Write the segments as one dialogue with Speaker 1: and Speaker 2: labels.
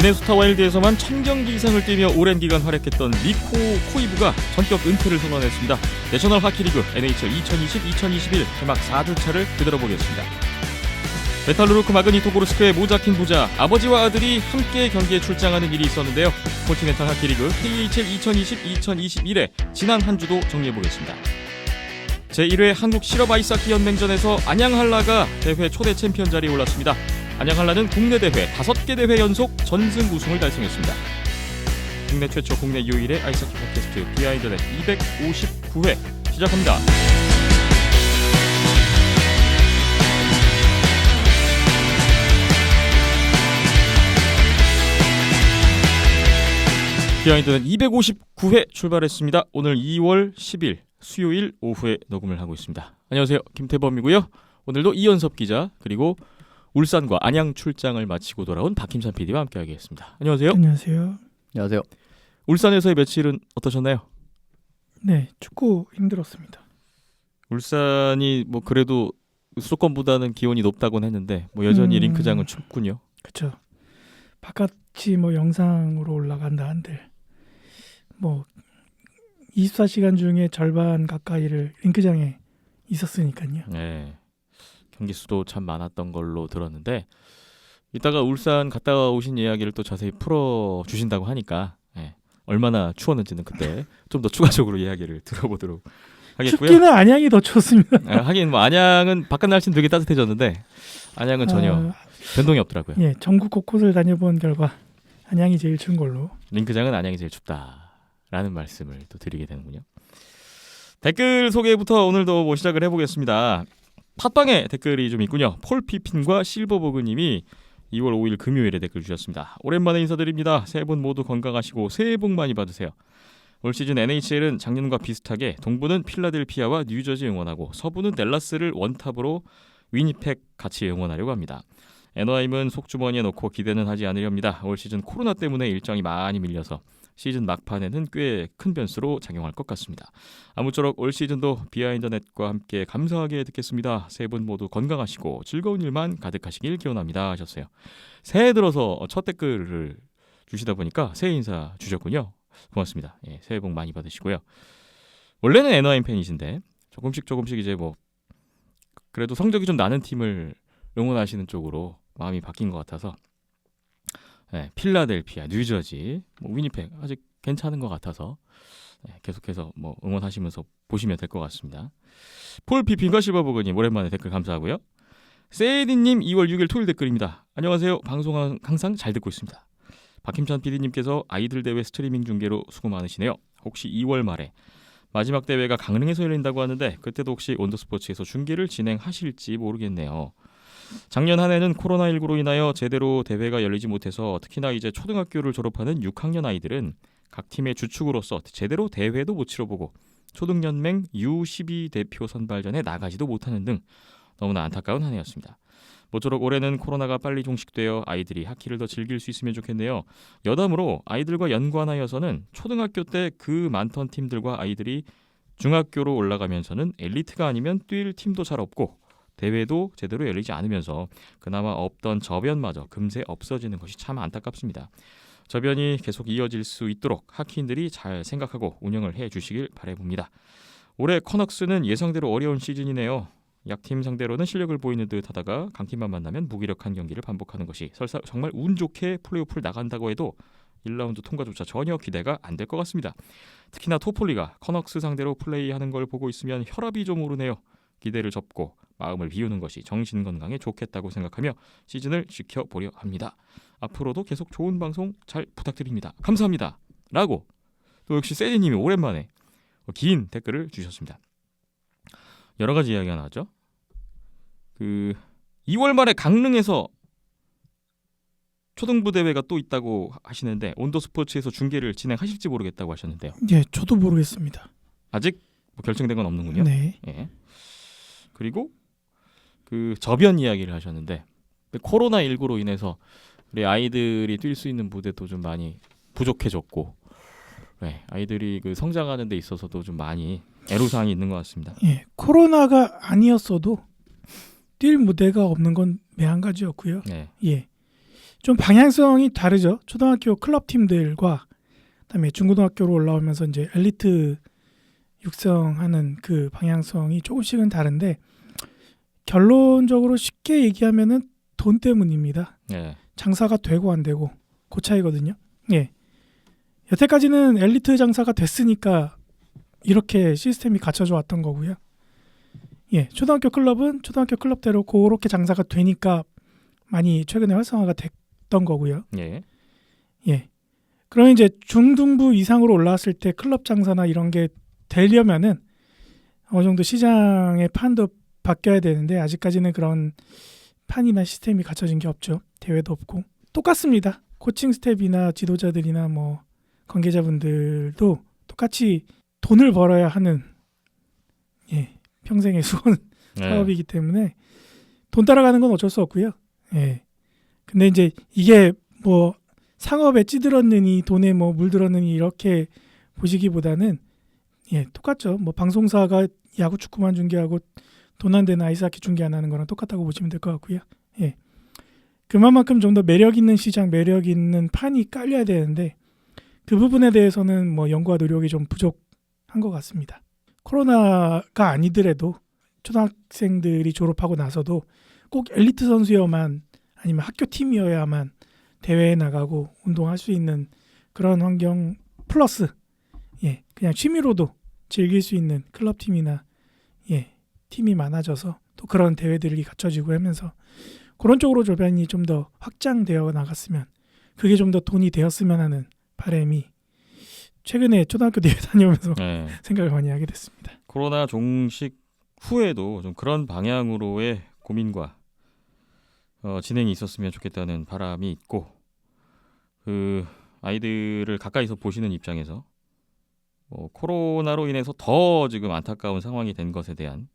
Speaker 1: 미네소타 와일드에서만 1000경기 이상을 뛰며 오랜 기간 활약했던 리코 코이브가 전격 은퇴를 선언했습니다. 내셔널 하키리그 NHL 2020-2021 개막 4주차를 들여다보겠습니다. 메탈루르크 마그니토고르스크의 모자킨 부자 아버지와 아들이 함께 경기에 출장하는 일이 있었는데요. 콘티넨탈 하키리그 KHL 2020-2021의 지난 한 주도 정리해보겠습니다. 제1회 한국 실업 아이스하키 연맹전에서 안양한라가 대회 초대 챔피언 자리에 올랐습니다. 안양한라는 국내 대회 5개 대회 연속 전승 우승을 달성했습니다. 국내 최초 국내 유일의 아이스하키 팟캐스트 비하인드넷 259회 시작합니다. 비하인드넷 259회 출발했습니다. 오늘 2월 10일 수요일 오후에 녹음을 하고 있습니다. 안녕하세요. 김태범이고요. 오늘도 이연섭 기자 그리고 울산과 안양 출장을 마치고 돌아온 박힘찬 PD와 함께하겠습니다. 안녕하세요.
Speaker 2: 안녕하세요.
Speaker 3: 안녕하세요.
Speaker 1: 울산에서의 며칠은 어떠셨나요?
Speaker 2: 네, 축구 힘들었습니다.
Speaker 1: 울산이 뭐 그래도 수도권보다는 기온이 높다고는 했는데 뭐 여전히 링크장은 춥군요.
Speaker 2: 그렇죠. 바깥이 뭐 영상으로 올라간다 한들 뭐 24시간 중에 절반 가까이를 링크장에 있었으니까요.
Speaker 1: 네. 경기 수도 참 많았던 걸로 들었는데 이따가 울산 갔다 오신 이야기를 또 자세히 풀어 주신다고 하니까 얼마나 추웠는지는 그때 좀 더 추가적으로 이야기를 들어보도록 하겠고요.
Speaker 2: 춥기는 안양이 더 추웠습니다.
Speaker 1: 하긴 뭐 안양은 바깥 날씨는 되게 따뜻해졌는데 안양은 전혀 변동이 없더라고요.
Speaker 2: 예, 전국 곳곳을 다녀본 결과 안양이 제일 추운 걸로.
Speaker 1: 링크장은 안양이 제일 춥다라는 말씀을 또 드리게 되는군요. 댓글 소개부터 오늘도 뭐 시작을 해보겠습니다. 팟빵에 댓글이 좀 있군요. 폴 피핀과 실버버그님이 2월 5일 금요일에 댓글 주셨습니다. 오랜만에 인사드립니다. 세 분 모두 건강하시고 새해 복 많이 받으세요. 올 시즌 NHL은 작년과 비슷하게 동부는 필라델피아와 뉴저지 응원하고 서부는 댈러스를 원탑으로 위니펙 같이 응원하려고 합니다. 애너하임은 속주머니에 넣고 기대는 하지 않으렵니다. 올 시즌 코로나 때문에 일정이 많이 밀려서 시즌 막판에는 꽤 큰 변수로 작용할 것 같습니다. 아무쪼록 올 시즌도 비하인드넷과 함께 감사하게 듣겠습니다. 세 분 모두 건강하시고 즐거운 일만 가득하시길 기원합니다 하셨어요. 새해 들어서 첫 댓글을 주시다 보니까 새해 인사 주셨군요. 고맙습니다. 예, 새해 복 많이 받으시고요. 원래는 애너하임 팬이신데 조금씩 이제 뭐 그래도 성적이 좀 나는 팀을 응원하시는 쪽으로 마음이 바뀐 것 같아서 필라델피아, 뉴저지, 뭐 위니펙 아직 괜찮은 것 같아서 계속해서 뭐 응원하시면서 보시면 될 것 같습니다. 폴 피핀과 실버버그님 오랜만에 댓글 감사하고요. 세이디님 2월 6일 토요일 댓글입니다. 안녕하세요. 방송 항상 잘 듣고 있습니다. 박힘찬 PD님께서 아이들 대회 스트리밍 중계로 수고 많으시네요. 혹시 2월 말에 마지막 대회가 강릉에서 열린다고 하는데 그때도 혹시 온더스포츠에서 중계를 진행하실지 모르겠네요. 작년 한 해는 코로나19로 인하여 제대로 대회가 열리지 못해서 특히나 이제 초등학교를 졸업하는 6학년 아이들은 각 팀의 주축으로서 제대로 대회도 못 치러보고 초등연맹 U12 대표 선발전에 나가지도 못하는 등 너무나 안타까운 한 해였습니다. 모쪼록 올해는 코로나가 빨리 종식되어 아이들이 하키를 더 즐길 수 있으면 좋겠네요. 여담으로 아이들과 연관하여서는 초등학교 때 그 많던 팀들과 아이들이 중학교로 올라가면서는 엘리트가 아니면 뛸 팀도 잘 없고 대회도 제대로 열리지 않으면서 그나마 없던 저변마저 금세 없어지는 것이 참 안타깝습니다. 저변이 계속 이어질 수 있도록 하키인들이 잘 생각하고 운영을 해주시길 바라봅니다. 올해 커넉스는 예상대로 어려운 시즌이네요. 약팀 상대로는 실력을 보이는 듯 하다가 강팀만 만나면 무기력한 경기를 반복하는 것이 설사 정말 운 좋게 플레이오프를 나간다고 해도 1라운드 통과조차 전혀 기대가 안 될 것 같습니다. 특히나 토폴리가 커넉스 상대로 플레이하는 걸 보고 있으면 혈압이 좀 오르네요. 기대를 접고 마음을 비우는 것이 정신 건강에 좋겠다고 생각하며 시즌을 지켜보려 합니다. 앞으로도 계속 좋은 방송 잘 부탁드립니다. 감사합니다. 라고 또 역시 세디님이 오랜만에 긴 댓글을 주셨습니다. 여러 가지 이야기가 나왔죠. 2월 말에 강릉에서 초등부 대회가 또 있다고 하시는데 온더스포츠에서 중계를 진행하실지 모르겠다고 하셨는데요.
Speaker 2: 예, 저도 모르겠습니다.
Speaker 1: 아직 뭐 결정된 건 없는군요.
Speaker 2: 네.
Speaker 1: 예. 그리고 저변 이야기를 하셨는데 코로나19로 인해서 우리 아이들이 뛸 수 있는 무대도 좀 많이 부족해졌고 아이들이 성장하는 데 있어서도 좀 많이 애로사항이 있는 것 같습니다.
Speaker 2: 예, 코로나가 아니었어도 뛸 무대가 없는 건 매한가지였고요.
Speaker 1: 네.
Speaker 2: 예, 좀 방향성이 다르죠. 초등학교 클럽 팀들과 그다음에 중고등학교로 올라오면서 이제 엘리트 육성하는 그 방향성이 조금씩은 다른데 결론적으로 쉽게 얘기하면은 돈 때문입니다.
Speaker 1: 예.
Speaker 2: 장사가 되고 안 되고 그 차이거든요. 예. 여태까지는 엘리트 장사가 됐으니까 이렇게 시스템이 갖춰져 왔던 거고요. 예. 초등학교 클럽은 초등학교 클럽대로 그렇게 장사가 되니까 많이 최근에 활성화가 됐던 거고요.
Speaker 1: 예.
Speaker 2: 예. 그럼 이제 중등부 이상으로 올라왔을 때 클럽 장사나 이런 게 되려면은 어느 정도 시장의 판도 바뀌어야 되는데 아직까지는 그런 판이나 시스템이 갖춰진 게 없죠. 대회도 없고 똑같습니다. 코칭 스텝이나 지도자들이나 뭐 관계자분들도 똑같이 돈을 벌어야 하는 평생의 수건
Speaker 1: 예.
Speaker 2: 사업이기 때문에 돈 따라가는 건 어쩔 수 없고요. 예. 근데 이제 이게 뭐 상업에 찌들었느니 돈에 뭐 물들었느니 이렇게 보시기보다는 똑같죠. 뭐 방송사가 야구 축구만 중계하고 돈 안 되는 아이스하키 중계 안 하는 거랑 똑같다고 보시면 될 것 같고요. 예. 그만큼 좀 더 매력 있는 시장, 매력 있는 판이 깔려야 되는데 그 부분에 대해서는 뭐 연구와 노력이 좀 부족한 것 같습니다. 코로나가 아니더라도 초등학생들이 졸업하고 나서도 꼭 엘리트 선수여만 아니면 학교 팀이어야만 대회에 나가고 운동할 수 있는 그런 환경 플러스 그냥 취미로도 즐길 수 있는 클럽 팀이나 팀이 많아져서 또 그런 대회들이 갖춰지고 하면서 그런 쪽으로 조변이 좀 더 확장되어 나갔으면 그게 좀 더 돈이 되었으면 하는 바람이 최근에 초등학교 대회 다녀오면서
Speaker 1: 예.
Speaker 2: 생각을 많이 하게 됐습니다.
Speaker 1: 코로나 종식 후에도 좀 그런 방향으로의 고민과 진행이 있었으면 좋겠다는 바람이 있고 그 아이들을 가까이서 보시는 입장에서 코로나로 인해서 더 지금 안타까운 상황이 된 것에 대한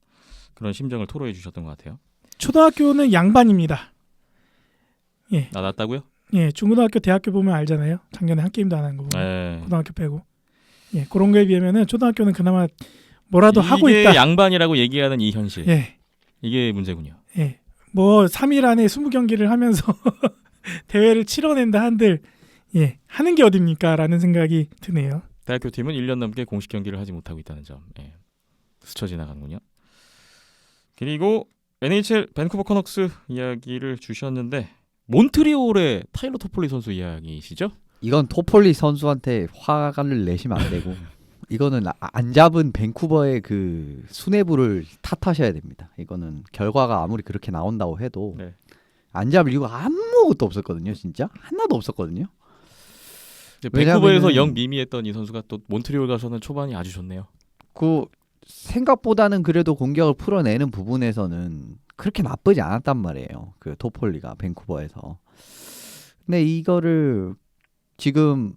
Speaker 1: 그런 심정을 토로해 주셨던 것 같아요.
Speaker 2: 초등학교는 양반입니다.
Speaker 1: 낮았다고요?
Speaker 2: 중고등학교, 대학교 보면 알잖아요. 작년에 한 게임도 안 한 거고
Speaker 1: 네.
Speaker 2: 고등학교 빼고 그런 거에 비하면은 초등학교는 그나마 뭐라도 하고
Speaker 1: 이게
Speaker 2: 있다.
Speaker 1: 양반이라고 얘기하는 이 현실.
Speaker 2: 예.
Speaker 1: 이게 문제군요.
Speaker 2: 뭐 3일 안에 20경기를 하면서 대회를 치러낸다 한들 하는 게 어딥니까? 라는 생각이 드네요.
Speaker 1: 대학교 팀은 1년 넘게 공식 경기를 하지 못하고 있다는 점. 스쳐 지나가는군요. 그리고 NHL 밴쿠버 커넥스 이야기를 주셨는데 몬트리올의 타일러 토폴리 선수 이야기시죠?
Speaker 3: 이건 토폴리 선수한테 화를 내시면 안 되고 이거는 안 잡은 밴쿠버의 그 수뇌부를 탓하셔야 됩니다. 이거는 결과가 아무리 그렇게 나온다고 해도 안 잡을 이유가 아무것도 없었거든요. 진짜 하나도 없었거든요.
Speaker 1: 밴쿠버에서 영 미미했던 이 선수가 또 몬트리올 가서는 초반이 아주 좋네요.
Speaker 3: 그 생각보다는 그래도 공격을 풀어내는 부분에서는 그렇게 나쁘지 않았단 말이에요. 그 토폴리가 밴쿠버에서. 근데 이거를 지금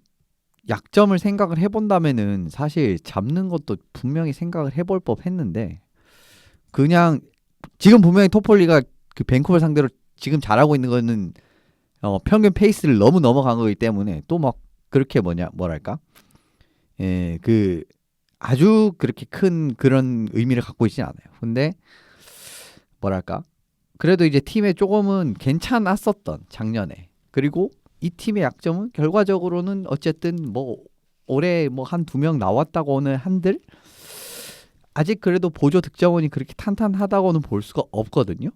Speaker 3: 약점을 생각을 해본다면은 사실 잡는 것도 분명히 생각을 해볼 법했는데 그냥 지금 분명히 토폴리가 그 밴쿠버 상대로 지금 잘하고 있는 거는 평균 페이스를 너무 넘어간 거기 때문에 또 막 그렇게 뭐랄까 그 아주 그렇게 큰 그런 의미를 갖고 있진 않아요. 근데 뭐랄까 그래도 이제 팀에 조금은 괜찮았었던 작년에. 그리고 이 팀의 약점은 결과적으로는 어쨌든 뭐 올해 뭐 한 2명 나왔다고는 한들 아직 그래도 보조 득점원이 그렇게 탄탄하다고는 볼 수가 없거든요.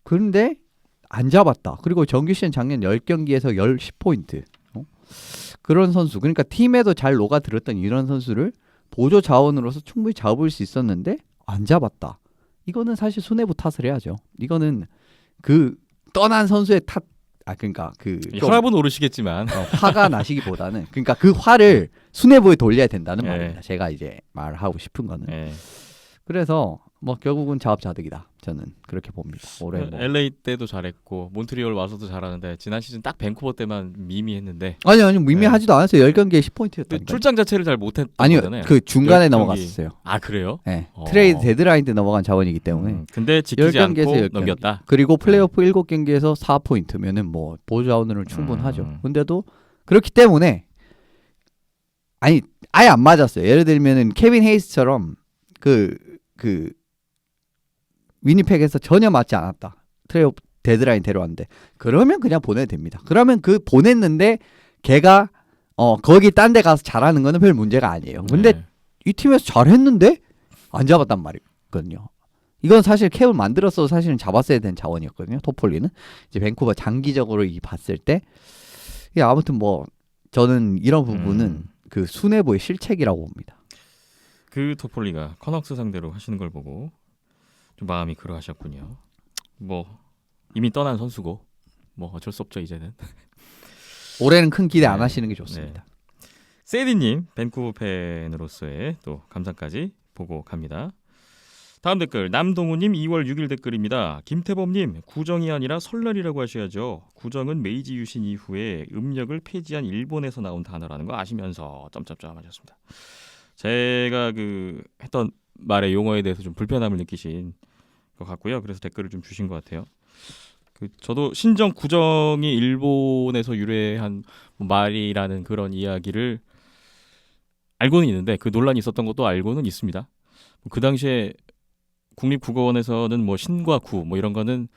Speaker 3: 그런데 안 잡았다. 그리고 정규 시즌 작년 10경기에서 10포인트. 그런 선수. 그러니까 팀에도 잘 녹아들었던 이런 선수를 보조 자원으로서 충분히 잡을 수 있었는데 안 잡았다. 이거는 사실 수뇌부 탓을 해야죠. 이거는 그 떠난 선수의 탓. 그러니까 그
Speaker 1: 혈압은 오르시겠지만
Speaker 3: 화가 나시기보다는 그러니까 그 화를 수뇌부에 돌려야 된다는 말입니다. 제가 이제 말하고 싶은 거는. 그래서 뭐 결국은 자업자득이다. 저는 그렇게 봅니다. 올해 뭐.
Speaker 1: LA 때도 잘했고 몬트리올 와서도 잘하는데 지난 시즌 딱 밴쿠버 때만 미미했는데
Speaker 3: 아니 미미하지도 않았어요. 10경기에 10포인트였다니까요.
Speaker 1: 출장 자체를 잘 못했던
Speaker 3: 아니요,
Speaker 1: 거잖아요.
Speaker 3: 그 중간에
Speaker 1: 10경기.
Speaker 3: 넘어갔었어요.
Speaker 1: 아 그래요?
Speaker 3: 트레이드 데드라인 때 넘어간 자원이기 때문에.
Speaker 1: 근데 지키지
Speaker 3: 10경기에서
Speaker 1: 않고
Speaker 3: 10경기.
Speaker 1: 넘겼다.
Speaker 3: 그리고 플레이오프 7경기에서 4포인트면은 뭐 보조 자원으로는 충분하죠. 근데도 그렇기 때문에 아예 안 맞았어요. 예를 들면은 케빈 헤이스처럼 그 위니펙에서 전혀 맞지 않았다. 데드라인 데려왔는데 그러면 그냥 보내도 됩니다. 그러면 그 보냈는데 걔가 거기 딴 데 가서 잘하는 거는 별 문제가 아니에요. 근데
Speaker 1: 네.
Speaker 3: 이 팀에서 잘했는데 안 잡았단 말이거든요. 이건 사실 캡을 만들었어도 사실은 잡았어야 되는 자원이었거든요. 토폴리는 이제 밴쿠버 장기적으로 봤을 때 아무튼 뭐 저는 이런 부분은 그 수뇌부의 실책이라고 봅니다.
Speaker 1: 그 토폴리가 커넉스 상대로 하시는 걸 보고 좀 마음이 그러하셨군요. 뭐 이미 떠난 선수고 뭐 어쩔 수 없죠 이제는.
Speaker 3: 올해는 큰 기대 안
Speaker 1: 네.
Speaker 3: 하시는 게 좋습니다.
Speaker 1: 세디님 밴쿠버 팬으로서의 또 감상까지 보고 갑니다. 다음 댓글 남동우님 2월 6일 댓글입니다. 김태범님 구정이 아니라 설날이라고 하셔야죠. 구정은 메이지 유신 이후에 음력을 폐지한 일본에서 나온 단어라는 거 아시면서 점점점 하셨습니다. 제가 그 했던 말의 용어에 대해서 좀 불편함을 느끼신 것 같고요. 그래서 댓글을 좀 주신 것 같아요. 저도 신정 구정이 일본에서 유래한 말이라는 그런 이야기를 알고는 있는데 그 논란이 있었던 것도 알고는 있습니다. 그 당시에 국립국어원에서는 뭐 신과 구 뭐 이런 거는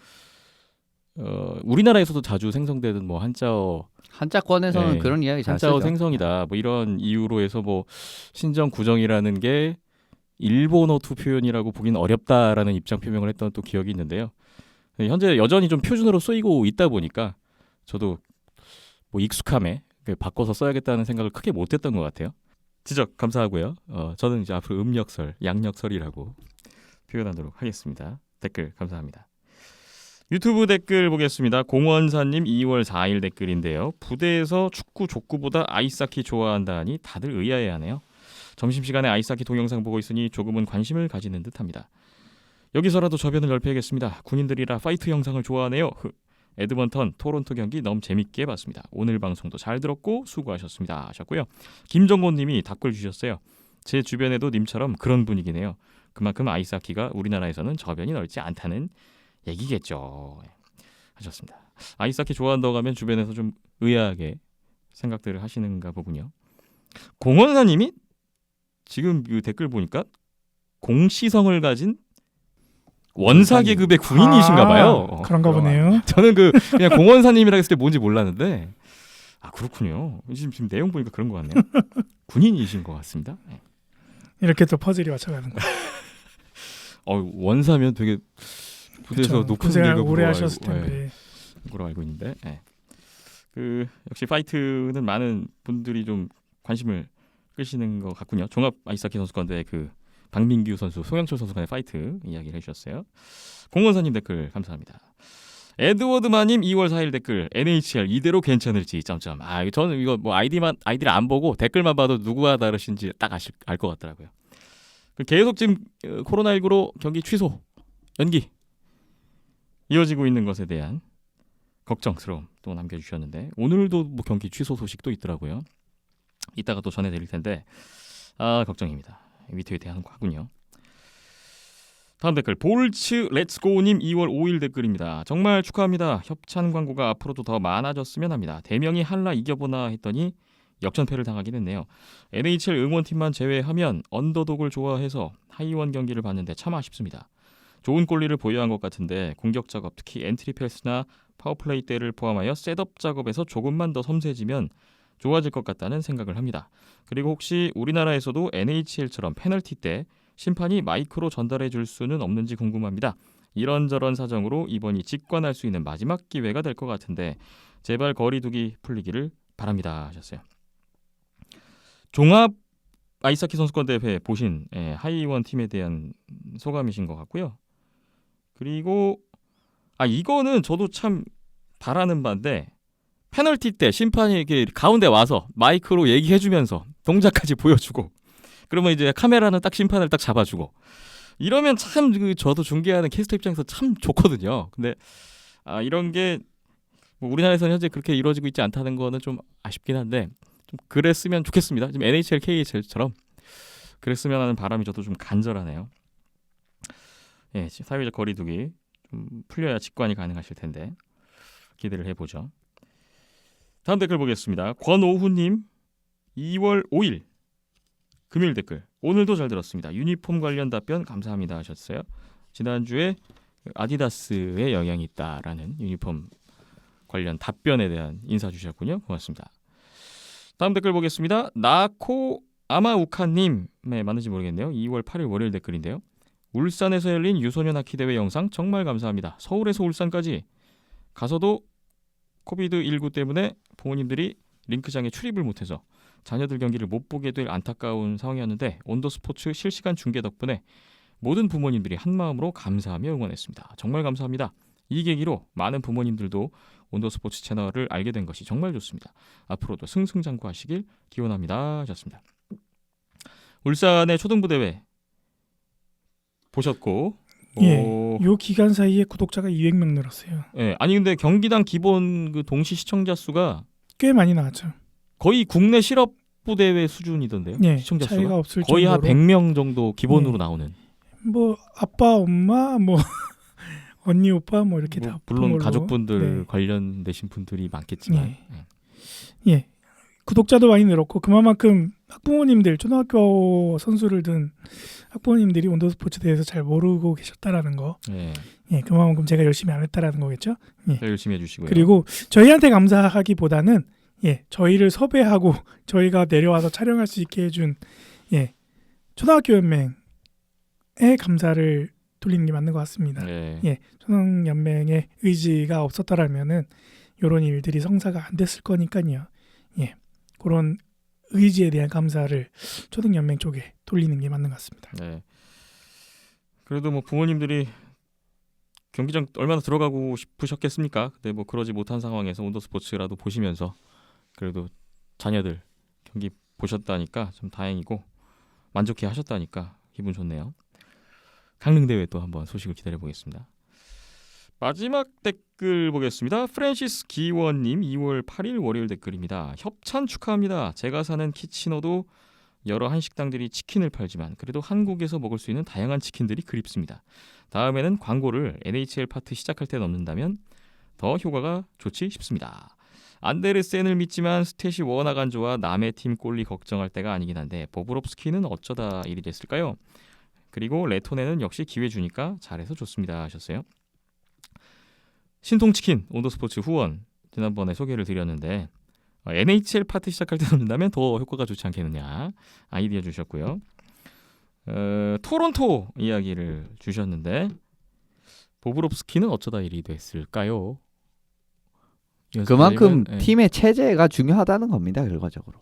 Speaker 1: 우리나라에서도 자주 생성되는 뭐 한자어
Speaker 3: 한자권에서는
Speaker 1: 네.
Speaker 3: 그런 이야기 잘
Speaker 1: 한자어
Speaker 3: 쓰죠.
Speaker 1: 생성이다 뭐 이런 이유로 해서 뭐 신정 구정이라는 게 일본어 투 표현이라고 보기는 어렵다라는 입장 표명을 했던 또 기억이 있는데요. 현재 여전히 좀 표준어로 쓰이고 있다 보니까 저도 뭐 익숙함에 바꿔서 써야겠다는 생각을 크게 못했던 것 같아요. 지적 감사하고요. 저는 이제 앞으로 음력설, 양력설이라고 표현하도록 하겠습니다. 댓글 감사합니다. 유튜브 댓글 보겠습니다. 공원사님 2월 4일 댓글인데요. 부대에서 축구 족구보다 아이스하키 좋아한다니 다들 의아해하네요. 점심시간에 아이스하키 동영상 보고 있으니 조금은 관심을 가지는 듯합니다. 여기서라도 저변을 넓혀야겠습니다. 군인들이라 파이트 영상을 좋아하네요. 에드먼턴 토론토 경기 너무 재밌게 봤습니다. 오늘 방송도 잘 들었고 수고하셨습니다 하셨고요. 김정곤님이 답글 주셨어요. 제 주변에도 님처럼 그런 분위기네요. 그만큼 아이스하키가 우리나라에서는 저변이 넓지 않다는 얘기겠죠 하셨습니다. 아이스하키 좋아한다고 하면 주변에서 좀 의아하게 생각들을 하시는가 보군요. 공원사님이 지금 그 댓글 보니까 공시성을 가진 원사 계급의 군인이신가 봐요.
Speaker 2: 그런가 보네요.
Speaker 1: 저는 그냥 공원사님이라 했을 때 뭔지 몰랐는데 그렇군요. 지금 내용 보니까 그런 것 같네요. 군인이신 것 같습니다. 네.
Speaker 2: 이렇게 또 퍼즐이 맞춰가는 거.
Speaker 1: 원사면 되게 부대에서 높은
Speaker 2: 고생을
Speaker 1: 계급으로
Speaker 2: 오래 하셨을 텐데.
Speaker 1: 네, 그로 알고 있는데 네. 역시 파이트는 많은 분들이 좀 관심을 끄시는 것 같군요. 종합 아이스하키 선수권대 박민규 선수, 송영철 선수 간의 파이트 이야기를 해주셨어요. 공원사님 댓글 감사합니다. 에드워드마님 2월 4일 댓글 NHL 이대로 괜찮을지 점점. 저는 이거 뭐 아이디를 안 보고 댓글만 봐도 누구와 다르신지 딱 알 것 같더라고요. 계속 지금 코로나19로 경기 취소, 연기 이어지고 있는 것에 대한 걱정스러움 또 남겨주셨는데 오늘도 뭐 경기 취소 소식도 있더라고요. 이따가 또 전해드릴 텐데 걱정입니다. 위태위태한 거군요. 다음 댓글 볼츠 렛츠고님 2월 5일 댓글입니다. 정말 축하합니다. 협찬 광고가 앞으로도 더 많아졌으면 합니다. 대명이 한라 이겨보나 했더니 역전패를 당하긴 했네요. NHL 응원팀만 제외하면 언더독을 좋아해서 하이원 경기를 봤는데 참 아쉽습니다. 좋은 골리를 보유한 것 같은데 공격 작업 특히 엔트리 패스나 파워플레이 때를 포함하여 셋업 작업에서 조금만 더 섬세해지면 좋아질 것 같다는 생각을 합니다. 그리고 혹시 우리나라에서도 NHL처럼 페널티 때 심판이 마이크로 전달해 줄 수는 없는지 궁금합니다. 이런저런 사정으로 이번이 직관할 수 있는 마지막 기회가 될 것 같은데 제발 거리두기 풀리기를 바랍니다 하셨어요. 종합 아이스하키 선수권 대회 보신 하이원 팀에 대한 소감이신 것 같고요. 그리고 이거는 저도 참 바라는 바인데 페널티 때 심판이 이렇게 가운데 와서 마이크로 얘기해주면서 동작까지 보여주고 그러면 이제 카메라는 딱 심판을 딱 잡아주고 이러면 참 저도 중계하는 캐스터 입장에서 참 좋거든요. 근데 이런 게 뭐 우리나라에서는 현재 그렇게 이루어지고 있지 않다는 거는 좀 아쉽긴 한데 좀 그랬으면 좋겠습니다. 지금 NHL, KHL처럼 그랬으면 하는 바람이 저도 좀 간절하네요. 예, 사회적 거리두기 좀 풀려야 직관이 가능하실 텐데 기대를 해보죠. 다음 댓글 보겠습니다. 권오훈님 2월 5일 금요일 댓글 오늘도 잘 들었습니다. 유니폼 관련 답변 감사합니다 하셨어요. 지난주에 아디다스의 영향이 있다라는 유니폼 관련 답변에 대한 인사 주셨군요. 고맙습니다. 다음 댓글 보겠습니다. 나코 아마우카님, 네, 맞는지 모르겠네요. 2월 8일 월요일 댓글인데요. 울산에서 열린 유소년 하키 대회 영상 정말 감사합니다. 서울에서 울산까지 가서도 코비드19 때문에 부모님들이 링크장에 출입을 못해서 자녀들 경기를 못 보게 될 안타까운 상황이었는데 온더스포츠 실시간 중계 덕분에 모든 부모님들이 한마음으로 감사하며 응원했습니다. 정말 감사합니다. 이 계기로 많은 부모님들도 온더스포츠 채널을 알게 된 것이 정말 좋습니다. 앞으로도 승승장구하시길 기원합니다 하셨습니다. 울산의 초등부 대회 보셨고
Speaker 2: 예, 요 기간 사이에 구독자가 200명 늘었어요.
Speaker 1: 예, 아니 근데 경기당 기본 그 동시 시청자 수가
Speaker 2: 꽤 많이 나왔죠.
Speaker 1: 거의 국내 실업부 대회 수준이던데요.
Speaker 2: 예,
Speaker 1: 시청자
Speaker 2: 차이가
Speaker 1: 수가
Speaker 2: 없을
Speaker 1: 거의 한
Speaker 2: 정도로
Speaker 1: 100명 정도 기본으로
Speaker 2: 예.
Speaker 1: 나오는.
Speaker 2: 뭐 아빠, 엄마, 뭐 언니, 오빠 뭐 이렇게
Speaker 1: 뭐
Speaker 2: 다
Speaker 1: 물론
Speaker 2: 걸로.
Speaker 1: 가족분들
Speaker 2: 네.
Speaker 1: 관련되신 분들이 많겠지만
Speaker 2: 예. 예. 구독자도 많이 늘었고 그만큼 학부모님들 초등학교 선수를 둔 학부모님들이 온더스포츠 대해서 잘 모르고 계셨다라는 거.
Speaker 1: 예,
Speaker 2: 예, 그만큼 제가 열심히 안 했다라는 거겠죠.
Speaker 1: 더 열심히 해주시고요.
Speaker 2: 그리고 저희한테 감사하기보다는 저희를 섭외하고 저희가 내려와서 촬영할 수 있게 해준 초등학교 연맹에 감사를 돌리는 게 맞는 것 같습니다.
Speaker 1: 예.
Speaker 2: 초등연맹의 의지가 없었더라면은 이런 일들이 성사가 안 됐을 거니까요. 그런 의지에 대한 감사를 초등연맹 쪽에 돌리는 게 맞는 것 같습니다.
Speaker 1: 네. 그래도 뭐 부모님들이 경기장 얼마나 들어가고 싶으셨겠습니까? 근데 뭐 그러지 못한 상황에서 온더스포츠라도 보시면서 그래도 자녀들 경기 보셨다니까 좀 다행이고 만족해 하셨다니까 기분 좋네요. 강릉 대회 또 한번 소식을 기다려 보겠습니다. 마지막 댓글 보겠습니다. 프랜시스 기원님 2월 8일 월요일 댓글입니다. 협찬 축하합니다. 제가 사는 키치노도 여러 한식당들이 치킨을 팔지만 그래도 한국에서 먹을 수 있는 다양한 치킨들이 그립습니다. 다음에는 광고를 NHL 파트 시작할 때 넣는다면 더 효과가 좋지 싶습니다. 안데르센을 믿지만 스탯이 워낙 안 좋아 남의 팀 꼴리 걱정할 때가 아니긴 한데 보브롭스키는 어쩌다 일이 됐을까요? 그리고 레토네는 역시 기회 주니까 잘해서 좋습니다 하셨어요. 신통치킨 온더스포츠 후원 지난번에 소개를 드렸는데 NHL 파트 시작할 때 넣는다면 더 효과가 좋지 않겠느냐 아이디어 주셨고요. 토론토 이야기를 주셨는데 보브롭스키는 어쩌다 일이 됐을까요?
Speaker 3: 그만큼
Speaker 1: 예.
Speaker 3: 팀의 체제가 중요하다는 겁니다. 결과적으로.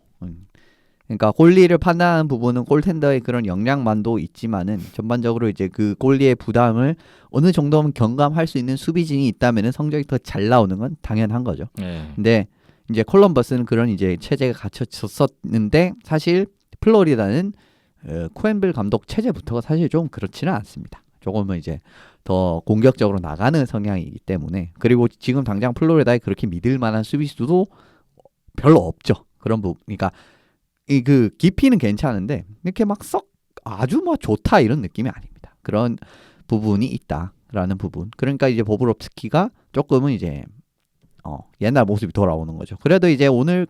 Speaker 3: 그러니까 골리를 판단하는 부분은 골텐더의 그런 역량만도 있지만은 전반적으로 이제 그 골리의 부담을 어느 정도면 경감할 수 있는 수비진이 있다면은 성적이 더 잘 나오는 건 당연한 거죠.
Speaker 1: 예.
Speaker 3: 근데 이제 콜럼버스는 그런 이제 체제가 갖춰졌었는데 사실 플로리다는 코엔벨 감독 체제부터가 사실 좀 그렇지는 않습니다. 조금은 이제 더 공격적으로 나가는 성향이기 때문에 그리고 지금 당장 플로리다에 그렇게 믿을 만한 수비수도 별로 없죠. 그런 부분. 그러니까 이 그 깊이는 괜찮은데 이렇게 막 썩 아주 뭐 좋다 이런 느낌이 아닙니다. 그런 부분이 있다라는 부분. 그러니까 이제 보브롭스키가 조금은 이제 옛날 모습이 돌아오는 거죠. 그래도 이제 오늘은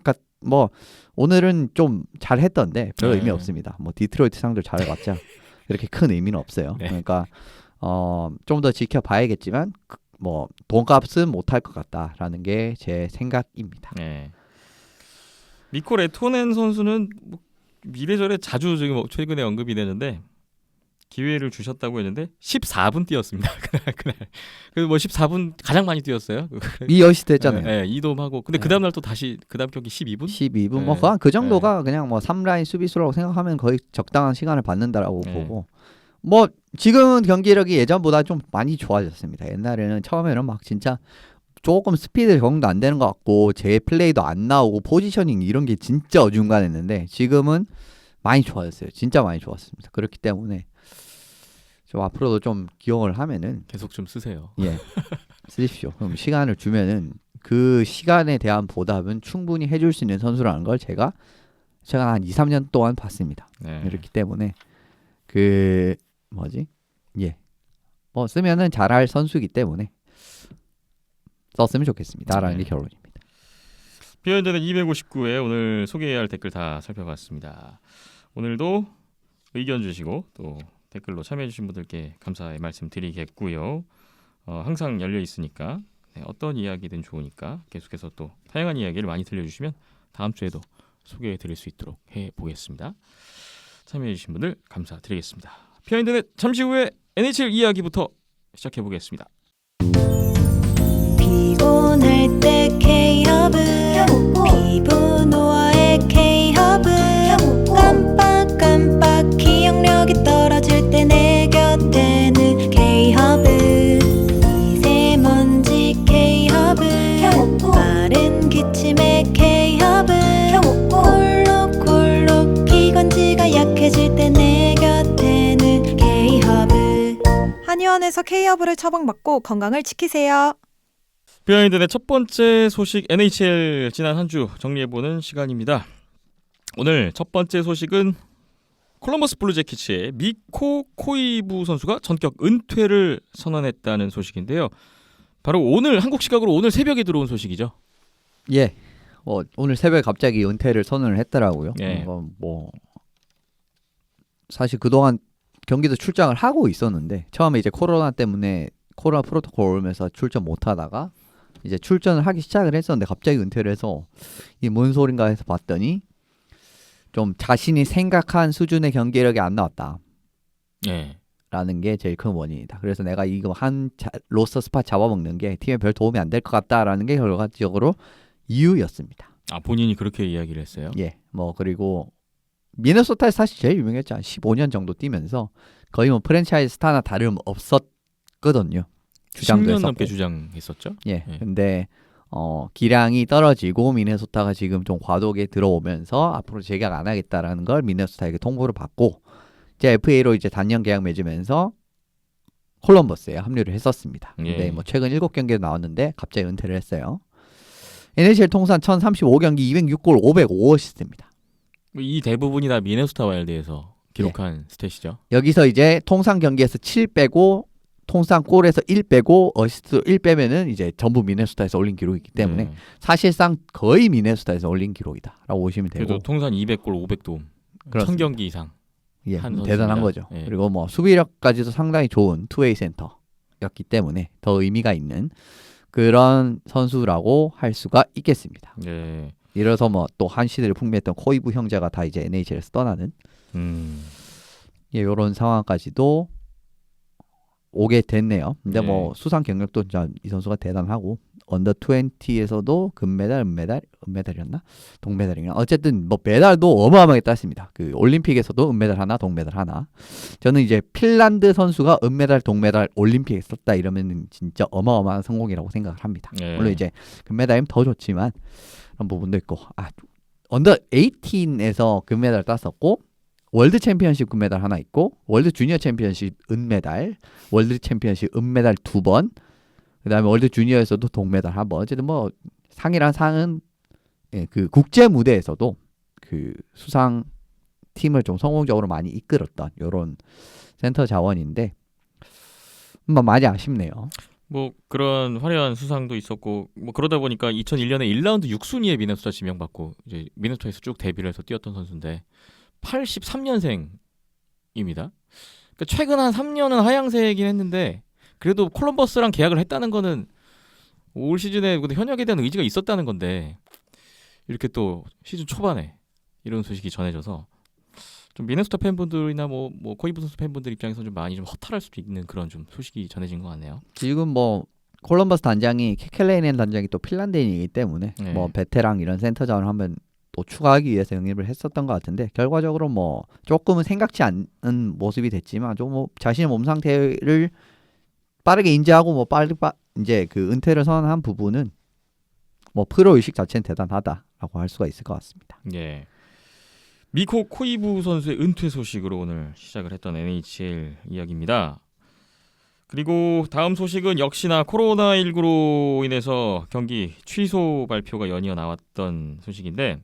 Speaker 3: 좀 잘했던데 별
Speaker 1: 네.
Speaker 3: 의미 없습니다. 뭐 디트로이트 상대로 잘해봤자 그렇게 큰 의미는 없어요.
Speaker 1: 네.
Speaker 3: 그러니까 좀 더 지켜봐야겠지만 뭐 돈값은 못할 것 같다라는 게 제 생각입니다.
Speaker 1: 예. 미코 레토넨 선수는 뭐 이래저래 자주 지금 최근에 언급이 되는데 기회를 주셨다고 했는데 14분 뛰었습니다. 그날. 그래서 뭐 14분 가장 많이 뛰었어요.
Speaker 3: 이 어시스트 했잖아요.
Speaker 1: 예, 이돔하고 근데 그 다음 날 또 다시 그 다음 경기 12분?
Speaker 3: 12분
Speaker 1: 네.
Speaker 3: 뭐 그 정도가 그냥 뭐 3라인 수비수라고 생각하면 거의 적당한 시간을 받는다라고
Speaker 1: 네.
Speaker 3: 보고 뭐 지금은 경기력이 예전보다 좀 많이 좋아졌습니다. 옛날에는 처음에는 막 진짜 조금 스피드 적응도 안 되는 것 같고 제 플레이도 안 나오고 포지셔닝 이런 게 진짜 어중간했는데 지금은 많이 좋아졌어요. 진짜 많이 좋았습니다. 그렇기 때문에 좀 앞으로도 좀 기용을 하면은
Speaker 1: 계속 좀 쓰세요.
Speaker 3: 쓰십시오. 그럼 시간을 주면은 그 시간에 대한 보답은 충분히 해줄 수 있는 선수라는 걸 제가 한 2, 3년 동안 봤습니다.
Speaker 1: 네.
Speaker 3: 그렇기 때문에 뭐 쓰면은 잘할 선수이기 때문에 썼으면 좋겠습니다라는
Speaker 1: 네.
Speaker 3: 게 결론입니다.
Speaker 1: 비어있는 259회 오늘 소개해야 할 댓글 다 살펴봤습니다. 오늘도 의견 주시고 또 댓글로 참여해주신 분들께 감사의 말씀 드리겠고요. 항상 열려 있으니까 네, 어떤 이야기든 좋으니까 계속해서 또 다양한 이야기를 많이 들려주시면 다음 주에도 소개해드릴 수 있도록 해보겠습니다. 참여해주신 분들 감사드리겠습니다. 피아인터넷 잠시 후에 NHL 이야기부터 시작해보겠습니다.
Speaker 4: 피곤할 때 K-허브 피부 노화의 K-허브 깜빡깜빡 기억력이 떨어질 때 내 곁에는 K-허브 미세먼지 K-허브 빠른 기침의 K-허브 콜록콜록 기관지가 약해질 때 내 곁에는 K-허브
Speaker 5: 한의원에서 K-허브를 처방받고 건강을 지키세요.
Speaker 1: 비하인드의 첫 번째 소식 NHL 지난 한 주 정리해보는 시간입니다. 오늘 첫 번째 소식은 콜럼버스 블루제키츠의 미코 코이부 선수가 전격 은퇴를 선언했다는 소식인데요. 바로 오늘 한국 시각으로 오늘 새벽에 들어온 소식이죠.
Speaker 3: 예. 오늘 새벽에 갑자기 은퇴를 선언을 했더라고요.
Speaker 1: 예.
Speaker 3: 뭐 사실 그동안 경기도 출장을 하고 있었는데 처음에 이제 코로나 때문에 코로나 프로토콜 오면서 출전 못 하다가 이제 출전을 하기 시작을 했었는데 갑자기 은퇴를 해서 이 뭔 소린가 해서 봤더니 좀 자신이 생각한 수준의 경기력이 안 나왔다.
Speaker 1: 예.
Speaker 3: 라는 게 제일 큰 원인이다. 그래서 내가 이거 로스터 스팟 잡아먹는 게 팀에 별 도움이 안 될 것 같다라는 게 결과적으로 이유였습니다.
Speaker 1: 아 본인이 그렇게 이야기를 했어요?
Speaker 3: 예. 그리고 미네소타에서 사실 제일 유명했죠. 한 15년 정도 뛰면서 거의 뭐 프랜차이즈 스타나 다름 없었거든요. 주장도
Speaker 1: 10년
Speaker 3: 했었고.
Speaker 1: 넘게 주장했었죠?
Speaker 3: 예.
Speaker 1: 예.
Speaker 3: 근데 기량이 떨어지고 미네소타가 지금 좀 과도기에 들어오면서 앞으로 재계약 안 하겠다라는 걸 미네소타에게 통보를 받고 이제 FA로 이제 단년 계약 맺으면서 콜럼버스에 합류를 했었습니다. 근데
Speaker 1: 예.
Speaker 3: 뭐 최근 7경기에 나왔는데 갑자기 은퇴를 했어요. NHL 통산 1035경기 206골 505어시스트입니다.
Speaker 1: 이 대부분이 다 미네소타 와일드에서 기록한 스탯이죠.
Speaker 3: 여기서 이제 통산 경기에서 7 빼고 통산 골에서 1 빼고 어시스트 1 빼면은 이제 전부 미네소타에서 올린 기록이기 때문에
Speaker 1: 네.
Speaker 3: 사실상 거의 미네소타에서 올린 기록이다라고 보시면 되고.
Speaker 1: 그래도 통산 200골 500도움
Speaker 3: 그렇습니다.
Speaker 1: 1000경기 이상
Speaker 3: 예,
Speaker 1: 한
Speaker 3: 대단한
Speaker 1: 선수입니다.
Speaker 3: 거죠.
Speaker 1: 예.
Speaker 3: 그리고 뭐 수비력까지도 상당히 좋은 투웨이 센터였기 때문에 더 의미가 있는 그런 선수라고 할 수가 있겠습니다.
Speaker 1: 네.
Speaker 3: 이래서 뭐 또 한 시대를 풍미했던 코이부 형제가 다 이제 NHL에서 떠나는 예, 이런 상황까지도 오게 됐네요. 근데
Speaker 1: 네.
Speaker 3: 뭐 수상 경력도 진짜 이 선수가 대단하고 언더 20에서도 금메달, 은메달이었나? 동메달이나 어쨌든 뭐 메달도 어마어마하게 땄습니다. 그 올림픽에서도 은메달 하나, 동메달 하나. 저는 이제 핀란드 선수가 은메달, 동메달 올림픽에 썼다 이러면 진짜 어마어마한 성공이라고 생각을 합니다.
Speaker 1: 네.
Speaker 3: 물론 이제 금메달이면 더 좋지만 그런 부분도 있고 언더 18에서 금메달 땄었고 월드 챔피언십 금메달 하나 있고 월드 주니어 챔피언십 은메달, 월드 챔피언십 은메달 2번, 그다음에 월드 주니어에서도 동메달 한 번. 어쨌든 뭐 상이란 상은 예, 그 국제 무대에서도 그 수상 팀을 좀 성공적으로 많이 이끌었던 이런 센터 자원인데 많이 아쉽네요.
Speaker 1: 뭐 그런 화려한 수상도 있었고 뭐 그러다 보니까 2001년에 1라운드 6순위에 미네소타 지명받고 이제 미네소타에서 쭉 데뷔를 해서 뛰었던 선수인데 83년생입니다. 그러니까 최근 한 3년은 하향세이긴 했는데 그래도 콜럼버스랑 계약을 했다는 거는 올 시즌에 현역에 대한 의지가 있었다는 건데 이렇게 또 시즌 초반에 이런 소식이 전해져서 좀 미네소타 팬분들이나 뭐 코이부 선수 팬분들 입장에서 좀 많이 좀 허탈할 수도 있는 그런 좀 소식이 전해진 것 같네요.
Speaker 3: 지금 뭐 콜럼버스 단장이 케켈레이넨 단장이 또 핀란드인이기 때문에
Speaker 1: 네.
Speaker 3: 뭐 베테랑 이런 센터 자원을 한번 또 추가하기 위해서 영입을 했었던 것 같은데 결과적으로 뭐 조금은 생각지 않은 모습이 됐지만 좀 뭐 자신의 몸 상태를 빠르게 인지하고 뭐 빨리 이제 그 은퇴를 선언한 부분은 뭐 프로 의식 자체는 대단하다라고 할 수가 있을 것 같습니다.
Speaker 1: 예. 미코 코이부 선수의 은퇴 소식으로 오늘 시작을 했던 NHL 이야기입니다. 그리고 다음 소식은 역시나 코로나19로 인해서 경기 취소 발표가 연이어 나왔던 소식인데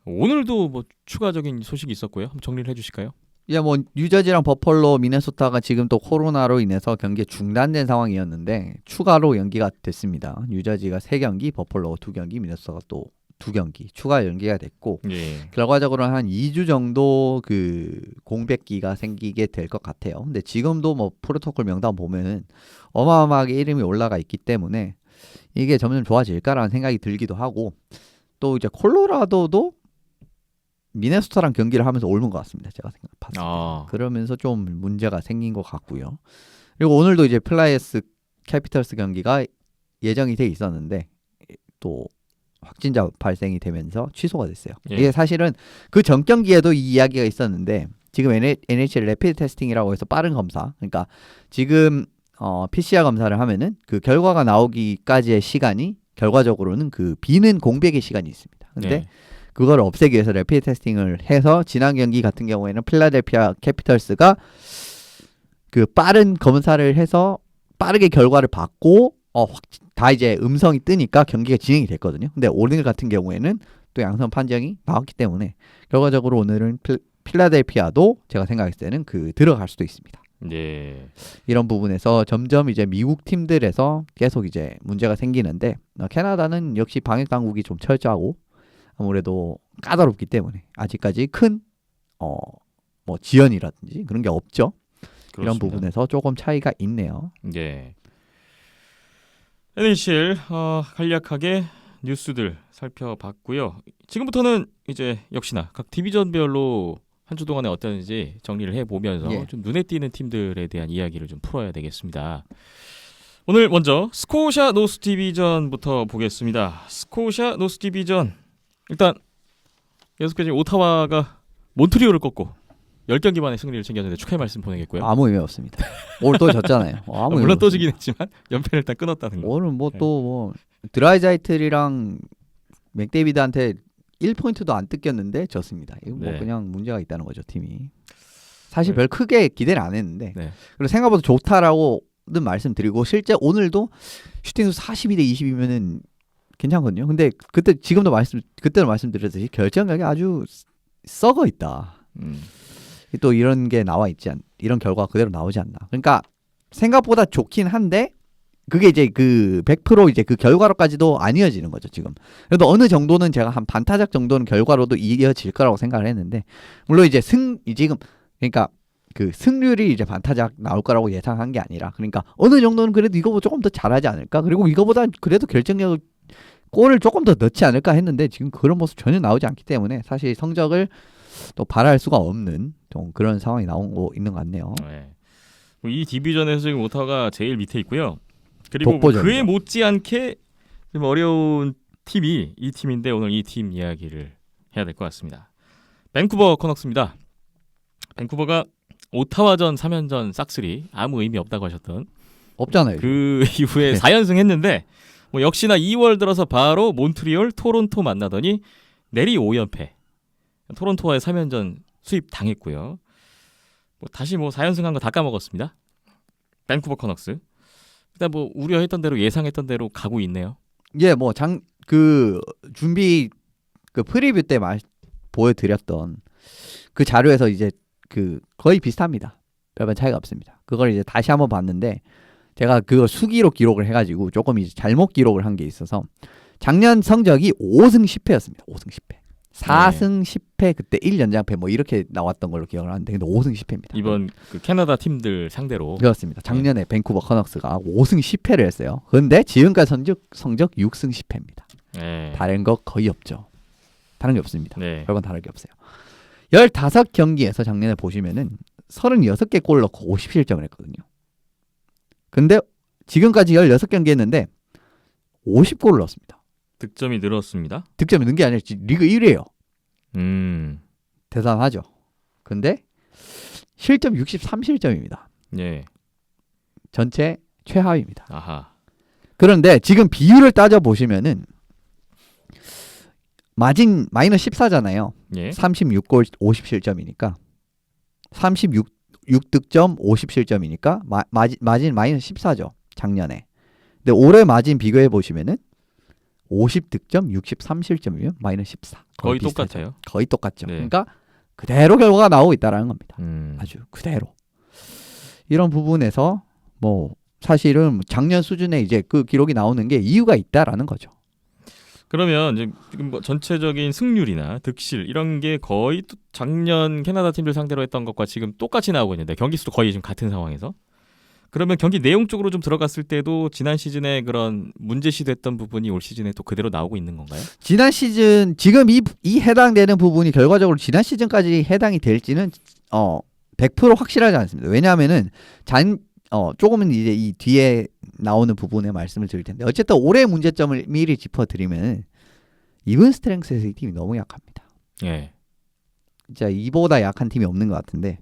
Speaker 1: 오늘도 뭐 추가적인 소식이 있었고요. 한번 정리를 해주실까요?
Speaker 3: 예, 뭐 뉴저지랑 버펄로, 미네소타가 지금 또 코로나로 인해서 경기가 중단된 상황이었는데 추가로 연기가 됐습니다. 뉴저지가 3경기, 버펄로가 2경기, 미네소타가 또 2경기 추가 연기가 됐고
Speaker 1: 예.
Speaker 3: 결과적으로 한 2주 정도 그 공백기가 생기게 될 것 같아요. 근데 지금도 뭐 프로토콜 명단 보면은 어마어마하게 이름이 올라가 있기 때문에 이게 점점 좋아질까라는 생각이 들기도 하고 또 이제 콜로라도도 미네소타랑 경기를 하면서 옮은 것 같습니다. 제가 봤을 때. 그러면서 좀 문제가 생긴 것 같고요. 그리고 오늘도 이제 플라이어스 캐피털스 경기가 예정이 돼 있었는데 또 확진자 발생이 되면서 취소가 됐어요.
Speaker 1: 예.
Speaker 3: 이게 사실은 그 전 경기에도 이 이야기가 있었는데 지금 NHL 래피드 테스팅이라고 해서 빠른 검사, 그러니까 지금 PCR 검사를 하면은 그 결과가 나오기까지의 시간이 결과적으로는 그 비는 공백의 시간이 있습니다. 근데
Speaker 1: 네.
Speaker 3: 그걸 없애기 위해서 래피드 테스팅을 해서 지난 경기 같은 경우에는 필라델피아 캐피털스가 그 빠른 검사를 해서 빠르게 결과를 받고 다 이제 음성이 뜨니까 경기가 진행이 됐거든요. 근데 오늘 같은 경우에는 또 양성 판정이 나왔기 때문에 결과적으로 오늘은 필라델피아도 제가 생각했을 때는 그 들어갈 수도 있습니다.
Speaker 1: 예.
Speaker 3: 이런 부분에서 점점 이제 미국 팀들에서 계속 이제 문제가 생기는데 캐나다는 역시 방역 당국이 좀 철저하고 아무래도 까다롭기 때문에 아직까지 큰 뭐 지연이라든지 그런 게 없죠. 이런
Speaker 1: 그렇습니다.
Speaker 3: 부분에서 조금 차이가 있네요.
Speaker 1: 예. NHL 간략하게 뉴스들 살펴봤고요. 지금부터는 이제 역시나 각 디비전별로 한 주 동안에 어땠는지 정리를 해보면서
Speaker 3: 예.
Speaker 1: 좀 눈에 띄는 팀들에 대한 이야기를 좀 풀어야 되겠습니다. 오늘 먼저 스코샤 노스 디비전부터 보겠습니다. 스코샤 노스 디비전 일단 계속해서 오타와가 몬트리올을 꺾고 10경기 만에 승리를 챙겼는데 축하의 말씀 보내겠고요.
Speaker 3: 아무 의미 없습니다. 오늘 또 졌잖아요. 아무
Speaker 1: 물론
Speaker 3: 의미
Speaker 1: 또 지긴 했지만 연패를 일단 끊었다는 거.
Speaker 3: 오늘 뭐 또 뭐 드라이자이틀이랑 맥데이비드한테 1포인트도 안 뜯겼는데 졌습니다. 이거 뭐
Speaker 1: 네.
Speaker 3: 그냥 문제가 있다는 거죠, 팀이. 사실
Speaker 1: 네.
Speaker 3: 별 크게 기대를 안 했는데
Speaker 1: 네.
Speaker 3: 그리고 생각보다 좋다라고는 말씀드리고 실제 오늘도 슈팅수 42대 20이면은 괜찮거든요. 근데 그때도 말씀드렸듯이 결정력이 아주 썩어 있다. 또 이런 게 이런 결과가 그대로 나오지 않나. 그러니까 생각보다 좋긴 한데 그게 이제 그 100% 이제 그 결과로까지도 안 이어지는 거죠, 지금. 그래도 어느 정도는 제가 한 반타작 정도는 결과로도 이어질 거라고 생각을 했는데 물론 이제 지금 그러니까 그 승률이 이제 반타작 나올 거라고 예상한 게 아니라 그러니까 어느 정도는 그래도 이거보다 조금 더 잘하지 않을까? 그리고 이거보다 그래도 결정력 골을 조금 더 넣지 않을까 했는데 지금 그런 모습 전혀 나오지 않기 때문에 사실 성적을 또 바랄 수가 없는 좀 그런 상황이 나오고 있는 것 같네요.
Speaker 1: 네. 이 디비전에서 지금 오타가 제일 밑에 있고요. 그리고
Speaker 3: 독보적이죠.
Speaker 1: 그에 못지않게 좀 어려운 팀이 이 팀인데 오늘 이 팀 이야기를 해야 될 것 같습니다. 밴쿠버 커넉스입니다. 밴쿠버가 오타와전 3연전 싹쓸이 아무 의미 없다고 하셨던
Speaker 3: 없잖아요.
Speaker 1: 그 이후에
Speaker 3: 네.
Speaker 1: 4연승 했는데 뭐 역시나 2월 들어서 바로 몬트리올, 토론토 만나더니 내리 5연패. 토론토와의 3연전 수입 당했고요. 뭐 다시 뭐 4연승한 거 다 까먹었습니다. 밴쿠버 커넉스. 일단 뭐 우려했던 대로 예상했던 대로 가고 있네요.
Speaker 3: 예, 뭐 그 준비 그 프리뷰 때 보여드렸던 그 자료에서 이제 그 거의 비슷합니다. 별반 차이가 없습니다. 그걸 이제 다시 한번 봤는데 제가 그거 수기로 기록을 해가지고 조금 이제 잘못 기록을 한 게 있어서 작년 성적이 5승 10패였습니다. 5승 10패. 4승 10패 그때 1연장패 뭐 이렇게 나왔던 걸로 기억을 하는데 근데 5승 10패입니다.
Speaker 1: 이번 그 캐나다 팀들 상대로
Speaker 3: 그렇습니다. 작년에 밴쿠버 커넉스가 5승 10패를 했어요. 그런데 지금까지 성적 6승 10패입니다.
Speaker 1: 네.
Speaker 3: 다른 거 거의 없죠. 다른 게 없습니다.
Speaker 1: 네.
Speaker 3: 별건 다른 게 없어요. 15경기에서 작년에 보시면은 36개 골 넣고 50실점을 했거든요. 근데 지금까지 16경기 했는데 50골을 넣었습니다.
Speaker 1: 득점이 늘었습니다.
Speaker 3: 득점이 는 게 아니라 리그 1위예요. 대단하죠. 근데 실점 63실점입니다.
Speaker 1: 예.
Speaker 3: 전체 최하위입니다.
Speaker 1: 아하.
Speaker 3: 그런데 지금 비율을 따져 보시면은 마진 마이너스 14잖아요.
Speaker 1: 예.
Speaker 3: 36골 50실점이니까 36득점 50실점이니까 마진 마이너스 14죠. 작년에. 근데 올해 마진 비교해 보시면은 50득점 63실점이면 마이너스 14.
Speaker 1: 거의
Speaker 3: 비슷하죠.
Speaker 1: 똑같아요.
Speaker 3: 거의 똑같죠.
Speaker 1: 네.
Speaker 3: 그러니까 그대로 결과가 나오고 있다라는 겁니다. 아주 그대로. 이런 부분에서 뭐 사실은 작년 수준의 이제 그 기록이 나오는 게 이유가 있다라는 거죠.
Speaker 1: 그러면 이제 지금 뭐 전체적인 승률이나 득실 이런 게 거의 또 작년 캐나다 팀들 상대로 했던 것과 지금 똑같이 나오고 있는데 경기 수도 거의 지금 같은 상황에서 그러면 경기 내용 쪽으로 좀 들어갔을 때도 지난 시즌에 그런 문제시됐던 부분이 올 시즌에 또 그대로 나오고 있는 건가요?
Speaker 3: 지난 시즌 지금 이 해당되는 부분이 결과적으로 지난 시즌까지 해당이 될지는 100% 확실하지 않습니다. 왜냐하면은 조금은 이제 이 뒤에 나오는 부분에 말씀을 드릴 텐데 어쨌든 올해 문제점을 미리 짚어드리면 이븐 스트렝스에서 이 팀이 너무 약합니다.
Speaker 1: 예.
Speaker 3: 진짜 이보다 약한 팀이 없는 것 같은데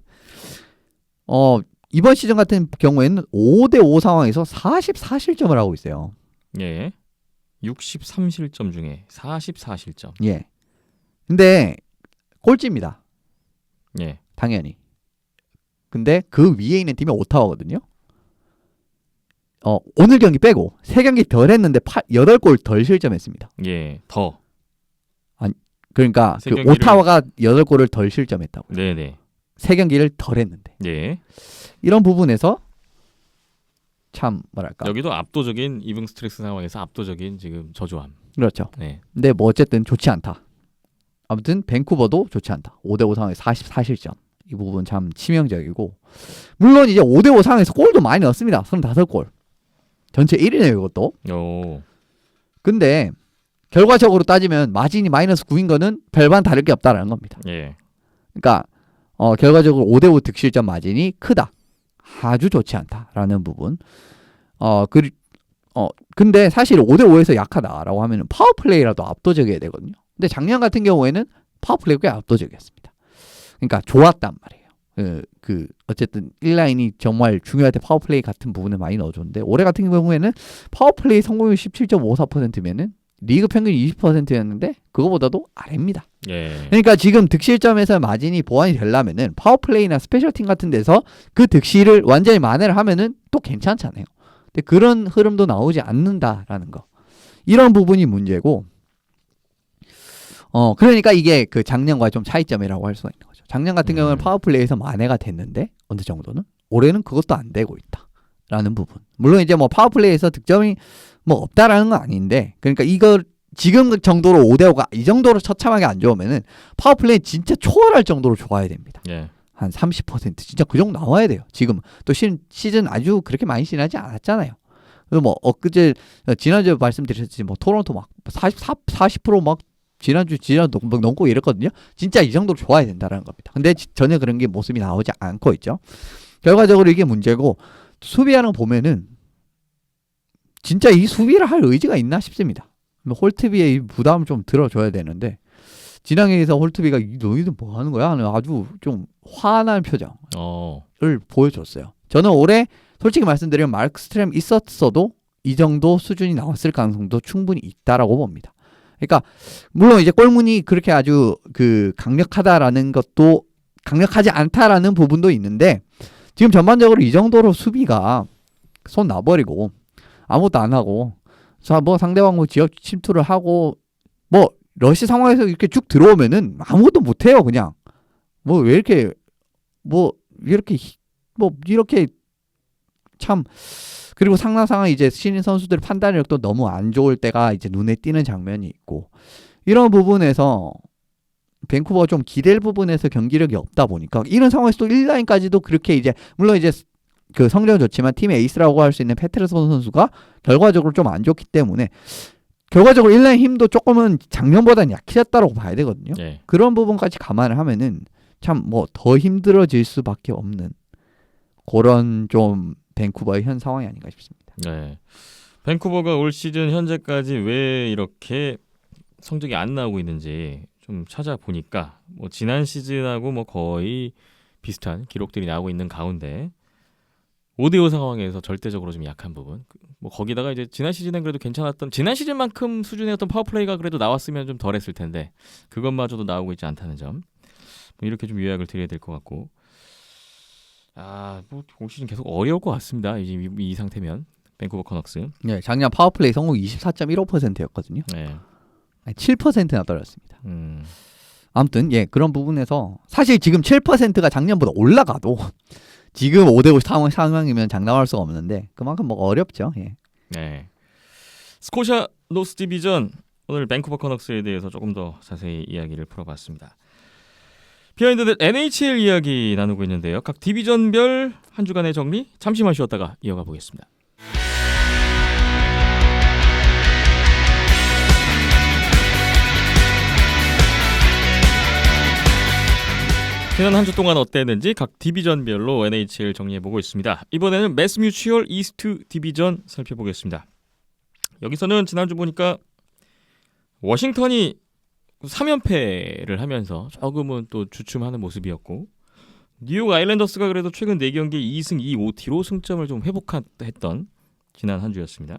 Speaker 3: 이번 시즌 같은 경우에는 5대5 상황에서 44실점을 하고 있어요.
Speaker 1: 예. 63실점 중에 44실점.
Speaker 3: 예. 근데 꼴찌입니다.
Speaker 1: 예.
Speaker 3: 당연히. 근데 그 위에 있는 팀이 오타와거든요. 오늘 경기 빼고 3경기 덜 했는데 8골 덜 실점했습니다.
Speaker 1: 예. 더.
Speaker 3: 그러니까
Speaker 1: 세
Speaker 3: 그
Speaker 1: 경기를-
Speaker 3: 오타와가 8골을 덜 실점했다고.
Speaker 1: 네, 네.
Speaker 3: 3경기를 덜 했는데.
Speaker 1: 예.
Speaker 3: 이런 부분에서 참 뭐랄까.
Speaker 1: 여기도 압도적인 이븐 스트렝스 상황에서 압도적인 지금 저조함.
Speaker 3: 그렇죠.
Speaker 1: 네.
Speaker 3: 근데 뭐 어쨌든 좋지 않다. 아무튼 밴쿠버도 좋지 않다. 5대5 상황에서 44실점. 이 부분 참 치명적이고 물론 이제 5대5 상황에서 골도 많이 넣었습니다. 35골. 전체 1위네요, 이것도.
Speaker 1: 오.
Speaker 3: 근데 결과적으로 따지면 마진이 마이너스 9인 거는 별반 다를 게 없다라는 겁니다.
Speaker 1: 예.
Speaker 3: 그러니까 결과적으로 5대5 득실점 마진이 크다. 아주 좋지 않다라는 부분. 근데 사실 5대5에서 약하다라고 하면 파워플레이라도 압도적이어야 되거든요. 근데 작년 같은 경우에는 파워플레이가 꽤 압도적이었습니다. 그러니까 좋았단 말이에요. 어쨌든 1라인이 정말 중요할 때 파워플레이 같은 부분을 많이 넣어줬는데 올해 같은 경우에는 파워플레이 성공률 17.54%면은 리그 평균이 20%였는데 그거보다도 아래입니다.
Speaker 1: 예.
Speaker 3: 그러니까 지금 득실점에서 마진이 보완이 되려면은 파워플레이나 스페셜팀 같은 데서 그 득실을 완전히 만회를 하면은 또 괜찮잖아요. 근데 그런 흐름도 나오지 않는다라는 거. 이런 부분이 문제고. 그러니까 이게 그 작년과 좀 차이점이라고 할 수가 있는 거죠. 작년 같은 경우는 파워플레이에서 만회가 됐는데 어느 정도는 올해는 그것도 안 되고 있다라는 부분. 물론 이제 뭐 파워플레이에서 득점이 뭐 없다라는 건 아닌데, 그러니까 이걸 지금 정도로 5대5가 이 정도로 처참하게 안 좋으면은 파워플레이 진짜 초월할 정도로 좋아야 됩니다.
Speaker 1: 예.
Speaker 3: 한 30% 진짜 그 정도 나와야 돼요. 지금 또 시즌 아주 그렇게 많이 지나지 않았잖아요. 그래서 뭐 엊그제 지난주에 말씀드렸지 뭐 토론토 막 40% 지난주 막 넘고 이랬거든요. 진짜 이 정도로 좋아야 된다라는 겁니다. 근데 전혀 그런 게 모습이 나오지 않고 있죠. 결과적으로 이게 문제고 수비하는 거 보면은 진짜 이 수비를 할 의지가 있나 싶습니다. 홀트비의 이 부담을 좀 들어줘야 되는데 지난해에서 홀트비가 너희들 뭐 하는 거야? 하는 아주 좀 화난 표정을 보여줬어요. 저는 올해 솔직히 말씀드리면 마크 스트램 있었어도 이 정도 수준이 나왔을 가능성도 충분히 있다라고 봅니다. 그러니까 물론 이제 골문이 그렇게 아주 강력하다라는 것도 강력하지 않다라는 부분도 있는데 지금 전반적으로 이 정도로 수비가 손 놔버리고 아무것도 안 하고 자 뭐 상대방 뭐 지역 침투를 하고 뭐 러시 상황에서 이렇게 쭉 들어오면은 아무것도 못 해요. 그냥 뭐 왜 이렇게 이렇게 참. 그리고 상상 이제 신인 선수들 판단력도 너무 안 좋을 때가 이제 눈에 띄는 장면이 있고 이런 부분에서 밴쿠버가 좀 기댈 부분에서 경기력이 없다 보니까 이런 상황에서 또 1라인까지도 그렇게 이제 물론 이제 그 성적은 좋지만 팀의 에이스라고 할 수 있는 페테르손 선수가 결과적으로 좀 안 좋기 때문에 결과적으로 1라인 힘도 조금은 작년보다는 약해졌다고 봐야 되거든요.
Speaker 1: 예.
Speaker 3: 그런 부분까지 감안을 하면은 참 뭐 더 힘들어질 수밖에 없는 그런 좀 밴쿠버의 현 상황이 아닌가 싶습니다.
Speaker 1: 네. 밴쿠버가 올 시즌 현재까지 왜 이렇게 성적이 안 나오고 있는지 좀 찾아보니까 뭐 지난 시즌하고 뭐 거의 비슷한 기록들이 나오고 있는 가운데 5대5 상황에서 절대적으로 좀 약한 부분. 뭐 거기다가 이제 지난 시즌엔 그래도 괜찮았던 지난 시즌만큼 수준의 어떤 파워플레이가 그래도 나왔으면 좀 덜했을 텐데 그것마저도 나오고 있지 않다는 점. 뭐 이렇게 좀 요약을 드려야 될 것 같고. 뭐 올 시즌 계속 어려울 것 같습니다. 이 상태면 밴쿠버 커넉스.
Speaker 3: 네, 작년 파워플레이 성공 24.15%였거든요.
Speaker 1: 네.
Speaker 3: 7%나 떨어졌습니다.
Speaker 1: 음.
Speaker 3: 아무튼 그런 부분에서 사실 지금 7%가 작년보다 올라가도 지금 5대5 상황이면 장담할 수가 없는데 그만큼 뭐 어렵죠. 예.
Speaker 1: 네. 스코샤 노스 디비전 오늘 밴쿠버 커넉스에 대해서 조금 더 자세히 이야기를 풀어봤습니다. 비하인드 NHL 이야기 나누고 있는데요. 각 디비전별 한 주간의 정리 잠시만 쉬었다가 이어가 보겠습니다. 지난 한 주 동안 어땠는지 각 디비전별로 NHL 정리해보고 있습니다. 이번에는 매스뮤추얼 이스트 디비전 살펴보겠습니다. 여기서는 지난주 보니까 워싱턴이 3연패를 하면서 조금은 또 주춤하는 모습이었고 뉴욕 아일랜더스가 그래도 최근 4경기 2승 2OT로 승점을 좀 회복했던 지난 한 주였습니다.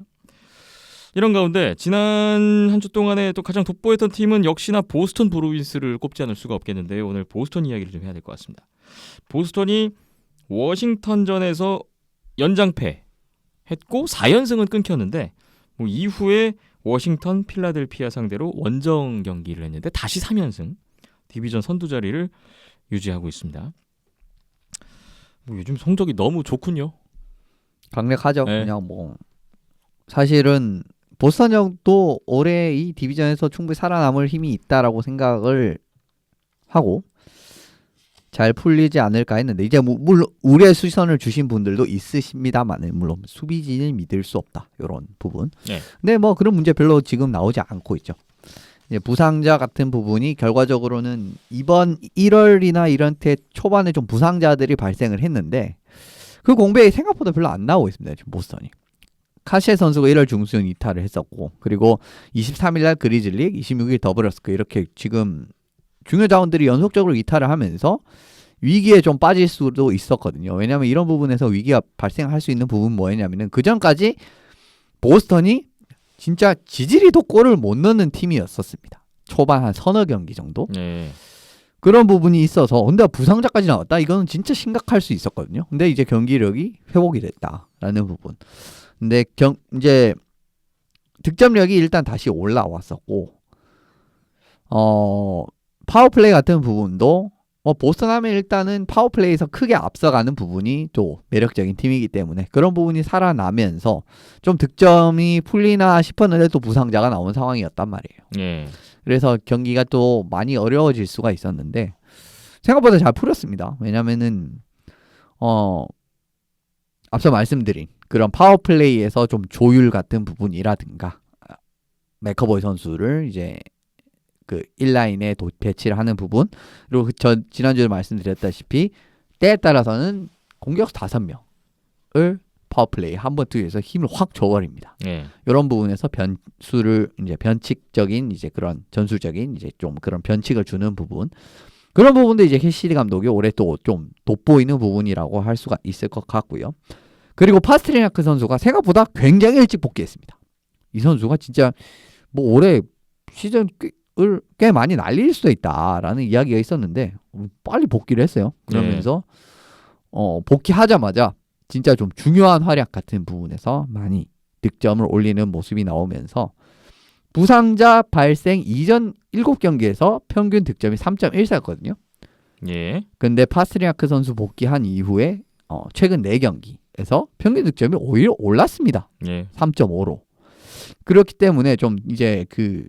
Speaker 1: 이런 가운데 지난 한 주 동안에 또 가장 돋보였던 팀은 역시나 보스턴 브루인스를 꼽지 않을 수가 없겠는데요. 오늘 보스턴 이야기를 좀 해야 될 것 같습니다. 보스턴이 워싱턴전에서 연장패 했고 4연승은 끊겼는데 뭐 이후에 워싱턴, 필라델피아 상대로 원정 경기를 했는데 다시 3연승, 디비전 선두 자리를 유지하고 있습니다. 뭐 요즘 성적이 너무 좋군요.
Speaker 3: 강력하죠.
Speaker 1: 네.
Speaker 3: 그냥 뭐 사실은 보스턴 형도 올해 이 디비전에서 충분히 살아남을 힘이 있다라고 생각을 하고 잘 풀리지 않을까 했는데 이제 물론 우리의 수선을 주신 분들도 있으십니다만 물론 수비진을 믿을 수 없다 이런 부분.
Speaker 1: 네.
Speaker 3: 근데 뭐 그런 문제 별로 지금 나오지 않고 있죠. 이제 부상자 같은 부분이 결과적으로는 이번 1월이나 이런 때 초반에 좀 부상자들이 발생을 했는데 그 공백이 생각보다 별로 안 나오고 있습니다. 지금 보스턴이. 카시에 선수가 1월 중순 이탈을 했었고 그리고 23일날 그리즐리, 26일 더블러스크 이렇게 지금 중요 자원들이 연속적으로 이탈을 하면서 위기에 좀 빠질 수도 있었거든요. 왜냐하면 이런 부분에서 위기가 발생할 수 있는 부분 뭐였냐면은 그 전까지 보스턴이 진짜 지지리도 골을 못 넣는 팀이었었습니다. 초반 한 서너 경기 정도.
Speaker 1: 네.
Speaker 3: 그런 부분이 있어서 근데 부상자까지 나왔다. 이거는 진짜 심각할 수 있었거든요. 근데 이제 경기력이 회복이 됐다라는 부분. 근데 이제 득점력이 일단 다시 올라왔었고 파워플레이 같은 부분도 보스턴 하면 일단은 파워플레이에서 크게 앞서가는 부분이 또 매력적인 팀이기 때문에 그런 부분이 살아나면서 좀 득점이 풀리나 싶었는데 또 부상자가 나온 상황이었단 말이에요.
Speaker 1: 네.
Speaker 3: 그래서 경기가 또 많이 어려워질 수가 있었는데 생각보다 잘 풀렸습니다. 왜냐면은 앞서 말씀드린 그런 파워플레이에서 좀 조율 같은 부분이라든가 맥커보이 선수를 이제 그 1라인에 배치를 하는 부분 그리고 지난주에 말씀드렸다시피 때에 따라서는 공격수 5명을 파워플레이 한 번 투입해서 힘을 확 줘버립니다.
Speaker 1: 네.
Speaker 3: 이런 부분에서 변수를 이제 변칙적인 이제 그런 전술적인 이제 좀 그런 변칙을 주는 부분 그런 부분도 이제 캐시디 감독이 올해 또 좀 돋보이는 부분이라고 할 수가 있을 것 같고요. 그리고 파스트리나크 선수가 생각보다 굉장히 일찍 복귀했습니다. 이 선수가 진짜 뭐 올해 시즌을 꽤 많이 날릴 수도 있다라는 이야기가 있었는데 빨리 복귀를 했어요. 그러면서 복귀하자마자 진짜 좀 중요한 활약 같은 부분에서 많이 득점을 올리는 모습이 나오면서 부상자 발생 이전 7경기에서 평균 득점이 3.14였거든요.
Speaker 1: 예.
Speaker 3: 근데 파스트리나크 선수 복귀한 이후에 최근 4경기에서 평균 득점이 오히려 올랐습니다.
Speaker 1: 예.
Speaker 3: 3.5로. 그렇기 때문에 좀 이제 그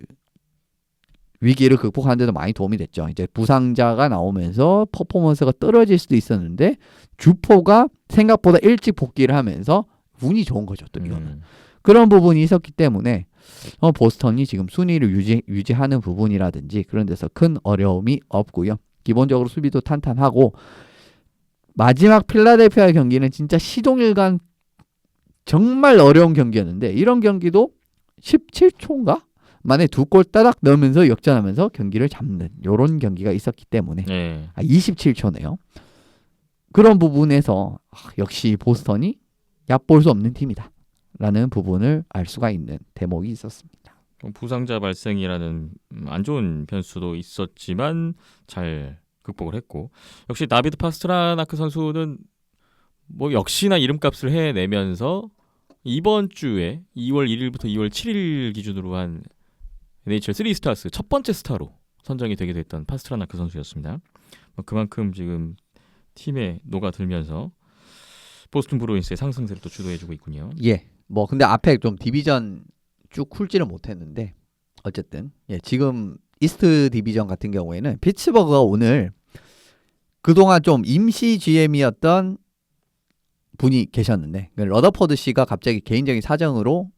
Speaker 3: 위기를 극복하는 데도 많이 도움이 됐죠. 이제 부상자가 나오면서 퍼포먼스가 떨어질 수도 있었는데 주포가 생각보다 일찍 복귀를 하면서 운이 좋은 거죠. 또 이거는. 그런 부분이 있었기 때문에 보스턴이 지금 순위를 유지하는 부분이라든지 그런 데서 큰 어려움이 없고요. 기본적으로 수비도 탄탄하고 마지막 필라델피아 경기는 진짜 시종일관 정말 어려운 경기였는데 이런 경기도 17초인가? 만에 2골 따닥 넣으면서 역전하면서 경기를 잡는 이런 경기가 있었기 때문에 27초네요. 그런 부분에서 역시 보스턴이 얕볼 수 없는 팀이다 라는 부분을 알 수가 있는 대목이 있었습니다.
Speaker 1: 부상자 발생이라는 안 좋은 변수도 있었지만 잘 극복을 했고 역시 나비드 파스트라나크 선수는 뭐 역시나 이름값을 해내면서 이번 주에 2월 1일부터 2월 7일 기준으로 한 NHL 3스타스 첫 번째 스타로 선정이 되게 됐던 파스트라나크 선수였습니다. 그만큼 지금 팀에 녹아들면서 보스턴 브루인스의 상승세를 또 주도해주고 있군요.
Speaker 3: 예. 뭐 근데 앞에 좀 디비전 쭉 훑지를 못했는데 어쨌든 지금 이스트 디비전 같은 경우에는 피츠버그가 오늘 그동안 좀 임시 GM이었던 분이 계셨는데 러더포드 씨가 갑자기 개인적인 사정으로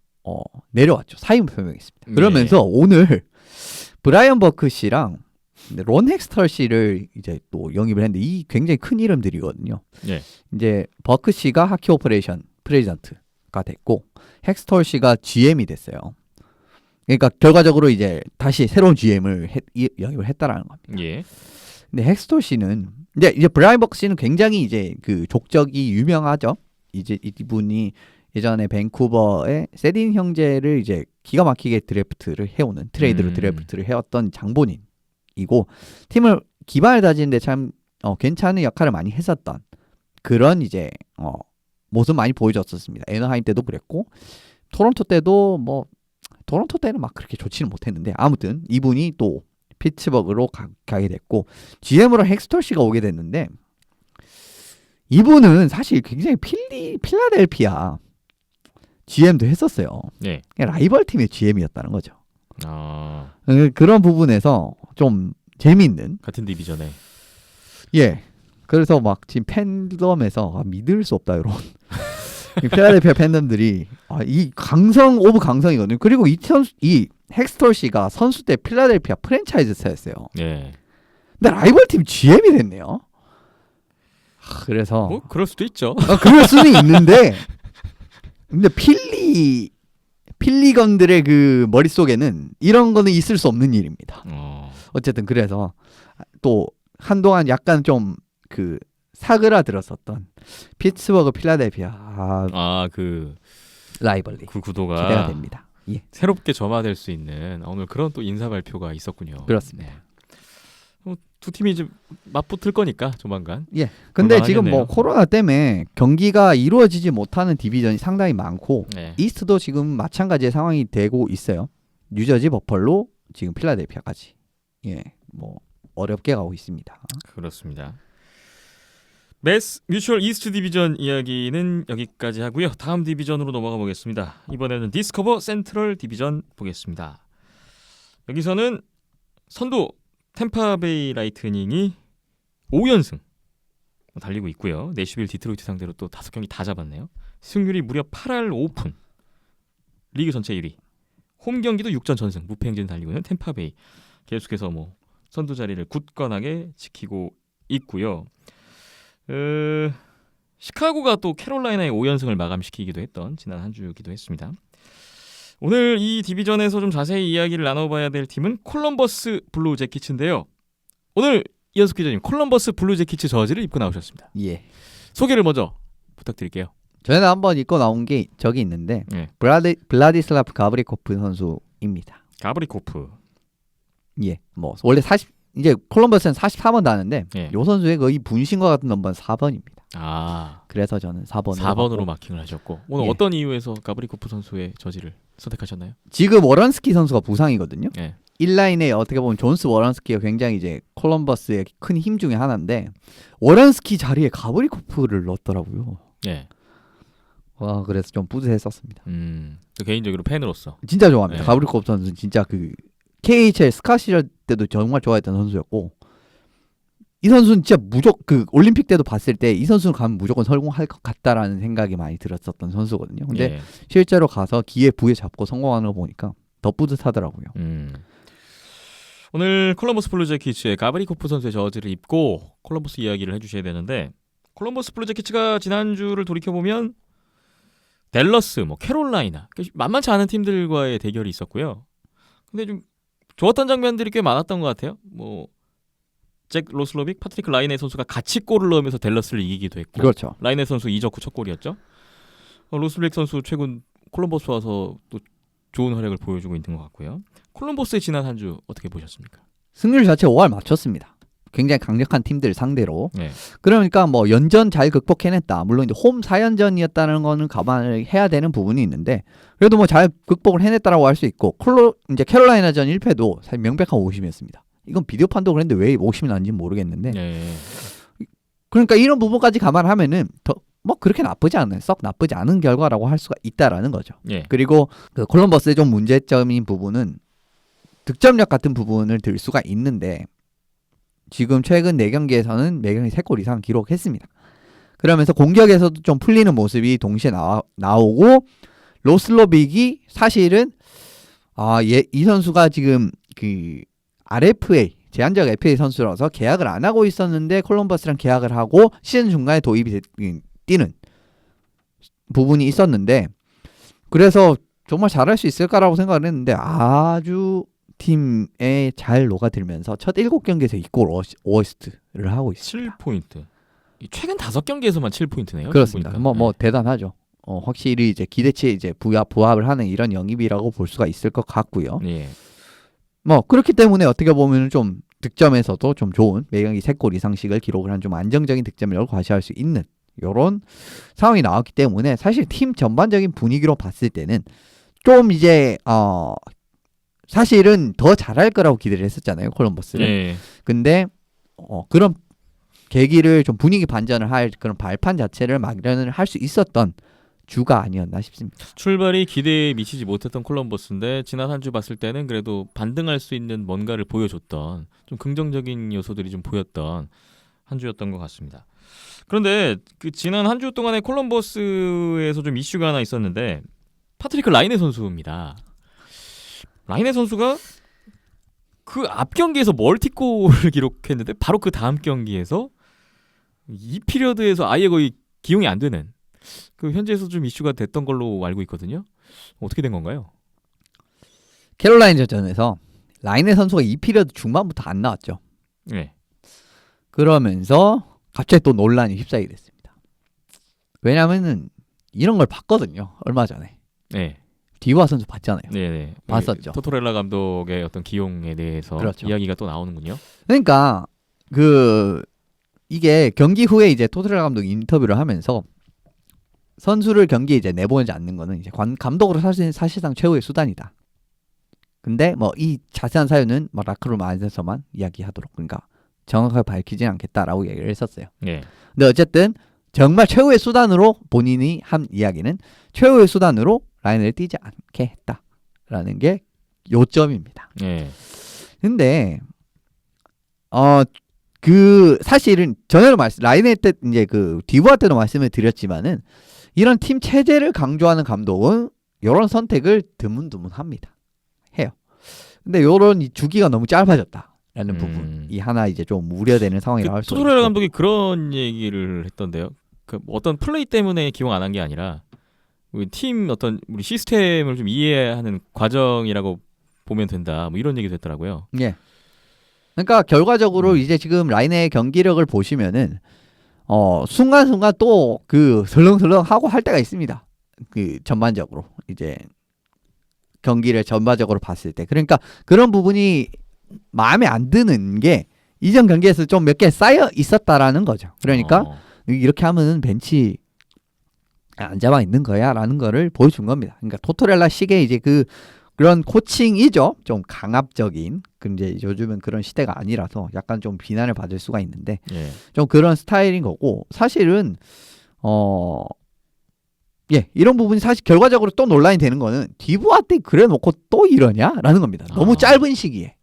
Speaker 3: 내려왔죠. 사임을 표명했습니다. 그러면서 오늘 브라이언 버크 씨랑 론 헥스터 씨를 이제 또 영입을 했는데 이 굉장히 큰 이름들이거든요.
Speaker 1: 예.
Speaker 3: 이제 버크 씨가 하키 오퍼레이션 프레지던트가 됐고 헥스터 씨가 GM이 됐어요. 그러니까 결과적으로 이제 다시 새로운 GM을 영입을 했다라는 겁니다.
Speaker 1: 예.
Speaker 3: 근데 헥스터 씨는 이제 브라이언 버크 씨는 굉장히 이제 그 족적이 유명하죠. 이제 이분이 예전에 밴쿠버의 세딘 형제를 이제 기가 막히게 드래프트를 해오는 트레이드로 드래프트를 해왔던 장본인이고 팀을 기반을 다지는데 참 괜찮은 역할을 많이 했었던 그런 이제 모습 많이 보여줬었습니다. 애너하임 때도 그랬고 토론토 때도 토론토 때는 막 그렇게 좋지는 못했는데 아무튼 이분이 또 피츠버그로 가게 됐고 GM으로 헥스터 씨가 오게 됐는데 이분은 사실 굉장히 필라델피아 GM도 했었어요.
Speaker 1: 예.
Speaker 3: 라이벌 팀의 GM이었다는 거죠.
Speaker 1: 아,
Speaker 3: 그런 부분에서 좀 재미있는
Speaker 1: 같은 디비전에.
Speaker 3: 그래서 막 지금 팬덤에서 믿을 수 없다 이런 필라델피아 팬덤들이 이 강성 오브 강성이거든요. 그리고 이 헥스터 씨가 선수 때 필라델피아 프랜차이즈 스타였어요.
Speaker 1: 예.
Speaker 3: 근데 라이벌 팀 GM이 됐네요. 그래서
Speaker 1: 뭐 그럴 수도 있죠.
Speaker 3: 그럴 수는 있는데 근데 필리건들의 그 머릿속에는 이런 거는 있을 수 없는 일입니다. 어쨌든 그래서 또 한동안 약간 좀 그 사그라들었었던 피츠버그 필라델피아
Speaker 1: 그
Speaker 3: 라이벌리
Speaker 1: 그 구도가
Speaker 3: 기대가 됩니다. 예.
Speaker 1: 새롭게 점화될 수 있는 오늘 그런 또 인사 발표가 있었군요.
Speaker 3: 그렇습니다.
Speaker 1: 두 팀이 이제 맞붙을 거니까 조만간.
Speaker 3: 근데 지금 뭐
Speaker 1: 볼만하겠네요.
Speaker 3: 코로나 때문에 경기가 이루어지지 못하는 디비전이 상당히 많고
Speaker 1: 네.
Speaker 3: 이스트도 지금 마찬가지의 상황이 되고 있어요. 뉴저지, 버펄로, 지금 필라델피아까지. 뭐 어렵게 가고 있습니다.
Speaker 1: 그렇습니다. 매스 뮤추얼 이스트 디비전 이야기는 여기까지 하고요. 다음 디비전으로 넘어가 보겠습니다. 이번에는 디스커버 센트럴 디비전 보겠습니다. 여기서는 선두 템파베이 라이트닝이 5연승 달리고 있고요. 내슈빌 디트로이트 상대로 또 5경기 다 잡았네요. 승률이 무려 8할 5푼. 리그 전체 1위. 홈 경기도 6전 전승. 무패 행진 달리고 있는 템파베이. 계속해서 뭐 선두 자리를 굳건하게 지키고 있고요. 시카고가 또 캐롤라이나의 5연승을 마감시키기도 했던 지난 한 주기도 했습니다. 오늘 이 디비전에서 좀 자세히 이야기를 나눠봐야 될 팀은 콜럼버스 블루 재킷인데요. 오늘 이현숙 기자님, 콜럼버스 블루 재킷 저지를 입고 나오셨습니다. 소개를 먼저 부탁드릴게요.
Speaker 3: 저희는 한번 입고 나온 게 저기 있는데 블라디슬라프 가브리코프 선수입니다.
Speaker 1: 가브리코프.
Speaker 3: 뭐 원래 이제 콜럼버스는 44번 다는데
Speaker 1: 예.
Speaker 3: 요 선수의 거의 분신과 같은 넘버는 4번입니다.
Speaker 1: 그래서
Speaker 3: 저는 4번으로
Speaker 1: 4번으로 마킹을 하셨고 오늘 어떤 이유에서 가브리코프 선수의 저지를 선택하셨나요?
Speaker 3: 지금 워런스키 선수가 부상이거든요.
Speaker 1: 예.
Speaker 3: 1라인에 어떻게 보면 존스 워런스키가 굉장히 이제 콜럼버스의 큰 힘 중에 하나인데 워런스키 자리에 가브리코프를 넣었더라고요.
Speaker 1: 예.
Speaker 3: 와, 그래서 좀 뿌듯했었습니다.
Speaker 1: 개인적으로 팬으로서
Speaker 3: 진짜 좋아합니다.
Speaker 1: 네.
Speaker 3: 가브리코프 선수는 진짜 그 KHL 스카 시절 때도 정말 좋아했던 선수였고 이 선수는 진짜 그 올림픽 때도 봤을 때 이 선수는 가면 무조건 성공할 것 같다라는 생각이 많이 들었었던 선수거든요. 근데
Speaker 1: 예.
Speaker 3: 실제로 가서 기회 부에 잡고 성공하는 거 보니까 더 뿌듯하더라고요.
Speaker 1: 오늘 콜럼버스 블루제키츠의 가브리코프 선수의 저지를 입고 콜럼버스 이야기를 해주셔야 되는데 콜럼버스 블루제키츠가 지난주를 돌이켜보면 댈러스, 캐롤라이나 만만치 않은 팀들과의 대결이 있었고요. 근데 좀 좋았던 장면들이 꽤 많았던 것 같아요. 잭 로슬로빅, 파트리크 라이네 선수가 같이 골을 넣으면서 댈러스를 이기기도 했고
Speaker 3: 그렇죠.
Speaker 1: 라이네 선수 이적 후 첫 골이었죠. 로슬로빅 선수 최근 콜럼버스 와서 또 좋은 활약을 보여주고 있는 것 같고요. 콜럼버스의 지난 한 주 어떻게 보셨습니까?
Speaker 3: 승률 자체 5할 맞췄습니다. 굉장히 강력한 팀들 상대로.
Speaker 1: 네.
Speaker 3: 그러니까 연전 잘 극복해냈다. 물론 이제 홈 4연전이었다는 거는 감안을 해야 되는 부분이 있는데 그래도 잘 극복을 해냈다라고 할 수 있고 이제 캐롤라이나전 1패도 사실 명백한 오심이었습니다. 이건 비디오 판독을 했는데 왜 오심이 난지는 모르겠는데 그러니까 이런 부분까지 감안하면은 그렇게 썩 나쁘지 않은 결과라고 할 수가 있다라는 거죠.
Speaker 1: 예.
Speaker 3: 그리고 그 콜럼버스의 좀 문제점인 부분은 득점력 같은 부분을 들 수가 있는데 지금 최근 4경기에서는 4경기 3골 이상 기록했습니다. 그러면서 공격에서도 좀 풀리는 모습이 동시에 나오고 로슬로빅이 사실은 이 선수가 지금 그 RFA 제한적 FA 선수라서 계약을 안 하고 있었는데 콜럼버스랑 계약을 하고 시즌 중간에 도입이 뛰는 부분이 있었는데 그래서 정말 잘할 수 있을까라고 생각을 했는데 아주 팀에 잘 녹아들면서 첫 7경기에서 2골 어시스트를 하고 있습니다.
Speaker 1: 7포인트. 최근 5경기에서만 7포인트네요.
Speaker 3: 그렇습니다. 뭐 대단하죠. 확실히 이제 기대치에 이제 부합을 하는 이런 영입이라고 볼 수가 있을 것 같고요.
Speaker 1: 예.
Speaker 3: 뭐 그렇기 때문에 어떻게 보면 좀 득점에서도 좀 좋은 매경기 3골 이상씩을 기록을 한 좀 안정적인 득점력을 과시할 수 있는 이런 상황이 나왔기 때문에 사실 팀 전반적인 분위기로 봤을 때는 좀 이제 사실은 더 잘할 거라고 기대를 했었잖아요, 콜럼버스는.
Speaker 1: 예.
Speaker 3: 근데 그런 계기를 좀 분위기 반전을 할 그런 발판 자체를 마련을 할 수 있었던 주가 아니었나 싶습니다.
Speaker 1: 출발이 기대에 미치지 못했던 콜럼버스인데 지난 한 주 봤을 때는 그래도 반등할 수 있는 뭔가를 보여줬던 좀 긍정적인 요소들이 좀 보였던 한 주였던 것 같습니다. 그런데 그 지난 한 주 동안에 콜럼버스에서 좀 이슈가 하나 있었는데 파트리크 라이네 선수입니다. 라이네 선수가 그 앞 경기에서 멀티골을 기록했는데 바로 그 다음 경기에서 이 피리어드에서 아예 거의 기용이 안 되는 그 현지에서 좀 이슈가 됐던 걸로 알고 있거든요. 어떻게 된 건가요?
Speaker 3: 캐롤라인전에서 라이네 선수가 이 피리어드 중반부터 안 나왔죠.
Speaker 1: 네.
Speaker 3: 그러면서 갑자기 또 논란이 휩싸이게 됐습니다. 왜냐면은 이런 걸 봤거든요. 얼마 전에.
Speaker 1: 네.
Speaker 3: 디와 선수 봤잖아요.
Speaker 1: 네네.
Speaker 3: 봤었죠.
Speaker 1: 토토렐라 감독의 어떤 기용에 대해서
Speaker 3: 그렇죠.
Speaker 1: 이야기가 또 나오는군요.
Speaker 3: 그러니까 이게 경기 후에 이제 토트렐라 감독이 인터뷰를 하면서 선수를 경기에 이제 내보내지 않는 거는 이제 감독으로 사실상 최후의 수단이다. 근데 뭐 이 자세한 사유는 뭐 라크룸 안에서만 이야기하도록 그러니까 정확하게 밝히진 않겠다라고 얘기를 했었어요.
Speaker 1: 네.
Speaker 3: 근데 어쨌든 정말 최후의 수단으로 본인이 한 이야기는 최후의 수단으로 라인을 뛰지 않게 했다라는 게 요점입니다.
Speaker 1: 네.
Speaker 3: 근데 사실은 전에도 라인에 때 이제 그 디부아 때도 말씀을 드렸지만은 이런 팀 체제를 강조하는 감독은 이런 선택을 드문드문합니다. 해요. 근데 이런 주기가 너무 짧아졌다라는 부분이 하나 이제 좀 우려되는 상황이라고 할 수 있고.
Speaker 1: 토토렐라 감독이 그런 얘기를 했던데요. 그 어떤 플레이 때문에 기용 안 한 게 아니라 우리 팀 어떤 우리 시스템을 좀 이해하는 과정이라고 보면 된다. 뭐 이런 얘기도 했더라고요.
Speaker 3: 예. 그러니까 결과적으로 이제 지금 라인의 경기력을 보시면은 순간순간 또 그 설렁설렁 하고 할 때가 있습니다. 그 전반적으로 이제 경기를 전반적으로 봤을 때 그러니까 그런 부분이 마음에 안 드는 게 이전 경기에서 좀 몇 개 쌓여 있었다라는 거죠. 그러니까 이렇게 하면은 벤치 앉아만 있는 거야라는 거를 보여준 겁니다. 그러니까 토토렐라 식의 이제 그런 코칭이죠. 좀 강압적인. 근데 요즘은 그런 시대가 아니라서 약간 좀 비난을 받을 수가 있는데
Speaker 1: 예.
Speaker 3: 좀 그런 스타일인 거고 사실은 이런 부분이 사실 결과적으로 또 논란이 되는 거는 디부아 때 그래 놓고 또 이러냐라는 겁니다. 너무 짧은 시기에.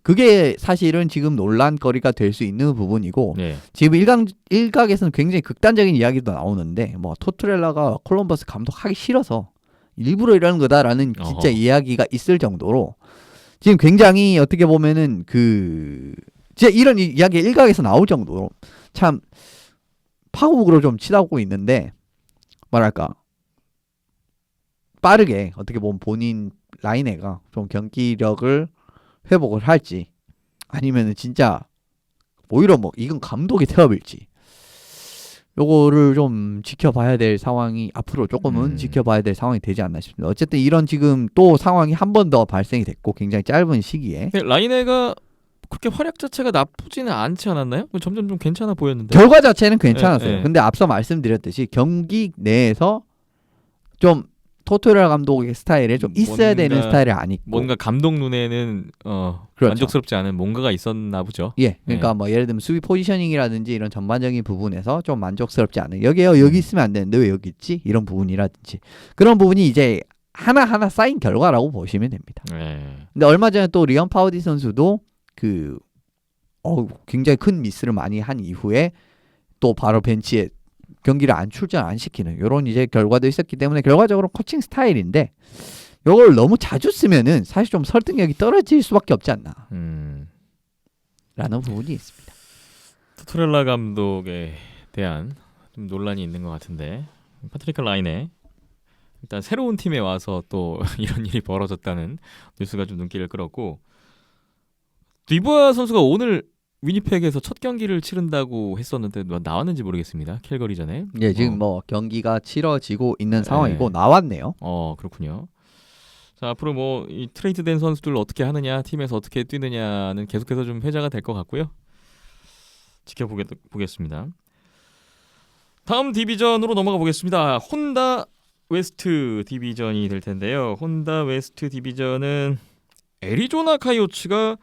Speaker 3: 그게 사실은 지금 논란거리가 될 수 있는 부분이고
Speaker 1: 네.
Speaker 3: 지금 일각에서는 굉장히 극단적인 이야기도 나오는데 뭐 토트렐라가 콜럼버스 감독하기 싫어서 일부러 이러는 거다라는 진짜 이야기가 있을 정도로 지금 굉장히 어떻게 보면은 진짜 이런 이야기 일각에서 나올 정도로 참 파국으로 좀 치닫고 있는데 뭐랄까 빠르게 어떻게 보면 본인 라이네가 좀 경기력을 회복을 할지 아니면은 진짜 오히려 뭐 이건 감독의 태업일지 요거를 좀 지켜봐야 될 상황이 앞으로 조금은 지켜봐야 될 상황이 되지 않나 싶습니다. 어쨌든 이런 지금 또 상황이 한 번 더 발생이 됐고 굉장히 짧은 시기에
Speaker 1: 라이네가 그렇게 활약 자체가 나쁘지는 않지 않았나요? 점점 좀 괜찮아 보였는데
Speaker 3: 결과 자체는 괜찮았어요.
Speaker 1: 네.
Speaker 3: 근데 앞서 말씀드렸듯이 경기 내에서 좀 토토렐라 감독의 스타일에 좀 있어야 되는 스타일이 아니고
Speaker 1: 뭔가 감독 눈에는
Speaker 3: 그렇죠.
Speaker 1: 만족스럽지 않은 뭔가가 있었나 보죠.
Speaker 3: 예, 그러니까 뭐 예를 들면 수비 포지셔닝이라든지 이런 전반적인 부분에서 좀 만족스럽지 않은 여기 있으면 안 되는데 왜 여기 있지? 이런 부분이라든지 그런 부분이 이제 하나하나 쌓인 결과라고 보시면 됩니다.
Speaker 1: 네.
Speaker 3: 근데 얼마 전에 또 리언 파우디 선수도 굉장히 큰 미스를 많이 한 이후에 또 바로 벤치에 경기를 출전 안 시키는 이런 이제 결과도 있었기 때문에 결과적으로 코칭 스타일인데 이걸 너무 자주 쓰면은 사실 좀 설득력이 떨어질 수밖에 없지 않나 라는 부분이 있습니다.
Speaker 1: 토토렐라 감독에 대한 좀 논란이 있는 것 같은데 파트리크 라인에 일단 새로운 팀에 와서 또 이런 일이 벌어졌다는 뉴스가 좀 눈길을 끌었고 디부아 선수가 오늘 위니펙에서 첫 경기를 치른다고 했었는데 나왔는지 모르겠습니다. 캘거리 전에.
Speaker 3: 예, 지금 뭐 경기가 치러지고 있는 상황이고 나왔네요.
Speaker 1: 그렇군요. 자, 앞으로 뭐 이 트레이드된 선수들 어떻게 하느냐, 팀에서 어떻게 뛰느냐는 계속해서 좀 회자가 될 것 같고요. 지켜보겠습니다. 다음 디비전으로 넘어가 보겠습니다. 혼다 웨스트 디비전이 될 텐데요. 혼다 웨스트 디비전은 애리조나 카이오츠가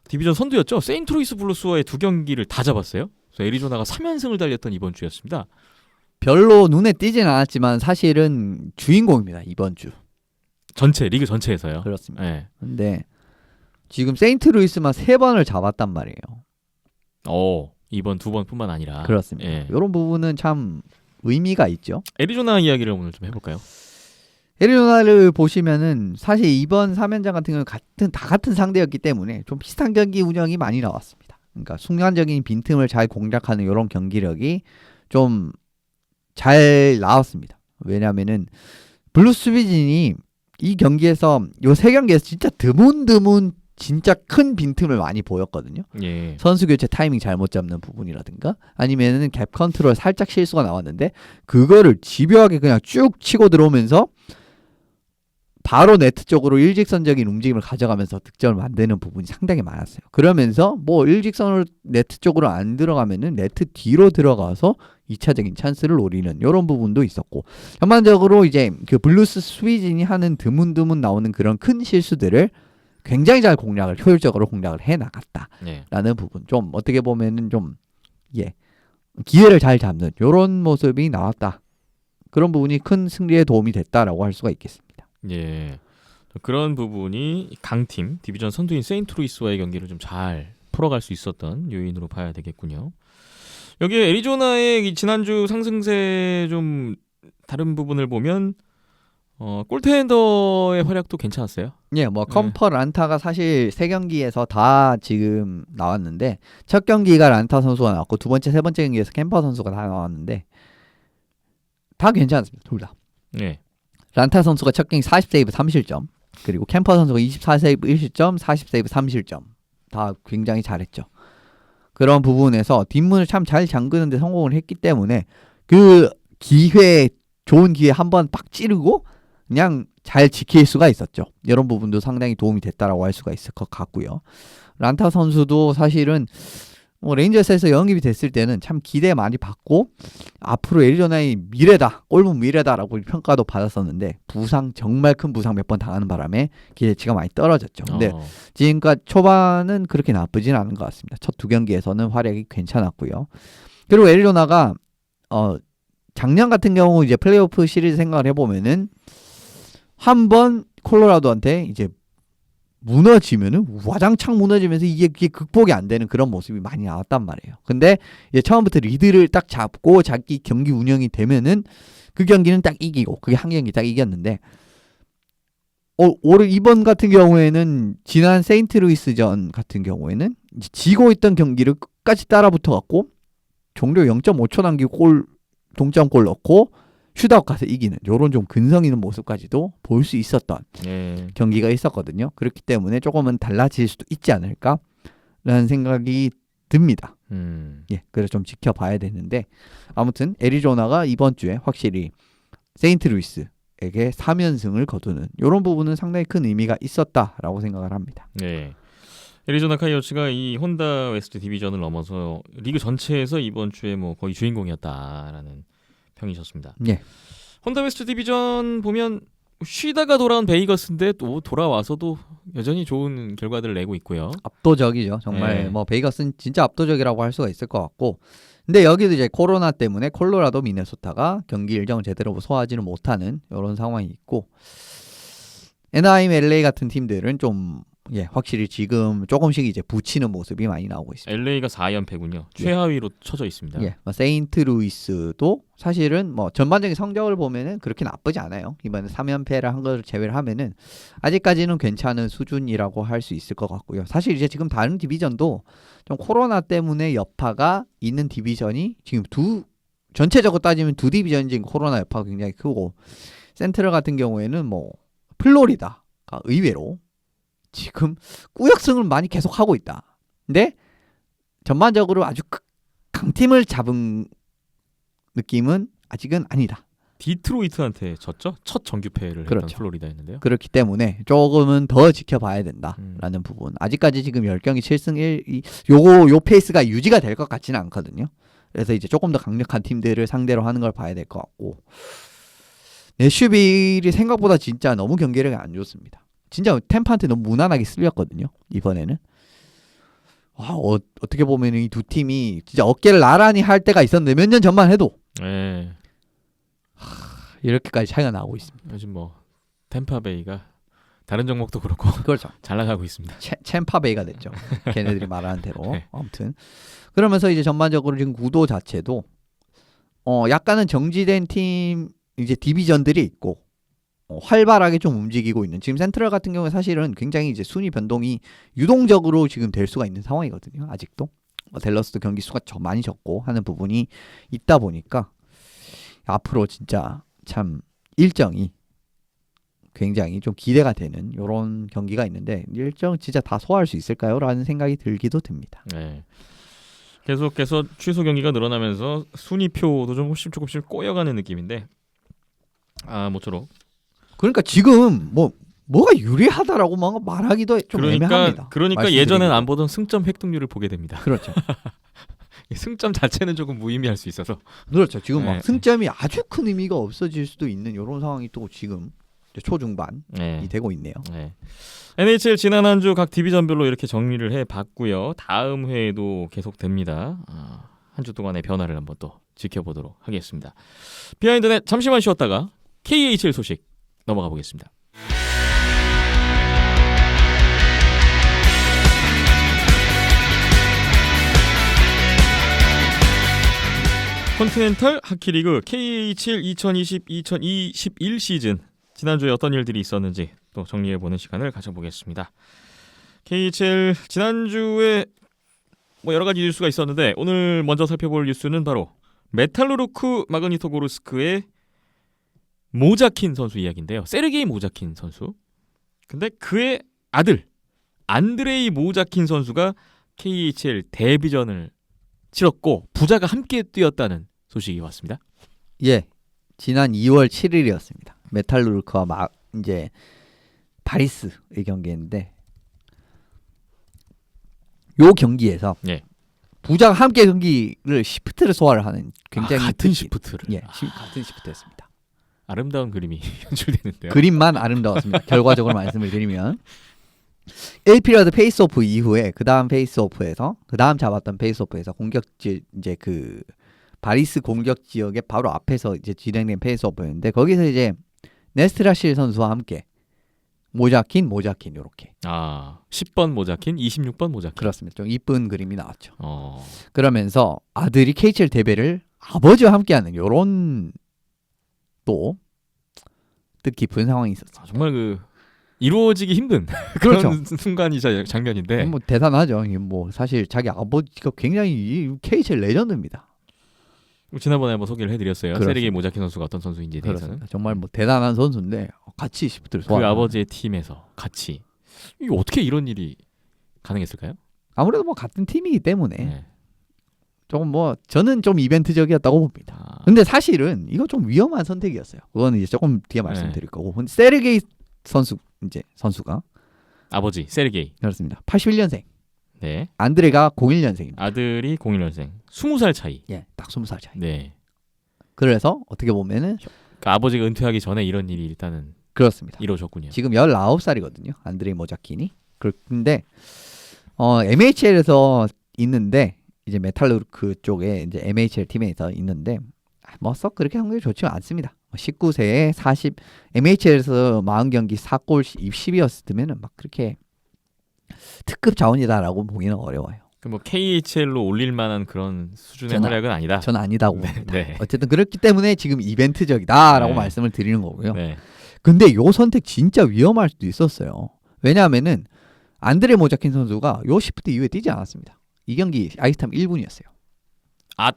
Speaker 1: 디비전 선두였죠. 세인트루이스 블루스와의 두 경기를 다 잡았어요. 그래서 애리조나가 3연승을 달렸던 이번 주였습니다.
Speaker 3: 별로 눈에 띄진 않았지만 사실은 주인공입니다. 이번 주.
Speaker 1: 리그 전체에서요.
Speaker 3: 그렇습니다.
Speaker 1: 네.
Speaker 3: 근데 지금 세인트루이스만 3번을 잡았단 말이에요.
Speaker 1: 이번 2번뿐만 아니라.
Speaker 3: 그렇습니다.
Speaker 1: 예.
Speaker 3: 이런 부분은 참 의미가 있죠.
Speaker 1: 애리조나 이야기를 오늘 좀 해볼까요?
Speaker 3: 애리조나를 보시면은 사실 이번 3연전 같은 경우는 다 같은 상대였기 때문에 좀 비슷한 경기 운영이 많이 나왔습니다. 그러니까 순간적인 빈틈을 잘 공략하는 이런 경기력이 좀 잘 나왔습니다. 왜냐하면은 블루스 수비진이 이 경기에서 요 3경기에서 진짜 드문 진짜 큰 빈틈을 많이 보였거든요.
Speaker 1: 예.
Speaker 3: 선수 교체 타이밍 잘못 잡는 부분이라든가 아니면은 갭 컨트롤 살짝 실수가 나왔는데 그거를 집요하게 그냥 쭉 치고 들어오면서 바로 네트 쪽으로 일직선적인 움직임을 가져가면서 득점을 만드는 부분이 상당히 많았어요. 그러면서 뭐 일직선으로 네트 쪽으로 안 들어가면은 네트 뒤로 들어가서 2차적인 찬스를 노리는 이런 부분도 있었고 전반적으로 이제 그 블루스 수비진이 하는 드문드문 나오는 그런 큰 실수들을 굉장히 잘 효율적으로 공략을 해 나갔다라는
Speaker 1: 예.
Speaker 3: 부분. 좀 어떻게 보면은 좀 기회를 잘 잡는 이런 모습이 나왔다. 그런 부분이 큰 승리에 도움이 됐다라고 할 수가 있겠습니다.
Speaker 1: 예. 그런 부분이 강팀 디비전 선두인 세인트루이스와의 경기를 좀 잘 풀어갈 수 있었던 요인으로 봐야 되겠군요. 여기에 애리조나의 이 지난주 상승세 좀 다른 부분을 보면 골텐더의 활약도 괜찮았어요.
Speaker 3: 예, 뭐 컴퍼 란타가 사실 3경기에서 다 지금 나왔는데 첫 경기가 란타 선수가 나왔고 두 번째, 세 번째 경기에서 캠퍼 선수가 다 나왔는데 다 괜찮았습니다. 둘 다.
Speaker 1: 네.
Speaker 3: 란타 선수가 첫 경기 40세이브 3실점 그리고 캠퍼 선수가 24세이브 1실점 40세이브 3실점 다 굉장히 잘했죠. 그런 부분에서 뒷문을 참 잘 잠그는 데 성공을 했기 때문에 그 좋은 기회 한번 빡 찌르고 그냥 잘 지킬 수가 있었죠. 이런 부분도 상당히 도움이 됐다라고 할 수가 있을 것 같고요. 란타 선수도 사실은 레인저스에서 영입이 됐을 때는 참 기대 많이 받고 앞으로 애리조나의 미래다, 골문 미래다라고 평가도 받았었는데 정말 큰 부상 몇 번 당하는 바람에 기대치가 많이 떨어졌죠. 근데 지금까지 초반은 그렇게 나쁘진 않은 것 같습니다. 첫 2경기에서는 활약이 괜찮았고요. 그리고 애리조나가 작년 같은 경우 이제 플레이오프 시리즈 생각을 해보면은 한번 콜로라도한테 이제 무너지면은 와장창 무너지면서 이게 극복이 안 되는 그런 모습이 많이 나왔단 말이에요. 근데 이제 처음부터 리드를 딱 잡고 자기 경기 운영이 되면은 그 경기는 딱 이기고 그게 한 경기 딱 이겼는데 올해 이번 같은 경우에는 지난 세인트루이스전 같은 경우에는 이제 지고 있던 경기를 끝까지 따라붙어 갖고 종료 0.5초 남기고 동점골 넣고 슈트아웃 가서 이기는 이런 좀 근성 있는 모습까지도 볼 수 있었던 경기가 있었거든요. 그렇기 때문에 조금은 달라질 수도 있지 않을까라는 생각이 듭니다. 예, 그래서 좀 지켜봐야 되는데 아무튼 애리조나가 이번 주에 확실히 세인트루이스에게 3연승을 거두는 이런 부분은 상당히 큰 의미가 있었다라고 생각을 합니다.
Speaker 1: 네. 애리조나 카이오츠가 이 혼다 웨스트 디비전을 넘어서 리그 전체에서 이번 주에 뭐 거의 주인공이었다라는 평이셨습니다.
Speaker 3: 예.
Speaker 1: 혼다 웨스트 디비전 보면 쉬다가 돌아온 베이거스인데 또 돌아와서도 여전히 좋은 결과들을 내고 있고요.
Speaker 3: 압도적이죠. 정말
Speaker 1: 네.
Speaker 3: 뭐 베이거스는 진짜 압도적이라고 할 수가 있을 것 같고 근데 여기도 이제 코로나 때문에 콜로라도 미네소타가 경기 일정 제대로 소화하지는 못하는 이런 상황이 있고 NIM, LA 같은 팀들은 좀 확실히 지금 조금씩 이제 붙이는 모습이 많이 나오고 있습니다.
Speaker 1: LA가 4연패군요. 최하위로 쳐져 있습니다.
Speaker 3: 세인트루이스도 사실은 뭐 전반적인 성적을 보면은 그렇게 나쁘지 않아요. 이번에 3연패를 한 것을 제외를 하면은 아직까지는 괜찮은 수준이라고 할 수 있을 것 같고요. 사실 이제 지금 다른 디비전도 좀 코로나 때문에 여파가 있는 디비전이 지금 전체적으로 따지면 두 디비전이 지금 코로나 여파가 굉장히 크고 센트럴 같은 경우에는 뭐 플로리다가 의외로 지금 꾸역승을 많이 계속하고 있다. 근데 전반적으로 아주 강팀을 잡은 느낌은 아직은 아니다.
Speaker 1: 디트로이트한테 졌죠? 첫 정규패를 했던
Speaker 3: 그렇죠.
Speaker 1: 플로리다였는데요.
Speaker 3: 그렇기 때문에 조금은 더 지켜봐야 된다라는 부분. 아직까지 지금 10경기 7승 1, 요 페이스가 유지가 될 것 같지는 않거든요. 그래서 이제 조금 더 강력한 팀들을 상대로 하는 걸 봐야 될 것 같고 내슈빌이 생각보다 진짜 너무 경기력이 안 좋습니다. 진짜 템파한테 너무 무난하게 쓸렸거든요. 이번에는. 어떻게 보면 이 두 팀이 진짜 어깨를 나란히 할 때가 있었는데 몇 년 전만 해도
Speaker 1: 네.
Speaker 3: 이렇게까지 차이가 나고 있습니다.
Speaker 1: 요즘 뭐 템파베이가 다른 종목도 그렇고
Speaker 3: 그렇죠.
Speaker 1: 잘 나가고 있습니다.
Speaker 3: 챔파베이가 됐죠. 걔네들이 말하는 대로.
Speaker 1: 네.
Speaker 3: 아무튼 그러면서 이제 전반적으로 지금 구도 자체도 약간은 정지된 팀 이제 디비전들이 있고 활발하게 좀 움직이고 있는 지금 센트럴 같은 경우는 사실은 굉장히 이제 순위 변동이 유동적으로 지금 될 수가 있는 상황이거든요. 아직도 댈러스도 경기 수가 많이 적고 하는 부분이 있다 보니까 앞으로 진짜 참 일정이 굉장히 좀 기대가 되는 이런 경기가 있는데 일정 진짜 다 소화할 수 있을까요? 라는 생각이 들기도 듭니다.
Speaker 1: 네. 계속해서 취소 경기가 늘어나면서 순위표도 조금씩 꼬여가는 느낌인데 모쪼록
Speaker 3: 그러니까 지금 뭐가 유리하다라고 뭔가 말하기도 좀 애매합니다.
Speaker 1: 그러니까
Speaker 3: 말씀드리기도.
Speaker 1: 예전엔 안 보던 승점 획득률을 보게 됩니다.
Speaker 3: 그렇죠.
Speaker 1: 승점 자체는 조금 무의미할 수 있어서
Speaker 3: 그렇죠. 지금
Speaker 1: 네.
Speaker 3: 막 승점이 아주 큰 의미가 없어질 수도 있는 이런 상황이 또 지금 이제 초중반이
Speaker 1: 네.
Speaker 3: 되고 있네요.
Speaker 1: 네. NHL 지난 한 주 각 디비전별로 이렇게 정리를 해봤고요. 다음 회에도 계속됩니다. 한 주 동안의 변화를 한번 또 지켜보도록 하겠습니다. 비하인드넷 잠시만 쉬었다가 KHL 소식 넘어가 보겠습니다. 컨티넨탈 하키리그 KHL 2020-2021 시즌 지난주에 어떤 일들이 있었는지 또 정리해보는 시간을 가져보겠습니다. KHL 지난주에 여러 가지 뉴스가 있었는데 오늘 먼저 살펴볼 뉴스는 바로 메탈루르크 마그니토고르스크의 모자킨 선수 이야기인데요. 세르게이 모자킨 선수. 근데 그의 아들 안드레이 모자킨 선수가 KHL 데뷔전을 치렀고 부자가 함께 뛰었다는 소식이 왔습니다.
Speaker 3: 예, 지난 2월 7일이었습니다. 메탈루르크와 이제 바리스의 경기였는데 요 경기에서
Speaker 1: 예.
Speaker 3: 부자가 함께 경기를 시프트를 소화를 하는 굉장히
Speaker 1: 같은 시프트를.
Speaker 3: 같은 시프트였습니다.
Speaker 1: 아름다운 그림이 연출되는데요.
Speaker 3: 그림만 아름다웠습니다. 결과적으로 말씀을 드리면 1피리어드 페이스오프 이후에 그 다음 잡았던 페이스오프에서 공격지 이제 그 바리스 공격 지역의 바로 앞에서 이제 진행된 페이스오프였는데 거기서 이제 네스트라실 선수와 함께 모자킨 요렇게
Speaker 1: 10번 모자킨, 26번 모자킨.
Speaker 3: 그렇습니다. 좀 이쁜 그림이 나왔죠.
Speaker 1: 그러면서
Speaker 3: 아들이 KHL 대회를 아버지와 함께하는 요런 또 뜻깊은 상황이 있었어요.
Speaker 1: 정말 그 이루어지기 힘든
Speaker 3: 그렇죠.
Speaker 1: 그런 순간이자 장면인데
Speaker 3: 뭐 대단하죠. 뭐 사실 자기 아버지가 굉장히 KHL 레전드입니다.
Speaker 1: 지난번에 한번 소개를 해드렸어요.
Speaker 3: 그렇습니다.
Speaker 1: 세르게이 모자킨 선수가 어떤 선수인지에 대해서는.
Speaker 3: 그렇습니다. 정말 뭐 대단한 선수인데 같이 시프트를
Speaker 1: 그
Speaker 3: 소화하는.
Speaker 1: 아버지의 팀에서 같이 이게 어떻게 이런 일이 가능했을까요?
Speaker 3: 아무래도 뭐 같은 팀이기 때문에
Speaker 1: 네.
Speaker 3: 조금 뭐 저는 좀 이벤트적이었다고 봅니다. 근데 사실은 이거 좀 위험한 선택이었어요. 그거는 이제 조금 뒤에 말씀드릴 거고. 근데 세르게이 선수가
Speaker 1: 아버지 세르게이.
Speaker 3: 그렇습니다. 81년생.
Speaker 1: 네.
Speaker 3: 안드레가 01년생입니다.
Speaker 1: 아들이 01년생. 20살 차이.
Speaker 3: 예, 딱 20살 차이.
Speaker 1: 네.
Speaker 3: 그래서 어떻게 보면은
Speaker 1: 그러니까 아버지가 은퇴하기 전에 이런 일이 일단은
Speaker 3: 그렇습니다.
Speaker 1: 이루어졌군요.
Speaker 3: 지금 19살이거든요. 안드레이 모자킨이. 그런데 MHL에서 있는데 이제 메탈루크 쪽에 이제 MHL 팀에서 있는데 뭐 썩 그렇게 성적이 좋지는 않습니다. 19세에 40 MHL에서 40경기 4골 10이었으면은 막 그렇게 특급 자원이다라고 보기는 어려워요.
Speaker 1: 뭐 KHL로 올릴 만한 그런 수준의
Speaker 3: 저는-
Speaker 1: 활약은 아니다.
Speaker 3: 저는 아니다고
Speaker 1: 네,
Speaker 3: 봅니다.
Speaker 1: 네.
Speaker 3: 어쨌든 그렇기 때문에 지금 이벤트적이다라고
Speaker 1: 네.
Speaker 3: 말씀을 드리는 거고요.
Speaker 1: 네.
Speaker 3: 근데 요 선택 진짜 위험할 수도 있었어요. 왜냐하면은 안드레 모자킨 선수가 요 시프트 이후에 뛰지 않았습니다. 이 경기 아이스타임 1분이었어요.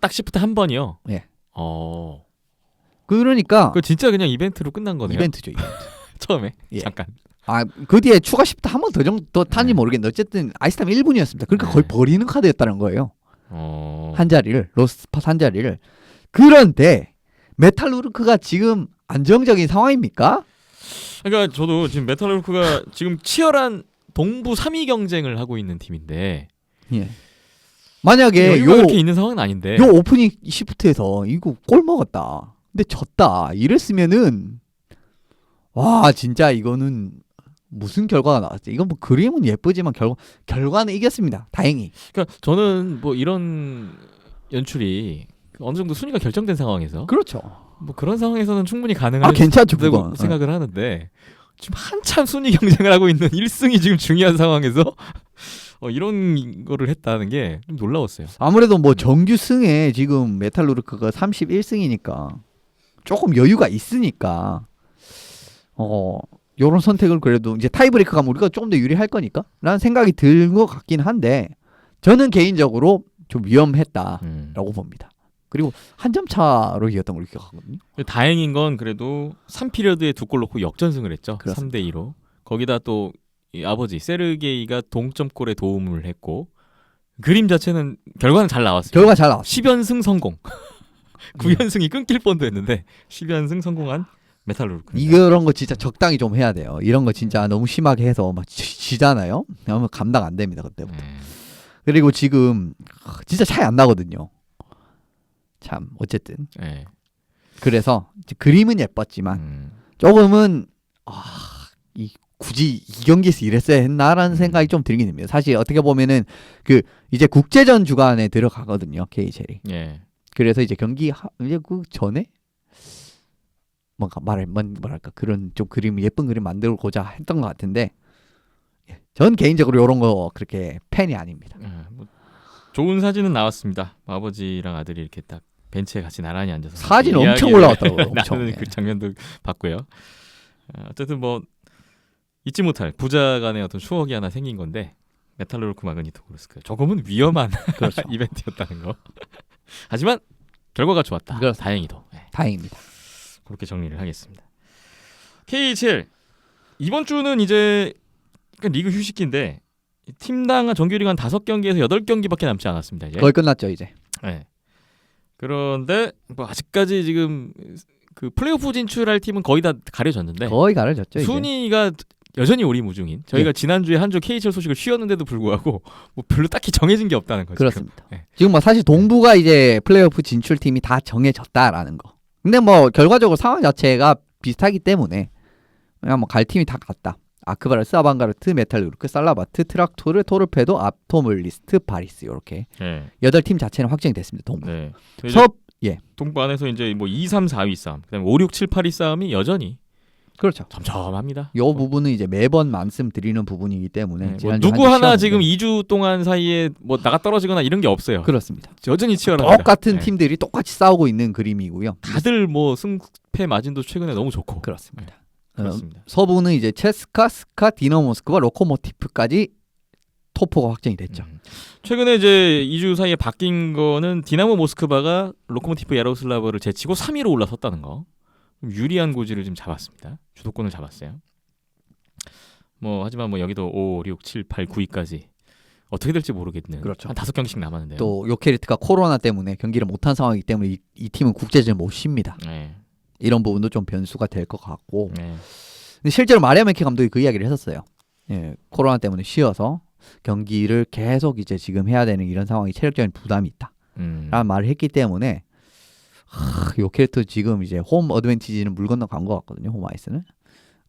Speaker 1: 딱 시프트 한 번이요.
Speaker 3: 예. 그러니까
Speaker 1: 그 진짜 그냥 이벤트로 끝난 거네요.
Speaker 3: 이벤트죠. 이벤트.
Speaker 1: 처음에
Speaker 3: 예.
Speaker 1: 잠깐.
Speaker 3: 그 뒤에 추가 시프트 한 번 더 정도 더 탄지
Speaker 1: 네.
Speaker 3: 모르겠는데 어쨌든 아이스타임 1분이었습니다. 그러니까
Speaker 1: 네.
Speaker 3: 거의 버리는 카드였다는 거예요.
Speaker 1: 어.
Speaker 3: 한 자리를 로스 스팟 한 자리를. 그런데 메탈루르크가 지금 안정적인 상황입니까?
Speaker 1: 그러니까 저도 지금 메탈루크가 지금 치열한 동부 3위 경쟁을 하고 있는 팀인데
Speaker 3: 예. 만약에
Speaker 1: 여유가
Speaker 3: 요
Speaker 1: 그렇게 있는 상황은 아닌데.
Speaker 3: 요 오프닝 시프트에서 이거 골 먹었다. 근데 졌다. 이랬으면은 와 진짜 이거는 무슨 결과가 나왔지? 이건 뭐 그림은 예쁘지만 결과는 이겼습니다. 다행히.
Speaker 1: 그러니까 저는 뭐 이런 연출이 어느 정도 순위가 결정된 상황에서
Speaker 3: 그렇죠.
Speaker 1: 뭐 그런 상황에서는 충분히 가능하다고
Speaker 3: 괜찮죠 그건.
Speaker 1: 생각을 하는데 지금 한참 순위 경쟁을 하고 있는 1승이 지금 중요한 상황에서 이런 거를 했다는 게 좀 놀라웠어요.
Speaker 3: 아무래도 뭐 정규 승에 지금 메탈루르크가 31승이니까 조금 여유가 있으니까 요런 선택을 그래도 이제 타이브레이크 가면 우리가 조금 더 유리할 거니까 라는 생각이 든 것 같긴 한데 저는 개인적으로 좀 위험했다라고 봅니다. 그리고 한 점 차로 이겼던 걸로 기억하거든요.
Speaker 1: 다행인 건 그래도 3피리어드에 2골 넣고 역전승을 했죠.
Speaker 3: 그렇습니다.
Speaker 1: 3대2로. 거기다 또 이 아버지 세르게이가 동점골에 도움을 했고 그림 자체는 결과는 잘 나왔어요.
Speaker 3: 결과 잘 나왔어요.
Speaker 1: 10연승 성공. 9연승이 끊길 뻔도 했는데 10연승 성공한 메탈루르크.
Speaker 3: 이런 거 진짜 적당히 좀 해야 돼요. 이런 거 진짜 너무 심하게 해서 막 지잖아요. 그러면 감당 안 됩니다 그때부터. 그리고 지금 진짜 차이 안 나거든요. 참 어쨌든
Speaker 1: 네.
Speaker 3: 그래서 그림은 예뻤지만 조금은 굳이 이 경기에서 이랬어야 했나라는 생각이 좀 들긴 됩니다. 사실 어떻게 보면은 그 이제 국제전 주간에 들어가거든요 KHL이.
Speaker 1: 예.
Speaker 3: 그래서 이제 경기 이제 그 전에 뭐랄까 그런 좀 그림 예쁜 그림 만들고자 했던 것 같은데 전 개인적으로 이런 거 그렇게 팬이 아닙니다.
Speaker 1: 뭐 좋은 사진은 나왔습니다. 아버지랑 아들이 이렇게 딱 벤치에 같이 나란히 앉아서
Speaker 3: 사진
Speaker 1: 이야기를
Speaker 3: 엄청 올라왔더라고요. 엄청.
Speaker 1: 나누는 그 장면도 봤고요. 어쨌든 뭐 잊지 못할 부자 간의 어떤 추억이 하나 생긴 건데 메탈루르크 마그니토고르스크 조금은 위험한
Speaker 3: 그렇죠.
Speaker 1: 이벤트였다는 거. 하지만 결과가 좋았다.
Speaker 3: 그렇습니다.
Speaker 1: 다행히도. 네.
Speaker 3: 다행입니다.
Speaker 1: 그렇게 정리를 하겠습니다. KHL 이번 주는 이제 리그 휴식기인데 팀당 정규리그 한 5경기에서 8경기밖에 남지 않았습니다. 이제.
Speaker 3: 거의 끝났죠 이제.
Speaker 1: 네. 그런데 뭐 아직까지 지금 그 플레이오프 진출할 팀은 거의 다 가려졌는데
Speaker 3: 거의 가려졌죠 이제.
Speaker 1: 순위가 여전히 오리무중인. 저희가
Speaker 3: 예.
Speaker 1: 지난주에 한 주 KHL 소식을 쉬었는데도 불구하고 뭐 별로 딱히 정해진 게 없다는 거죠.
Speaker 3: 그렇습니다.
Speaker 1: 네.
Speaker 3: 지금 뭐 사실 동부가 이제 플레이오프 진출 팀이 다 정해졌다라는 거. 근데 뭐 결과적으로 상황 자체가 비슷하기 때문에 그냥 뭐 갈 팀이 다 같다. 아크바르스, 아방가르트, 메탈루르크, 살라바트, 트락토르, 토르페도, 압토멀리스트, 바리스 이렇게
Speaker 1: 네.
Speaker 3: 8팀 자체는 확정이 됐습니다. 동부.
Speaker 1: 네. 동부 안에서 이제 뭐 2, 3, 4위 싸움, 그다음에 5, 6, 7, 8위 싸움이 여전히
Speaker 3: 그렇죠.
Speaker 1: 점점합니다.
Speaker 3: 이 부분은 이제 매번 말씀드리는 부분이기 때문에
Speaker 1: 네, 뭐
Speaker 3: 지난주
Speaker 1: 누구
Speaker 3: 한주
Speaker 1: 하나
Speaker 3: 쉬었는데.
Speaker 1: 지금 2주 동안 사이에 뭐 나가 떨어지거나 이런 게 없어요.
Speaker 3: 그렇습니다.
Speaker 1: 여전히 치열합니다.
Speaker 3: 똑같은
Speaker 1: 네.
Speaker 3: 팀들이 똑같이 싸우고 있는 그림이고요.
Speaker 1: 다들 뭐 승패 마진도 최근에 너무 좋고.
Speaker 3: 그렇습니다.
Speaker 1: 그렇습니다.
Speaker 3: 서부는 이제 체스카, 스카, 디너 모스크바, 로코모티프까지 토포가 확정이 됐죠.
Speaker 1: 최근에 이제 2주 사이에 바뀐 거는 디나모 모스크바가 로코모티프 야로슬라브를 제치고 3위로 올라섰다는 거. 좀 유리한 고지를 좀 잡았습니다. 주도권을 잡았어요. 뭐 하지만 뭐 여기도 5, 6, 7, 8, 9위까지 어떻게 될지 모르겠는.
Speaker 3: 그렇죠.
Speaker 1: 한 5경기씩 남았는데요.
Speaker 3: 또 요케리트가 코로나 때문에 경기를 못한 상황이기 때문에 이 팀은 국제전을 못 쉽니다.
Speaker 1: 네.
Speaker 3: 이런 부분도 좀 변수가 될 것 같고
Speaker 1: 네.
Speaker 3: 근데 실제로 마리아 멘키 감독이 그 이야기를 했었어요. 예, 코로나 때문에 쉬어서 경기를 계속 이제 지금 해야 되는 이런 상황이 체력적인 부담이 있다 라는 말을 했기 때문에 요케리트 지금 이제 홈 어드밴티지는 물 건너 간 것 같거든요. 홈 아이스는.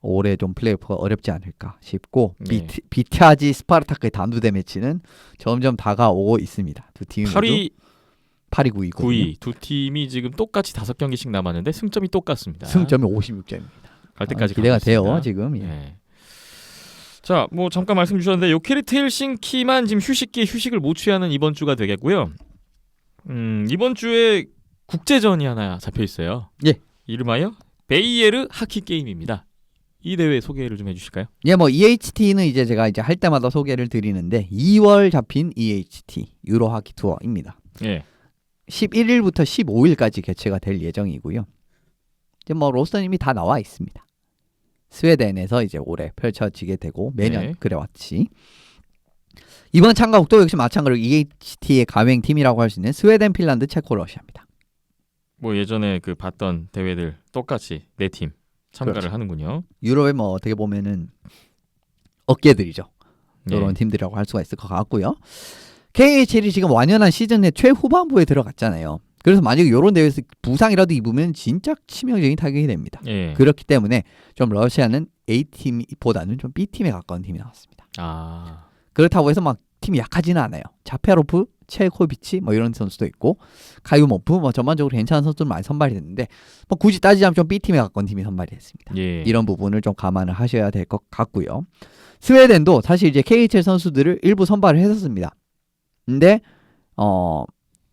Speaker 3: 올해 좀 플레이오프가 어렵지 않을까 싶고
Speaker 1: 네.
Speaker 3: 비티아지 스파르타크의 단두대 매치는 점점 다가오고 있습니다. 두 팀이
Speaker 1: 8위,
Speaker 3: 8위 9위
Speaker 1: 9위 두 팀이 지금 똑같이 5경기씩 남았는데 승점이 똑같습니다.
Speaker 3: 승점이 56점입니다.
Speaker 1: 갈 때까지
Speaker 3: 기대가
Speaker 1: 가고 있습니다.
Speaker 3: 돼요 지금. 예.
Speaker 1: 네. 자, 뭐 잠깐 말씀 주셨는데 요케리트 헬싱키만 지금 휴식을 못 취하는 이번 주가 되겠고요. 이번 주에 국제전이 하나 잡혀 있어요.
Speaker 3: 예.
Speaker 1: 이름하여 베이에르 하키 게임입니다. 이 대회 소개를 좀 해주실까요?
Speaker 3: 예, 뭐 EHT는 이제 제가 이제 할 때마다 소개를 드리는데 2월 잡힌 EHT 유로 하키 투어입니다.
Speaker 1: 예.
Speaker 3: 11일부터 15일까지 개최가 될 예정이고요. 이제 뭐 로스터는 이미 다 나와 있습니다. 스웨덴에서 이제 올해 펼쳐지게 되고 매년
Speaker 1: 네.
Speaker 3: 그래왔지. 이번 참가국도 역시 마찬가지로 EHT의 가맹 팀이라고 할 수 있는 스웨덴, 핀란드, 체코, 러시아입니다.
Speaker 1: 뭐 예전에 그 봤던 대회들 똑같이 4팀 참가를
Speaker 3: 그렇죠.
Speaker 1: 하는군요.
Speaker 3: 유럽의 뭐 어떻게 보면은 어깨들이죠.
Speaker 1: 예.
Speaker 3: 이런 팀들이라고 할 수가 있을 것 같고요. KHL이 지금 완연한 시즌의 최후반부에 들어갔잖아요. 그래서 만약에 이런 대회에서 부상이라도 입으면 진짜 치명적인 타격이 됩니다.
Speaker 1: 예.
Speaker 3: 그렇기 때문에 좀 러시아는 A팀보다는 좀 B팀에 가까운 팀이 나왔습니다.
Speaker 1: 아.
Speaker 3: 그렇다고 해서 막 팀이 약하지는 않아요. 자페로프, 체코비치 뭐 이런 선수도 있고 카유모프 뭐 전반적으로 괜찮은 선수들 많이 선발이 됐는데 뭐 굳이 따지자면 좀 B팀에 가까운 팀이 선발이 됐습니다.
Speaker 1: 예.
Speaker 3: 이런 부분을 좀 감안을 하셔야 될 것 같고요. 스웨덴도 사실 이제 KHL 선수들을 일부 선발을 했었습니다. 근데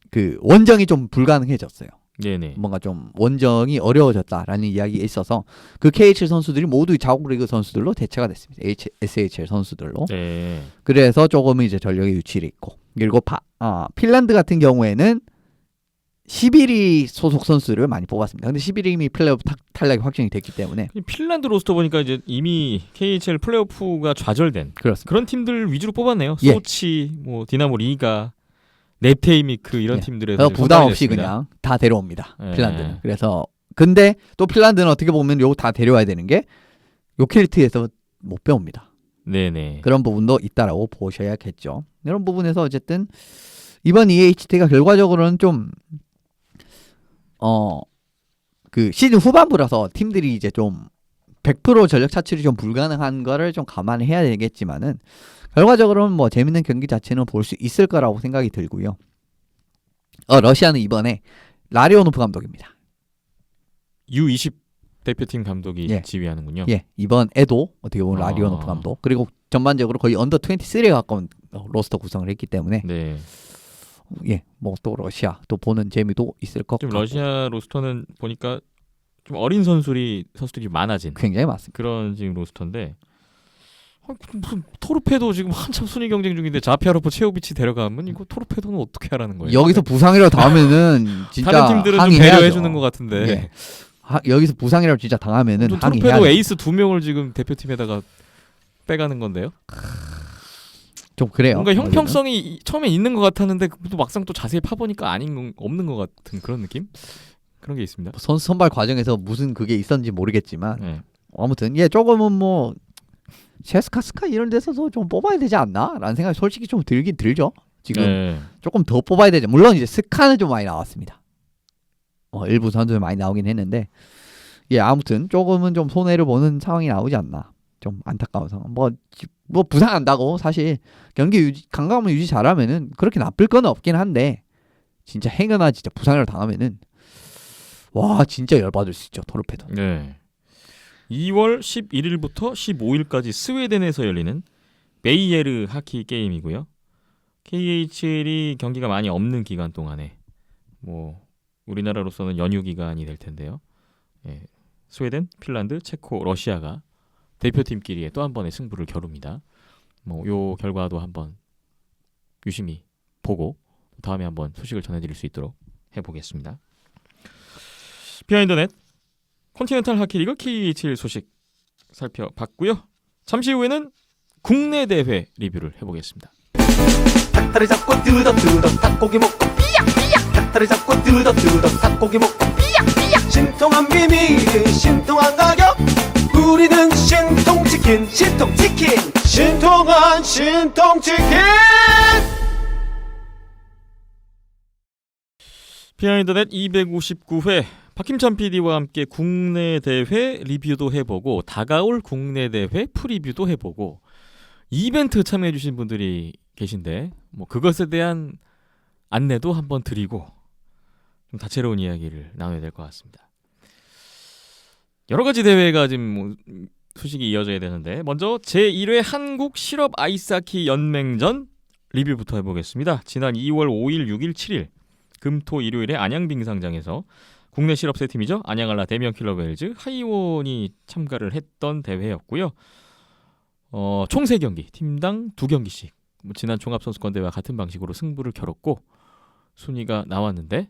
Speaker 3: 그 원정이 좀 불가능해졌어요.
Speaker 1: 네네.
Speaker 3: 뭔가 좀 원정이 어려워졌다라는 이야기가 있어서 그 KHL 선수들이 모두 자국 리그 선수들로 대체가 됐습니다. SHL 선수들로.
Speaker 1: 네.
Speaker 3: 그래서 조금은 이제 전력의 유출이 있고 그리고 핀란드 같은 경우에는 11위 소속 선수를 많이 뽑았습니다. 근데 11위 이미 플레이오프 탈락이 확정이 됐기 때문에
Speaker 1: 핀란드 로스터 보니까 이제 이미 KHL 플레이오프가 좌절된
Speaker 3: 그렇습니다.
Speaker 1: 그런 팀들 위주로 뽑았네요.
Speaker 3: 예.
Speaker 1: 소치, 뭐 디나모 리가, 넵테이미크 이런
Speaker 3: 예.
Speaker 1: 팀들에서
Speaker 3: 그래서 부담 없이
Speaker 1: 선발이 됐습니다.
Speaker 3: 그냥 다 데려옵니다.
Speaker 1: 예.
Speaker 3: 핀란드는. 그래서 근데 또 핀란드는 어떻게 보면 요거 다 데려와야 되는 게 요케리트에서 못 배웁니다.
Speaker 1: 네네.
Speaker 3: 그런 부분도 있다라고 보셔야겠죠. 이런 부분에서 어쨌든 이번 EHT가 결과적으로는 좀 그 시즌 후반부라서 팀들이 이제 좀 100% 전력 차출이 좀 불가능한 거를 좀 감안해야 되겠지만은 결과적으로는 뭐 재밌는 경기 자체는 볼 수 있을 거라고 생각이 들고요. 러시아는 이번에 라리오노프 감독입니다.
Speaker 1: U20 대표팀 감독이
Speaker 3: 예.
Speaker 1: 지휘하는군요.
Speaker 3: 예, 이번에도 어떻게 보면
Speaker 1: 아.
Speaker 3: 라리오노프 감독 그리고 전반적으로 거의 언더 23에 가까운 로스터 구성을 했기 때문에
Speaker 1: 네.
Speaker 3: 예, 뭐 또 러시아 또 보는 재미도 있을 것
Speaker 1: 지금
Speaker 3: 같고
Speaker 1: 러시아 로스터는 보니까 좀 어린 선수들이 많아진
Speaker 3: 굉장히 많습니다.
Speaker 1: 그런 지금 로스터인데 무슨 토르페도 지금 한참 순위 경쟁 중인데 자피아로프 체오비치 데려가면 이거 토르페도는 어떻게 하라는 거예요?
Speaker 3: 여기서 부상이라고 당하면은 진짜
Speaker 1: 다른 팀들은 좀
Speaker 3: 항의해야죠.
Speaker 1: 배려해 주는 것 같은데
Speaker 3: 예. 여기서 부상이라고 진짜 당하면은
Speaker 1: 좀
Speaker 3: 항의해야죠.
Speaker 1: 토르페도 에이스 2명을 지금 대표팀에다가 빼가는 건데요.
Speaker 3: 좀 그래요.
Speaker 1: 뭔가 형평성이 처음에 있는 것 같았는데 또 막상 또 자세히 파보니까 없는 것 같은 그런 느낌? 그런 게 있습니다.
Speaker 3: 선수 선발 과정에서 무슨 그게 있었는지 모르겠지만
Speaker 1: 네.
Speaker 3: 아무튼 예 조금은 뭐 체스카스카 이런 데서도 좀 뽑아야 되지 않나라는 생각이 솔직히 좀 들긴 들죠. 지금
Speaker 1: 네.
Speaker 3: 조금 더 뽑아야 되죠. 물론 이제 스카는 좀 많이 나왔습니다. 일부 선수들 많이 나오긴 했는데 예 아무튼 조금은 좀 손해를 보는 상황이 나오지 않나. 좀 안타까운 상황. 뭐 부상한다고 사실 경기 유지 강감을 유지 잘하면은 그렇게 나쁠 건 없긴 한데 진짜 행여나 진짜 부상을 당하면은 와 진짜 열받을 수 있죠 토르페도.
Speaker 1: 네. 2월 11일부터 15일까지 스웨덴에서 열리는 베이에르 하키 게임이고요. KHL이 경기가 많이 없는 기간 동안에 뭐 우리나라로서는 연휴 기간이 될 텐데요. 예. 스웨덴, 핀란드, 체코, 러시아가 대표팀끼리의 또 한 번의 승부를 겨룹니다. 뭐 요 결과도 한번 유심히 보고 다음에 한번 소식을 전해드릴 수 있도록 해보겠습니다. 비하인드넷 컨티넨탈 하키리그 KHL 소식 살펴봤고요. 잠시 후에는 국내 대회 리뷰를 해보겠습니다.
Speaker 6: 닭다리 잡고 뜯어 닭고기 먹고 삐약삐약 닭다리 잡고 뜯어 닭고기 먹고 삐약삐약 신통한 비밀 신통한 가격 우리는 신통치킨 신통한 신통치킨
Speaker 1: 비하인드넷 259회 박힘찬 PD와 함께 국내 대회 리뷰도 해보고 다가올 국내 대회 프리뷰도 해보고 이벤트 참여해주신 분들이 계신데 뭐 그것에 대한 안내도 한번 드리고 좀 다채로운 이야기를 나눠야 될 것 같습니다. 여러 가지 대회가 지금 뭐 소식이 이어져야 되는데 먼저 제1회 한국 실업 아이스하키 연맹전 리뷰부터 해보겠습니다. 지난 2월 5일, 6일, 7일 금토 일요일에 안양 빙상장에서 국내 실업세 팀이죠. 안양알라 대명 킬러웨일즈 하이원이 참가를 했던 대회였고요. 총 3경기, 팀당 2경기씩 지난 종합선수권대회와 같은 방식으로 승부를 겨뤘고 순위가 나왔는데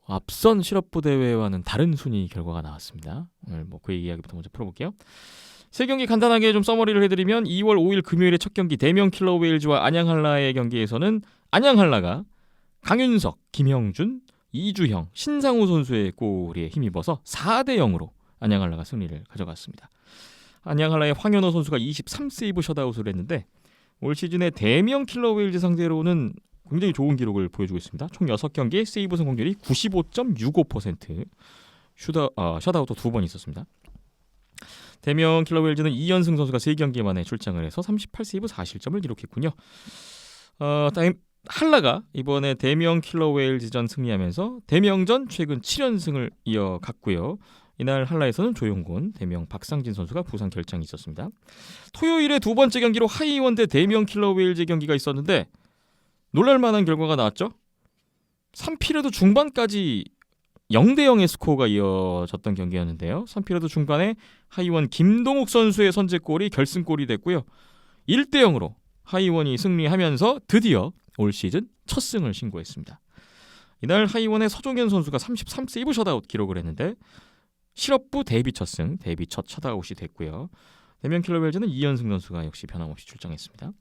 Speaker 1: 앞선 실업부 대회와는 다른 순위 결과가 나왔습니다. 오늘 뭐 그 이야기부터 먼저 풀어볼게요. 3경기 간단하게 좀 서머리를 해드리면 2월 5일 금요일에 첫 경기 대명 킬러웨일즈와 안양한라의 경기에서는 안양한라가 강윤석, 김형준, 이주형, 신상우 선수의 골에 힘입어서 4대0으로 안양한라가 승리를 가져갔습니다. 안양한라의 황현호 선수가 23세이브 셧아웃을 했는데 올 시즌에 대명 킬러웨일즈 상대로는 굉장히 좋은 기록을 보여주고 있습니다. 총 6경기에 세이브 성공률이 95.65%, 셧아웃도 2번 있었습니다. 대명 킬러웨일즈는 이현승 선수가 3경기 만에 출장을 해서 38세이브 4실점을 기록했군요. 한라가 이번에 대명 킬러웨일즈전 승리하면서 대명전 최근 7연승을 이어갔고요. 이날 한라에서는 조용곤, 대명 박상진 선수가 부상 결장이 있었습니다. 토요일에 두 번째 경기로 하이원 대 대명 킬러웨일즈 경기가 있었는데 놀랄만한 결과가 나왔죠. 3피리어드 중반까지 0대0의 스코어가 이어졌던 경기였는데요. 3피리어드 중반에 하이원 김동욱 선수의 선제골이 결승골이 됐고요. 1대0으로 하이원이 승리하면서 드디어 올 시즌 첫 승을 신고했습니다. 이날 하이원의 서종현 선수가 33세이브 셧아웃 기록을 했는데 실업부 데뷔 첫 승, 데뷔 첫 셧아웃이 됐고요. 대명 킬러웨일즈는 이현승 선수가 역시 변함없이 출장했습니다.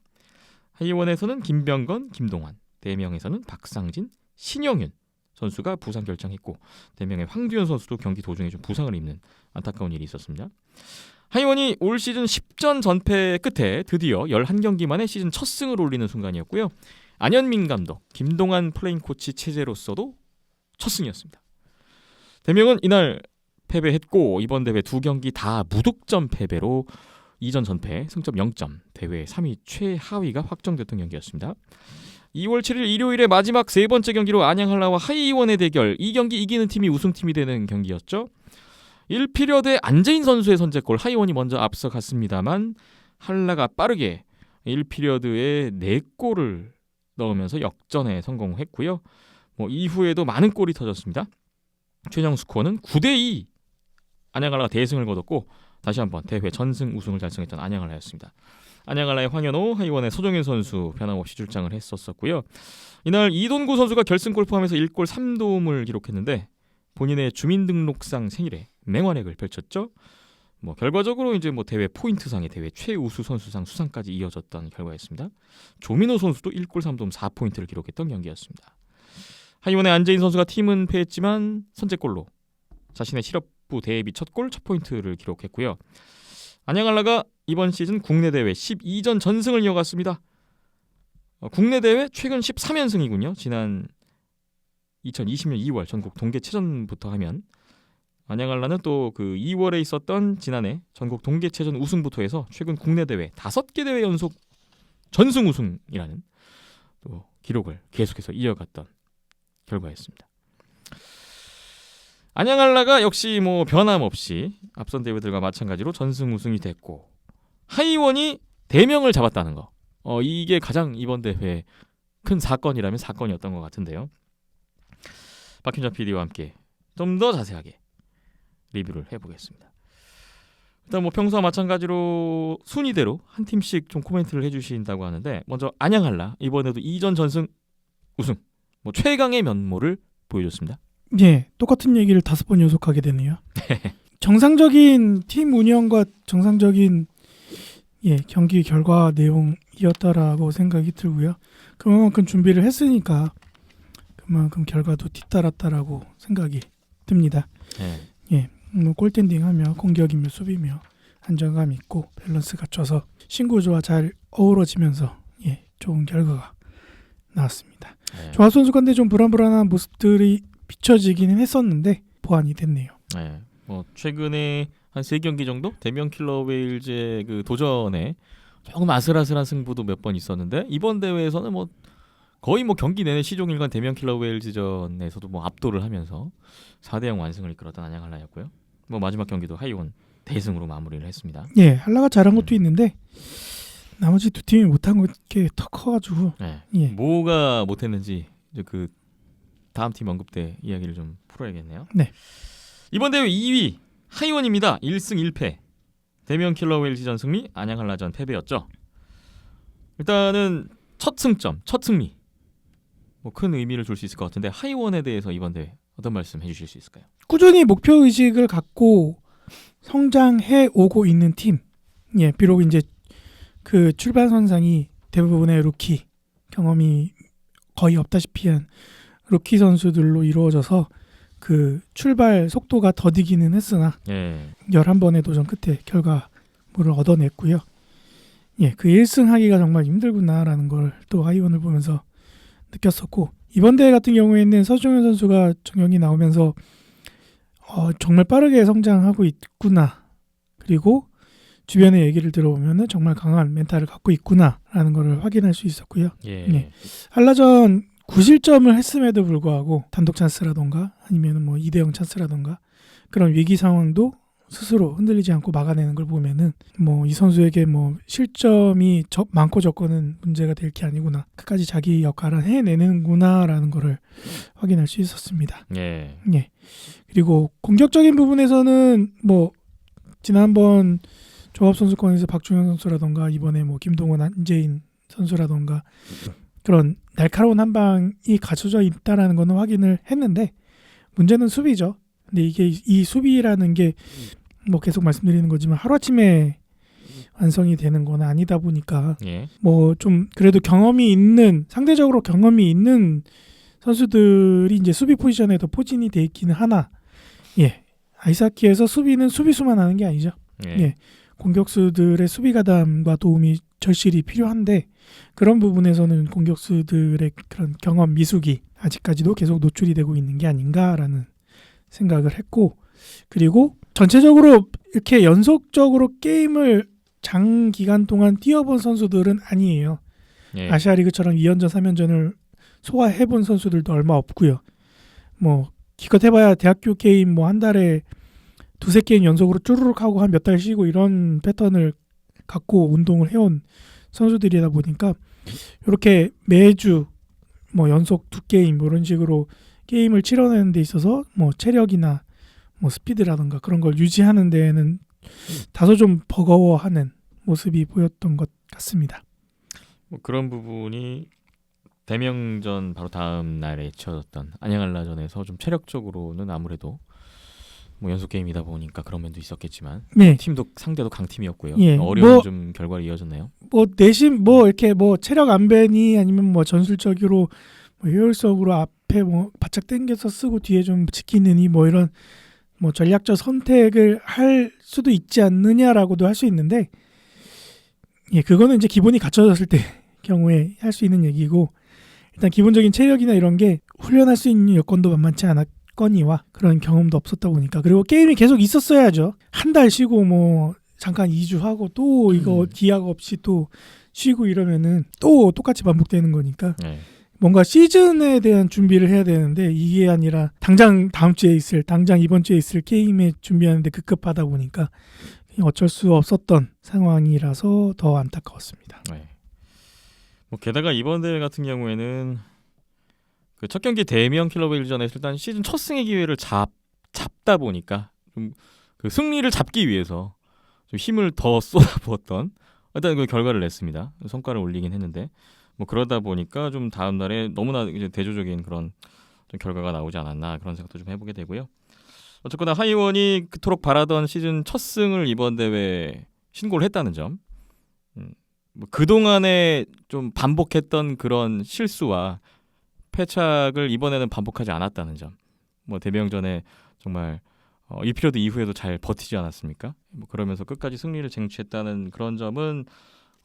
Speaker 1: 하이원에서는 김병건, 김동환, 대명에서는 박상진, 신영윤 선수가 부상 결장했고 대명의 황두현 선수도 경기 도중에 좀 부상을 입는 안타까운 일이 있었습니다. 하이원이 올 시즌 10전 전패 끝에 드디어 11경기 만에 시즌 첫 승을 올리는 순간이었고요. 안현민 감독, 김동환 플레잉 코치 체제로서도 첫 승이었습니다. 대명은 이날 패배했고 이번 대회 2경기 다 무득점 패배로 2전 전패, 승점 0점, 대회 3위 최하위가 확정됐던 경기였습니다. 2월 7일 일요일에 마지막 세 번째 경기로 안양한라와 하이원의 대결, 이 경기 이기는 팀이 우승팀이 되는 경기였죠. 1피리어드에 안재인 선수의 선제골, 하이원이 먼저 앞서갔습니다만 한라가 빠르게 1피리어드에 4골을 넣으면서 역전에 성공했고요. 이후에도 많은 골이 터졌습니다. 최종 스코어는 9대2 안양한라가 대승을 거뒀고 다시 한번 대회 전승 우승을 달성했던 안양한라였습니다. 안양한라의 황현호, 하이원의 서종현 선수 변함없이 출장을 했었고요. 이날 이돈구 선수가 결승골 포함해서 1골 3도움을 기록했는데 본인의 주민등록상 생일에 맹활약을 펼쳤죠. 결과적으로 이제 대회 포인트상의 대회 최우수 선수상 수상까지 이어졌던 결과였습니다. 조민호 선수도 1골 3도움 4포인트를 기록했던 경기였습니다. 하이원의 안재인 선수가 팀은 패했지만 선제골로 자신의 실업부 데뷔 첫 골, 첫 포인트를 기록했고요. 안양한라가 이번 시즌 국내 대회 12전 전승을 이어갔습니다. 국내 대회 최근 13연승이군요. 지난 2020년 2월 전국 동계체전부터 하면 안양한라는 또 그 2월에 있었던 지난해 전국 동계체전 우승부터 해서 최근 국내 대회 5개 대회 연속 전승 우승이라는 또 기록을 계속해서 이어갔던 결과였습니다. 안양한라가 역시 변함없이 앞선 대회들과 마찬가지로 전승 우승이 됐고 하이원이 대명을 잡았다는 거. 이게 가장 이번 대회 큰 사건이라면 사건이었던 것 같은데요. 박윤찬 PD와 함께 좀 더 자세하게 리뷰를 해보겠습니다. 일단 평소와 마찬가지로 순위대로 한 팀씩 좀 코멘트를 해주신다고 하는데 먼저 안양한라 이번에도 2전 전승 우승 최강의 면모를 보여줬습니다.
Speaker 2: 예, 똑같은 얘기를 5번 연속하게 되네요. 정상적인 팀 운영과 정상적인 경기 결과 내용이었다라고 생각이 들고요. 그만큼 준비를 했으니까 그만큼 결과도 뒤따랐다라고 생각이 듭니다. 골텐딩하며 공격이며 수비며 안정감 있고 밸런스 갖춰서 신구조와 잘 어우러지면서 좋은 결과가 나왔습니다. 조합 선수 간데 좀 불안불안한 모습들이 비춰지기는 했었는데 보완이 됐네요.
Speaker 1: 네. 뭐 최근에 한 3경기 정도 대면 킬러 웨일즈의 그 도전에 조금 아슬아슬한 승부도 몇 번 있었는데 이번 대회에서는 뭐 거의 뭐 경기 내내 시종일관 대면 킬러 웨일즈전에서도 뭐 압도를 하면서 4대0 완승을 이끌었던 안양한라였고요. 뭐 마지막 경기도 하이원 대승으로 마무리를 했습니다.
Speaker 2: 예, 한라가 잘한 것도 있는데 나머지 두 팀이 못한 게 더 커가지고
Speaker 1: 네.
Speaker 2: 예.
Speaker 1: 뭐가 못했는지 이제 그 다음 팀 언급 때 이야기를 좀 풀어야겠네요.
Speaker 2: 네.
Speaker 1: 이번 대회 2위 하이원입니다. 1승 1패. 대면 킬러 웨일즈전 승리, 안양한라전 패배였죠. 일단은 첫 승점, 첫 승리. 뭐 큰 의미를 줄 수 있을 것 같은데 하이원에 대해서 이번 대회 어떤 말씀 해주실 수 있을까요?
Speaker 2: 꾸준히 목표 의식을 갖고 성장해 오고 있는 팀. 예, 비록 이제 그 출발 선상이 대부분의 루키 경험이 거의 없다시피 한 루키 선수들로 이루어져서 그 출발 속도가 더디기는 했으나
Speaker 1: 예.
Speaker 2: 11번의 도전 끝에 결과물을 얻어냈고요. 예, 그 1승 하기가 정말 힘들구나라는 걸 또 하이원을 보면서 느꼈었고 이번 대회 같은 경우에는 서중현 선수가 정형이 나오면서 정말 빠르게 성장하고 있구나. 그리고 주변의 얘기를 들어보면 정말 강한 멘탈을 갖고 있구나라는 걸 확인할 수 있었고요.
Speaker 1: 예.
Speaker 2: 네. 한라전 9실점을 했음에도 불구하고 단독 찬스라던가 아니면 뭐 2대0 찬스라던가 그런 위기 상황도 스스로 흔들리지 않고 막아내는 걸 보면은 뭐 이 선수에게 뭐 실점이 많고 적고는 문제가 될 게 아니구나. 끝까지 자기 역할을 해내는구나라는 거를 확인할 수 있었습니다.
Speaker 1: 예.
Speaker 2: 예. 그리고 공격적인 부분에서는 뭐 지난번 조합선수권에서 박준현 선수라던가 이번에 뭐 김동원, 안재인 선수라던가 그런 날카로운 한 방이 갖춰져 있다라는 거는 확인을 했는데 문제는 수비죠. 근데 이게 이 수비라는 게 뭐 계속 말씀드리는 거지만 하루아침에 완성이 되는 건 아니다 보니까
Speaker 1: 예.
Speaker 2: 뭐 좀 그래도 상대적으로 경험이 있는 선수들이 이제 수비 포지션에 더 포진이 돼 있기는 하나 예. 아이스하키에서 수비는 수비수만 하는 게 아니죠. 예. 공격수들의 수비 가담과 도움이 절실히 필요한데 그런 부분에서는 공격수들의 그런 경험 미숙이 아직까지도 계속 노출이 되고 있는 게 아닌가라는 생각을 했고 그리고 전체적으로 이렇게 연속적으로 게임을 장기간 동안 뛰어본 선수들은 아니에요.
Speaker 1: 예.
Speaker 2: 아시아리그처럼 2연전, 3연전을 소화해본 선수들도 얼마 없고요. 뭐 기껏 해봐야 대학교 게임 뭐 한 달에 2-3게임 연속으로 쭈르륵 하고 한 몇 달 쉬고 이런 패턴을 갖고 운동을 해온 선수들이다 보니까 이렇게 매주 뭐 연속 2게임 이런 식으로 게임을 치러내는 데 있어서 뭐 체력이나 뭐 스피드라든가 그런 걸 유지하는 데에는 다소 좀 버거워하는 모습이 보였던 것 같습니다.
Speaker 1: 뭐 그런 부분이 대명전 바로 다음 날에 치러졌던 안양한라전에서 좀 체력적으로는 아무래도 뭐 연속 게임이다 보니까 그런 면도 있었겠지만
Speaker 2: 네.
Speaker 1: 팀도 상대도 강팀이었고요.
Speaker 2: 예.
Speaker 1: 어려운
Speaker 2: 뭐-
Speaker 1: 좀 결과로 이어졌네요.
Speaker 2: 뭐 내심 뭐 이렇게 뭐 체력 안배니 아니면 뭐 전술적으로 뭐 효율적으로 앞에 뭐 바짝 당겨서 쓰고 뒤에 좀 지키느니 뭐 이런 뭐 전략적 선택을 할 수도 있지 않느냐라고도 할 수 있는데 예 그거는 이제 기본이 갖춰졌을 때 경우에 할 수 있는 얘기고 일단 기본적인 체력이나 이런 게 훈련할 수 있는 여건도 만만치 않았거니와 그런 경험도 없었다 보니까 그리고 게임이 계속 있었어야죠. 한 달 쉬고 뭐 잠깐 2주 하고 또 이거 기약 없이 또 쉬고 이러면은 또 똑같이 반복되는 거니까
Speaker 1: 네.
Speaker 2: 뭔가 시즌에 대한 준비를 해야 되는데 이게 아니라 당장 다음 주에 있을 당장 이번 주에 있을 게임에 준비하는데 급급하다 보니까 어쩔 수 없었던 상황이라서 더 안타까웠습니다.
Speaker 1: 네. 뭐 게다가 이번 대회 같은 경우에는 그 첫 경기 대면 킬러웨일전에서 일단 시즌 첫 승의 기회를 잡다 보니까 좀 그 승리를 잡기 위해서 좀 힘을 더 쏟아부었던 일단 그 결과를 냈습니다. 성과를 올리긴 했는데 뭐 그러다 보니까 좀 다음 날에 너무나 이제 대조적인 그런 좀 결과가 나오지 않았나 그런 생각도 좀 해보게 되고요. 어쨌거나 하이원이 그토록 바라던 시즌 첫 승을 이번 대회 신고를 했다는 점, 뭐 그동안에 좀 반복했던 그런 실수와 패착을 이번에는 반복하지 않았다는 점, 뭐 대명전에 정말 1피리어드 이후에도 잘 버티지 않았습니까? 뭐 그러면서 끝까지 승리를 쟁취했다는 그런 점은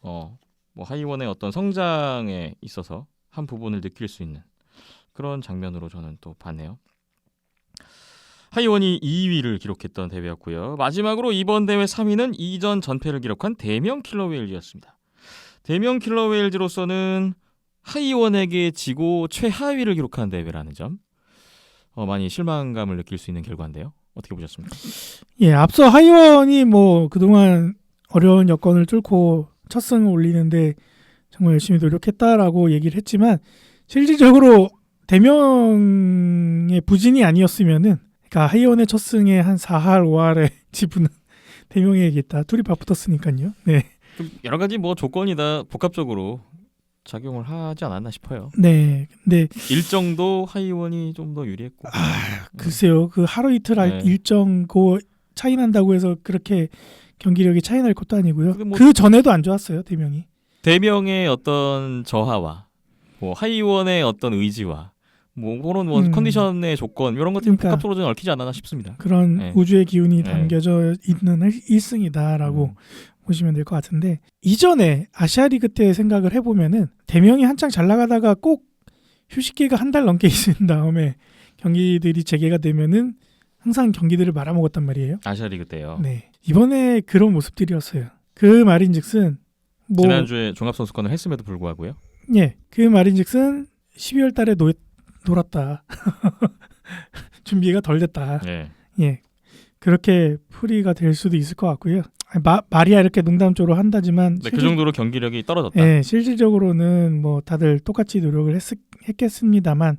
Speaker 1: 뭐 하이원의 어떤 성장에 있어서 한 부분을 느낄 수 있는 그런 장면으로 저는 또 봤네요. 하이원이 2위를 기록했던 대회였고요. 마지막으로 이번 대회 3위는 이전 전패를 기록한 대명 킬러웨일즈였습니다. 대명 킬러웨일즈로서는 하이원에게 지고 최하위를 기록한 대회라는 점 많이 실망감을 느낄 수 있는 결과인데요. 어떻게 보셨습니까?
Speaker 2: 예, 앞서 하이원이 뭐 그동안 어려운 여건을 뚫고 첫 승을 올리는데 정말 열심히 노력했다라고 얘기를 했지만 실질적으로 대명의 부진이 아니었으면은 그러니까 하이원의 첫 승에 한 4할 5할의 지분은 대명에게 있다. 둘이 바붙었으니까요. 네.
Speaker 1: 좀 여러 가지 뭐 조건이 다 복합적으로 작용을 하지 않았나 싶어요.
Speaker 2: 네. 근데
Speaker 1: 일정도 하이원이 좀 더 유리했고.
Speaker 2: 글쎄요. 그 하루 이틀
Speaker 1: 네.
Speaker 2: 일정 그 차이 난다고 해서 그렇게 경기력이 차이 날 것도 아니고요.
Speaker 1: 근데 뭐-
Speaker 2: 그 전에도 안 좋았어요. 대명이.
Speaker 1: 대명의 어떤 저하와 뭐 하이원의 어떤 의지와 뭐 그런 뭐 컨디션의 조건 이런 것들이
Speaker 2: 그러니까
Speaker 1: 복합적으로 좀 얽히지 않았나 싶습니다.
Speaker 2: 그런
Speaker 1: 네.
Speaker 2: 우주의 기운이
Speaker 1: 네.
Speaker 2: 담겨져 있는 1승이다라고 보시면 될 것 같은데 이전에 아시아리그 때 생각을 해보면은 대명이 한창 잘 나가다가 꼭 휴식기가 한 달 넘게 있은 다음에 경기들이 재개가 되면은 항상 경기들을 말아먹었단 말이에요.
Speaker 1: 아시아리그 때요.
Speaker 2: 네. 이번에 그런 모습들이었어요. 그 말인즉슨 뭐
Speaker 1: 지난주에 종합선수권을 했음에도 불구하고요.
Speaker 2: 예, 그 말인즉슨 12월 달에 놀았다. 준비가 덜 됐다.
Speaker 1: 네.
Speaker 2: 예, 그렇게 풀이가 될 수도 있을 것 같고요. 말이야 이렇게 농담조로 한다지만
Speaker 1: 네, 그 정도로 경기력이 떨어졌다.
Speaker 2: 예, 실질적으로는 뭐 다들 똑같이 노력을 했겠습니다만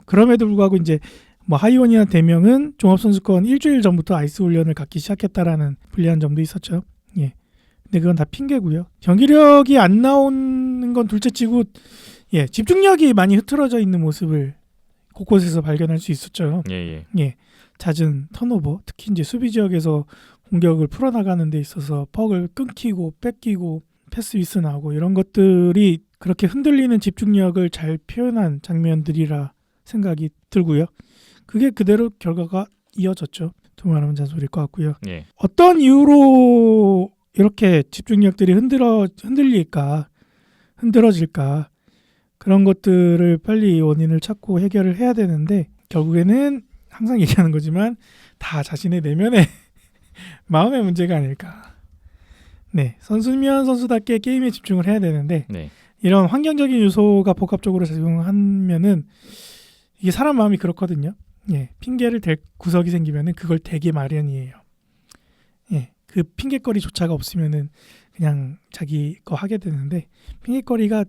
Speaker 2: 그럼에도 불구하고 이제 뭐 하이원이나 대명은 종합선수권 일주일 전부터 아이스 훈련을 갖기 시작했다라는 불리한 점도 있었죠. 예, 근데 그건 다 핑계고요. 경기력이 안 나오는 건 둘째치고 예, 집중력이 많이 흐트러져 있는 모습을 곳곳에서 발견할 수 있었죠.
Speaker 1: 예.
Speaker 2: 예, 잦은 턴오버, 특히 이제 수비 지역에서 공격을 풀어나가는 데 있어서 퍽을 끊기고 뺏기고 패스 미스 나오고 이런 것들이 그렇게 흔들리는 집중력을 잘 표현한 장면들이라 생각이 들고요. 그게 그대로 결과가 이어졌죠. 두말하면 잔소리일 것 같고요.
Speaker 1: 예.
Speaker 2: 어떤 이유로 이렇게 집중력들이 흔들어질까 그런 것들을 빨리 원인을 찾고 해결을 해야 되는데 결국에는 항상 얘기하는 거지만 다 자신의 내면의 마음의 문제가 아닐까. 네, 선수면 선수답게 게임에 집중을 해야 되는데
Speaker 1: 네.
Speaker 2: 이런 환경적인 요소가 복합적으로 작용하면은 이게 사람 마음이 그렇거든요. 예, 핑계를 댈 구석이 생기면은 그걸 대기 마련이에요. 예, 그 핑계거리조차가 없으면은 그냥 자기 거 하게 되는데 핑계거리가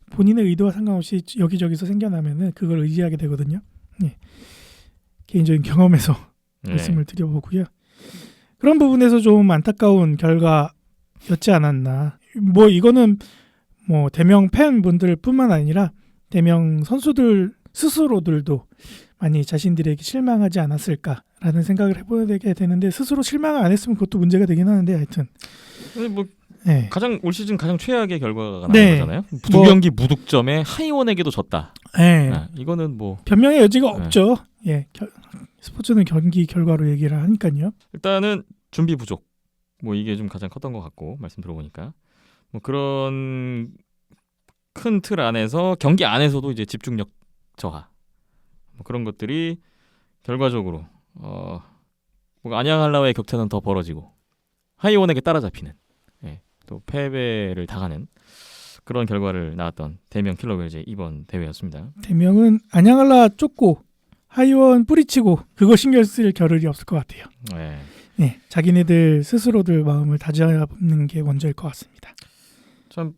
Speaker 2: 본인의 의도와 상관없이 여기저기서 생겨나면은 그걸 의지하게 되거든요. 예, 개인적인 경험에서
Speaker 1: 네.
Speaker 2: 말씀을 드려보고요. 그런 부분에서 좀 안타까운 결과였지 않았나. 뭐 이거는 뭐 대명 팬분들뿐만 아니라 대명 선수들 스스로들도 많이 자신들에게 실망하지 않았을까라는 생각을 해보게 되는데 스스로 실망을 안 했으면 그것도 문제가 되긴 하는데 하여튼
Speaker 1: 근데 뭐
Speaker 2: 네.
Speaker 1: 가장 올 시즌 가장 최악의 결과가 나온
Speaker 2: 네.
Speaker 1: 거잖아요. 두 경기 무득점에 하이원에게도 졌다.
Speaker 2: 네.
Speaker 1: 아, 이거는 뭐
Speaker 2: 변명의 여지가
Speaker 1: 네.
Speaker 2: 없죠. 예, 스포츠는 경기 결과로 얘기를 하니까요.
Speaker 1: 일단은 준비 부족. 뭐 이게 좀 가장 컸던 것 같고 말씀 들어보니까 뭐 그런 큰 틀 안에서 경기 안에서도 이제 집중력 저하 뭐 그런 것들이 결과적으로 뭐 안양할라와의 격차는 더 벌어지고 하이원에게 따라잡히는 또 패배를 당하는 그런 결과를 낳았던 대명 킬러웨일즈의 이번 대회였습니다.
Speaker 2: 대명은 안양할라 쫓고 하이원 뿌리치고 그거 신경 쓸 겨를이 없을 것 같아요.
Speaker 1: 네.
Speaker 2: 네, 자기네들 스스로들 마음을 다잡는 게 먼저일 것 같습니다.
Speaker 1: 참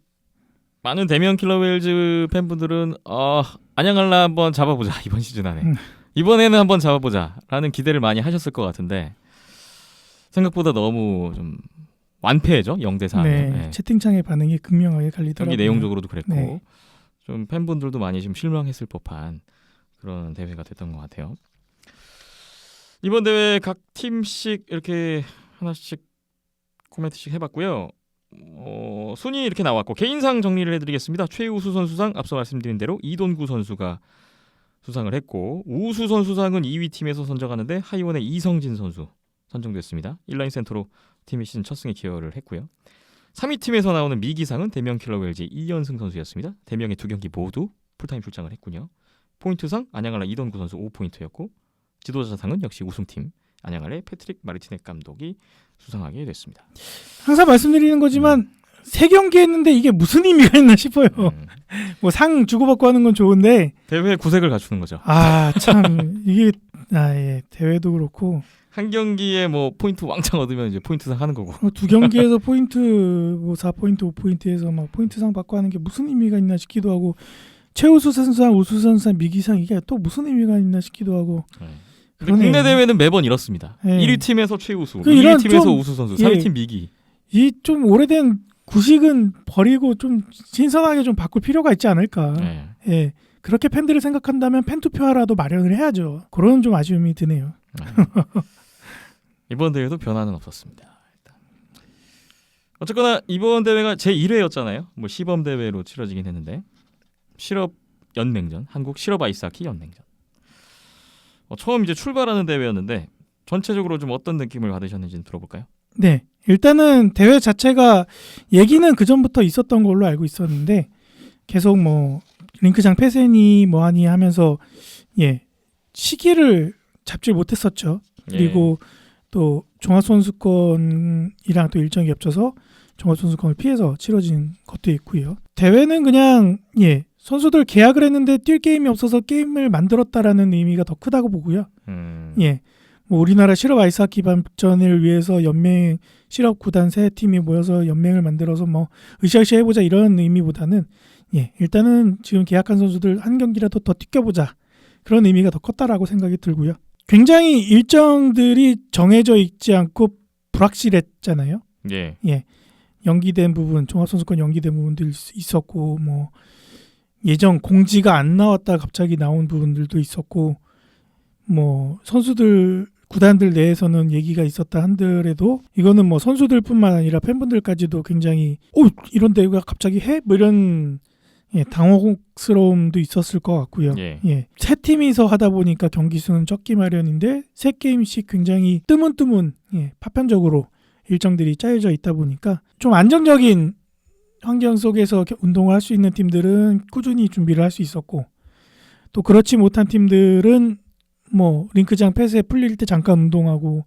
Speaker 1: 많은 대명 킬러웨일즈 팬분들은 안양할라 한번 잡아보자 이번 시즌 안에 이번에는 한번 잡아보자라는 기대를 많이 하셨을 것 같은데 생각보다 너무 좀 완패죠 0대4.
Speaker 2: 네, 채팅창의 반응이 극명하게 갈리더라고요.
Speaker 1: 경기 내용적으로도 그랬고
Speaker 2: 네.
Speaker 1: 좀 팬분들도 많이 좀 실망했을 법한 그런 대회가 됐던 것 같아요. 이번 대회 각 팀씩 이렇게 하나씩 코멘트씩 해봤고요. 순위 이렇게 나왔고 개인상 정리를 해드리겠습니다. 최우수 선수상 앞서 말씀드린 대로 이돈구 선수가 수상을 했고 우수 선수상은 2위 팀에서 선정하는데 하이원의 이성진 선수 선정됐습니다. 1라인 센터로 팀이 시즌 첫 승에 기여를 했고요. 3위 팀에서 나오는 미기상은 대명 킬러웨일즈 이연승 선수였습니다. 대명의 두 경기 모두 풀타임 출장을 했군요. 포인트상 안양할라 이돈구 선수 5포인트였고 지도자상은 역시 우승팀 안양알의 패트릭 마르티넥 감독이 수상하게 됐습니다.
Speaker 2: 항상 말씀드리는 거지만 3경기 했는데 이게 무슨 의미가 있나 싶어요. 뭐 상 주고받고 하는 건 좋은데
Speaker 1: 대회 구색을 갖추는 거죠.
Speaker 2: 참 이게 대회도 그렇고
Speaker 1: 한 경기에 뭐 포인트 왕창 얻으면 이제 포인트상 하는 거고.
Speaker 2: 2경기에서 포인트 뭐 4포인트, 5포인트에서 막 포인트상 받고 하는 게 무슨 의미가 있나 싶기도 하고 최우수 선수상, 우수 선수상, 미기상 이게 또 무슨 의미가 있나 싶기도 하고.
Speaker 1: 근데 국내 대회는 매번 이렇습니다.
Speaker 2: 네.
Speaker 1: 1위 팀에서 최우수,
Speaker 2: 그
Speaker 1: 2위
Speaker 2: 이런
Speaker 1: 팀에서
Speaker 2: 좀,
Speaker 1: 우수 선수,
Speaker 2: 예.
Speaker 1: 3위 팀 미기.
Speaker 2: 이 좀 오래된 구식은 버리고 좀 신선하게 좀 바꿀 필요가 있지 않을까.
Speaker 1: 네.
Speaker 2: 예. 그렇게 팬들을 생각한다면 팬투표하라도 마련을 해야죠. 그런 좀 아쉬움이 드네요.
Speaker 1: 이번 대회도 변화는 없었습니다. 일단. 어쨌거나 이번 대회가 제1회였잖아요. 뭐 시범 대회로 치러지긴 했는데 실업 연맹전, 한국 실업 아이스하키 연맹전. 처음 이제 출발하는 대회였는데 전체적으로 좀 어떤 느낌을 받으셨는지 들어볼까요?
Speaker 2: 네. 일단은 대회 자체가 얘기는 그 전부터 있었던 걸로 알고 있었는데 계속 뭐 링크장 폐쇄니 뭐하니 하면서 시기를 잡질 못했었죠. 그리고 또 종합선수권이랑 또 일정이 겹쳐서 종합선수권을 피해서 치러진 것도 있고요. 대회는 그냥 선수들 계약을 했는데 뛸 게임이 없어서 게임을 만들었다라는 의미가 더 크다고 보고요. 뭐 우리나라 실업 아이스하키 발전을 위해서 연맹 실업 구단 세 팀이 모여서 연맹을 만들어서 뭐 으쌰으쌰 해보자 이런 의미보다는 일단은 지금 계약한 선수들 한 경기라도 더 뛰겨보자 그런 의미가 더 컸다라고 생각이 들고요. 굉장히 일정들이 정해져 있지 않고 불확실했잖아요. 연기된 부분, 종합선수권 연기된 부분도 있었고 뭐 예정 공지가 안 나왔다 갑자기 나온 부분들도 있었고 뭐 선수들 구단들 내에서는 얘기가 있었다 한들에도 이거는 뭐 선수들뿐만 아니라 팬분들까지도 굉장히 이런 대회가 갑자기 해? 뭐 이런 당혹스러움도 있었을 것 같고요. 세 팀이서 하다 보니까 경기 수는 적기 마련인데 세 게임씩 굉장히 뜨문뜨문 파편적으로 일정들이 짜여져 있다 보니까 좀 안정적인 환경 속에서 운동을 할 수 있는 팀들은 꾸준히 준비를 할 수 있었고 또 그렇지 못한 팀들은 뭐 링크장 폐쇄 풀릴 때 잠깐 운동하고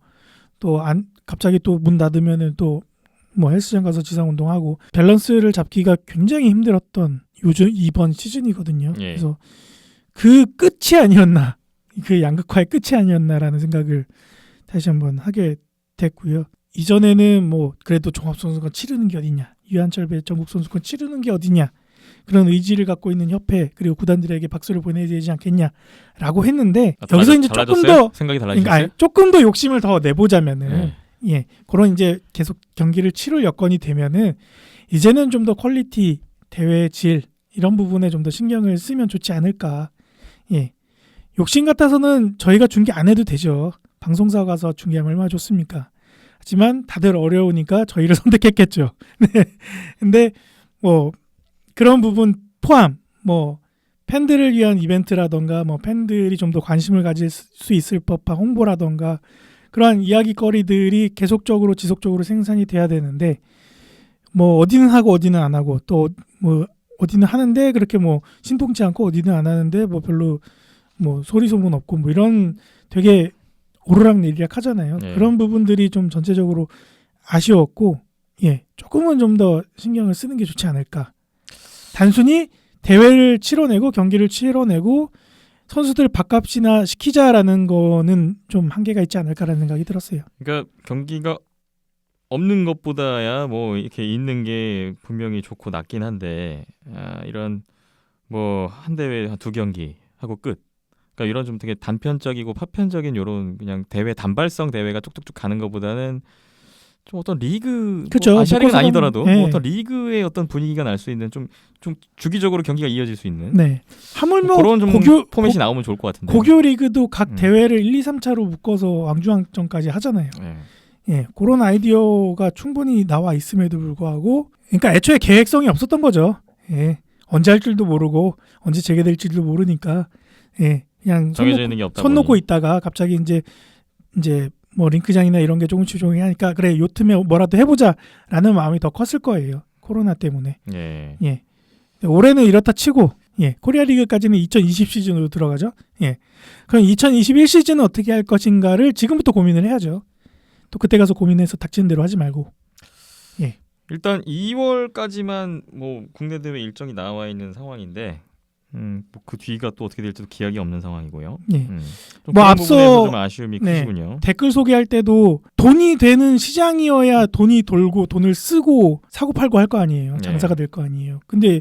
Speaker 2: 또 갑자기 또 문 닫으면은 또 뭐 헬스장 가서 지상 운동하고 밸런스를 잡기가 굉장히 힘들었던 요즘 이번 시즌이거든요. 그래서 그 끝이 아니었나, 그 양극화의 끝이 아니었나라는 생각을 다시 한번 하게 됐고요. 이전에는 뭐 그래도 종합선수권 치르는 게 어디냐, 유한철배 전국선수권 치르는 게 어디냐 그런 의지를 갖고 있는 협회 그리고 구단들에게 박수를 보내야 되지 않겠냐라고 했는데 여기서 이제 조금 더
Speaker 1: 생각이 달라지셨어요?
Speaker 2: 조금 더 욕심을 더 내보자면은 그런 이제 계속 경기를 치룰 여건이 되면은 이제는 좀 더 퀄리티 대회 질 이런 부분에 좀 더 신경을 쓰면 좋지 않을까. 욕심 같아서는 저희가 중계 안 해도 되죠. 방송사 가서 중계하면 얼마나 좋습니까? 하지만 다들 어려우니까 저희를 선택했겠죠. 근데 뭐 그런 부분 포함 뭐 팬들을 위한 이벤트라던가 뭐 팬들이 좀 더 관심을 가질 수 있을 법한 홍보라던가 그러한 이야기거리들이 계속적으로 지속적으로 생산이 돼야 되는데 뭐 어디는 하고 어디는 안 하고 또 뭐 어디는 하는데 그렇게 뭐 신통치 않고 어디는 안 하는데 뭐 별로 뭐 소리 소문 없고 뭐 이런 되게 오르락내리락 하잖아요. 그런 부분들이 좀 전체적으로 아쉬웠고 조금은 좀 더 신경을 쓰는 게 좋지 않을까. 단순히 대회를 치러내고 경기를 치러내고 선수들 밥값이나 시키자라는 거는 좀 한계가 있지 않을까라는 생각이 들었어요.
Speaker 1: 그러니까 경기가 없는 것보다야 뭐 이렇게 있는 게 분명히 좋고 낫긴 한데 이런 뭐 한 대회 한 2경기 하고 끝. 그러니까 이런 좀 되게 단편적이고 파편적인 이런 그냥 대회 단발성 대회가 쭉쭉쭉 가는 것보다는 좀 어떤 리그
Speaker 2: 그쵸,
Speaker 1: 뭐 아시아리그는
Speaker 2: 묶어서
Speaker 1: 아니더라도
Speaker 2: 네.
Speaker 1: 뭐 어떤 리그의 어떤 분위기가 날 수 있는 좀 주기적으로 경기가 이어질 수 있는
Speaker 2: 하물며
Speaker 1: 그런 좀
Speaker 2: 고교
Speaker 1: 포맷이 나오면 좋을 것 같은데.
Speaker 2: 고교 리그도 각 대회를 1, 2, 3차로 묶어서 왕중왕전까지 하잖아요. 그런 아이디어가 충분히 나와 있음에도 불구하고 그러니까 애초에 계획성이 없었던 거죠. 언제 할 줄도 모르고 언제 재개될지도 모르니까 그냥
Speaker 1: 정해져 있는 게 없다
Speaker 2: 손 놓고
Speaker 1: 보니.
Speaker 2: 있다가 갑자기 이제 뭐 링크장이나 이런 게 조금씩 하니까 그래 요 틈에 뭐라도 해보자라는 마음이 더 컸을 거예요. 코로나 때문에. 올해는 이렇다 치고 예, 코리아 리그까지는 2020 시즌으로 들어가죠. 예, 그럼 2021 시즌은 어떻게 할 것인가를 지금부터 고민을 해야죠. 또 그때 가서 고민해서 닥치는 대로 하지 말고.
Speaker 1: 일단 2월까지만 뭐 국내 대회 일정이 나와 있는 상황인데 뭐그 뒤가 또 어떻게 될지도 기약이 없는 상황이고요.
Speaker 2: 예.
Speaker 1: 좀
Speaker 2: 뭐
Speaker 1: 그런
Speaker 2: 앞서-
Speaker 1: 부분에서 좀 아쉬움이
Speaker 2: 네.
Speaker 1: 크시군요.
Speaker 2: 댓글 소개할 때도 돈이 되는 시장이어야 돈이 돌고 돈을 쓰고 사고 팔고 할 거 아니에요.
Speaker 1: 네.
Speaker 2: 장사가 될 거 아니에요. 근데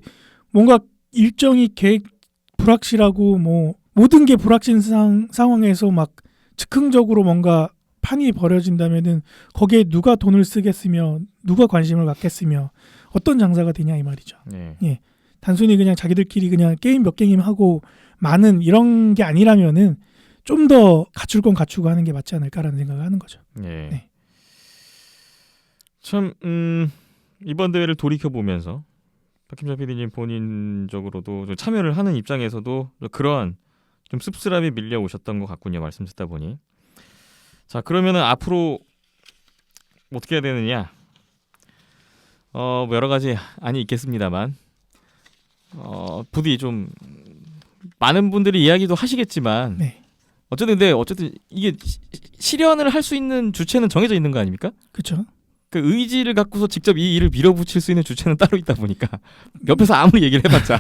Speaker 2: 뭔가 일정이 계획 불확실하고 뭐 모든 게 불확실한 상황에서 막 즉흥적으로 뭔가 판이 벌어진다면은 거기에 누가 돈을 쓰겠으며 누가 관심을 갖겠으며 어떤 장사가 되냐 이 말이죠.
Speaker 1: 네.
Speaker 2: 단순히 그냥 자기들끼리 그냥 게임 몇 게임 하고 많은 이런 게 아니라면은 좀 더 갖출 건 갖추고 하는 게 맞지 않을까라는 생각을 하는 거죠.
Speaker 1: 네.
Speaker 2: 네.
Speaker 1: 참 이번 대회를 돌이켜 보면서 박힘자 PD님 본인적으로도 좀 참여를 하는 입장에서도 그러한 좀 씁쓸함이 밀려 오셨던 것 같군요. 말씀 듣다 보니. 자, 그러면은 앞으로 어떻게 해야 되느냐? 뭐 여러 가지 안이 있겠습니다만 부디 좀 많은 분들이 이야기도 하시겠지만
Speaker 2: 네.
Speaker 1: 어쨌든 이게 실현을 할 수 있는 주체는 정해져 있는 거 아닙니까?
Speaker 2: 그렇죠.
Speaker 1: 그 의지를 갖고서 직접 이 일을 밀어붙일 수 있는 주체는 따로 있다 보니까 옆에서 아무리 얘기를 해봤자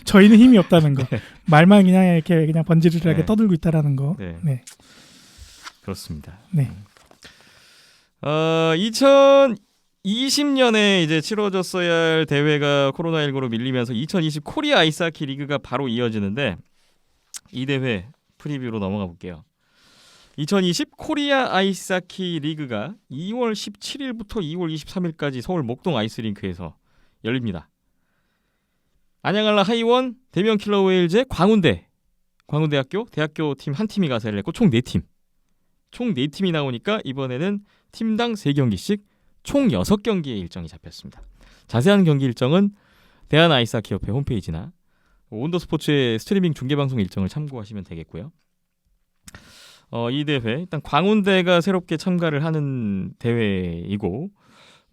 Speaker 2: 저희는 힘이 없다는 거. 말만 그냥 이렇게 그냥 번지르르하게
Speaker 1: 네.
Speaker 2: 떠들고 있다라는 거.
Speaker 1: 네.
Speaker 2: 네.
Speaker 1: 그렇습니다.
Speaker 2: 네.
Speaker 1: 2020년에 이제 치러졌어야 할 대회가 코로나19로 밀리면서 2020 코리아 아이스하키 리그가 바로 이어지는데 이 대회 프리뷰로 넘어가 볼게요. 2020 코리아 아이스하키 리그가 2월 17일부터 2월 23일까지 서울 목동 아이스링크에서 열립니다. 안양알라 하이원, 대면 킬러 웨일즈의 광운대학교, 대학교 팀 한 팀이 가세를 했고 총 4팀. 총 4팀이 나오니까 이번에는 팀당 3경기씩 총 6경기의 일정이 잡혔습니다. 자세한 경기 일정은 대한아이스하키협회 홈페이지나 온더스포츠의 스트리밍 중계방송 일정을 참고하시면 되겠고요. 이 대회 일단 광운대가 새롭게 참가를 하는 대회이고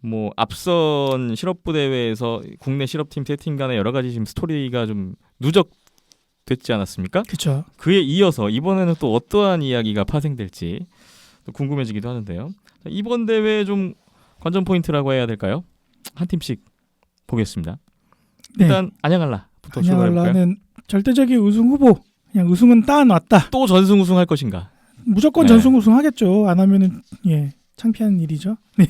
Speaker 1: 뭐 앞선 실업부 대회에서 국내 실업팀 3팀 간의 여러 가지 지금 스토리가 좀 누적됐지 않았습니까?
Speaker 2: 그렇죠.
Speaker 1: 그에 이어서 이번에는 또 어떠한 이야기가 파생될지 또 궁금해지기도 하는데요. 이번 대회 좀 관전 포인트라고 해야 될까요? 한 팀씩 보겠습니다.
Speaker 2: 네.
Speaker 1: 일단 안양알라부터 출발해볼까요?
Speaker 2: 안양알라는 절대적인 우승 후보. 그냥 우승은 따놨다.
Speaker 1: 또 전승 우승할 것인가?
Speaker 2: 무조건
Speaker 1: 네.
Speaker 2: 전승 우승하겠죠. 안 하면은 창피한 일이죠. 네.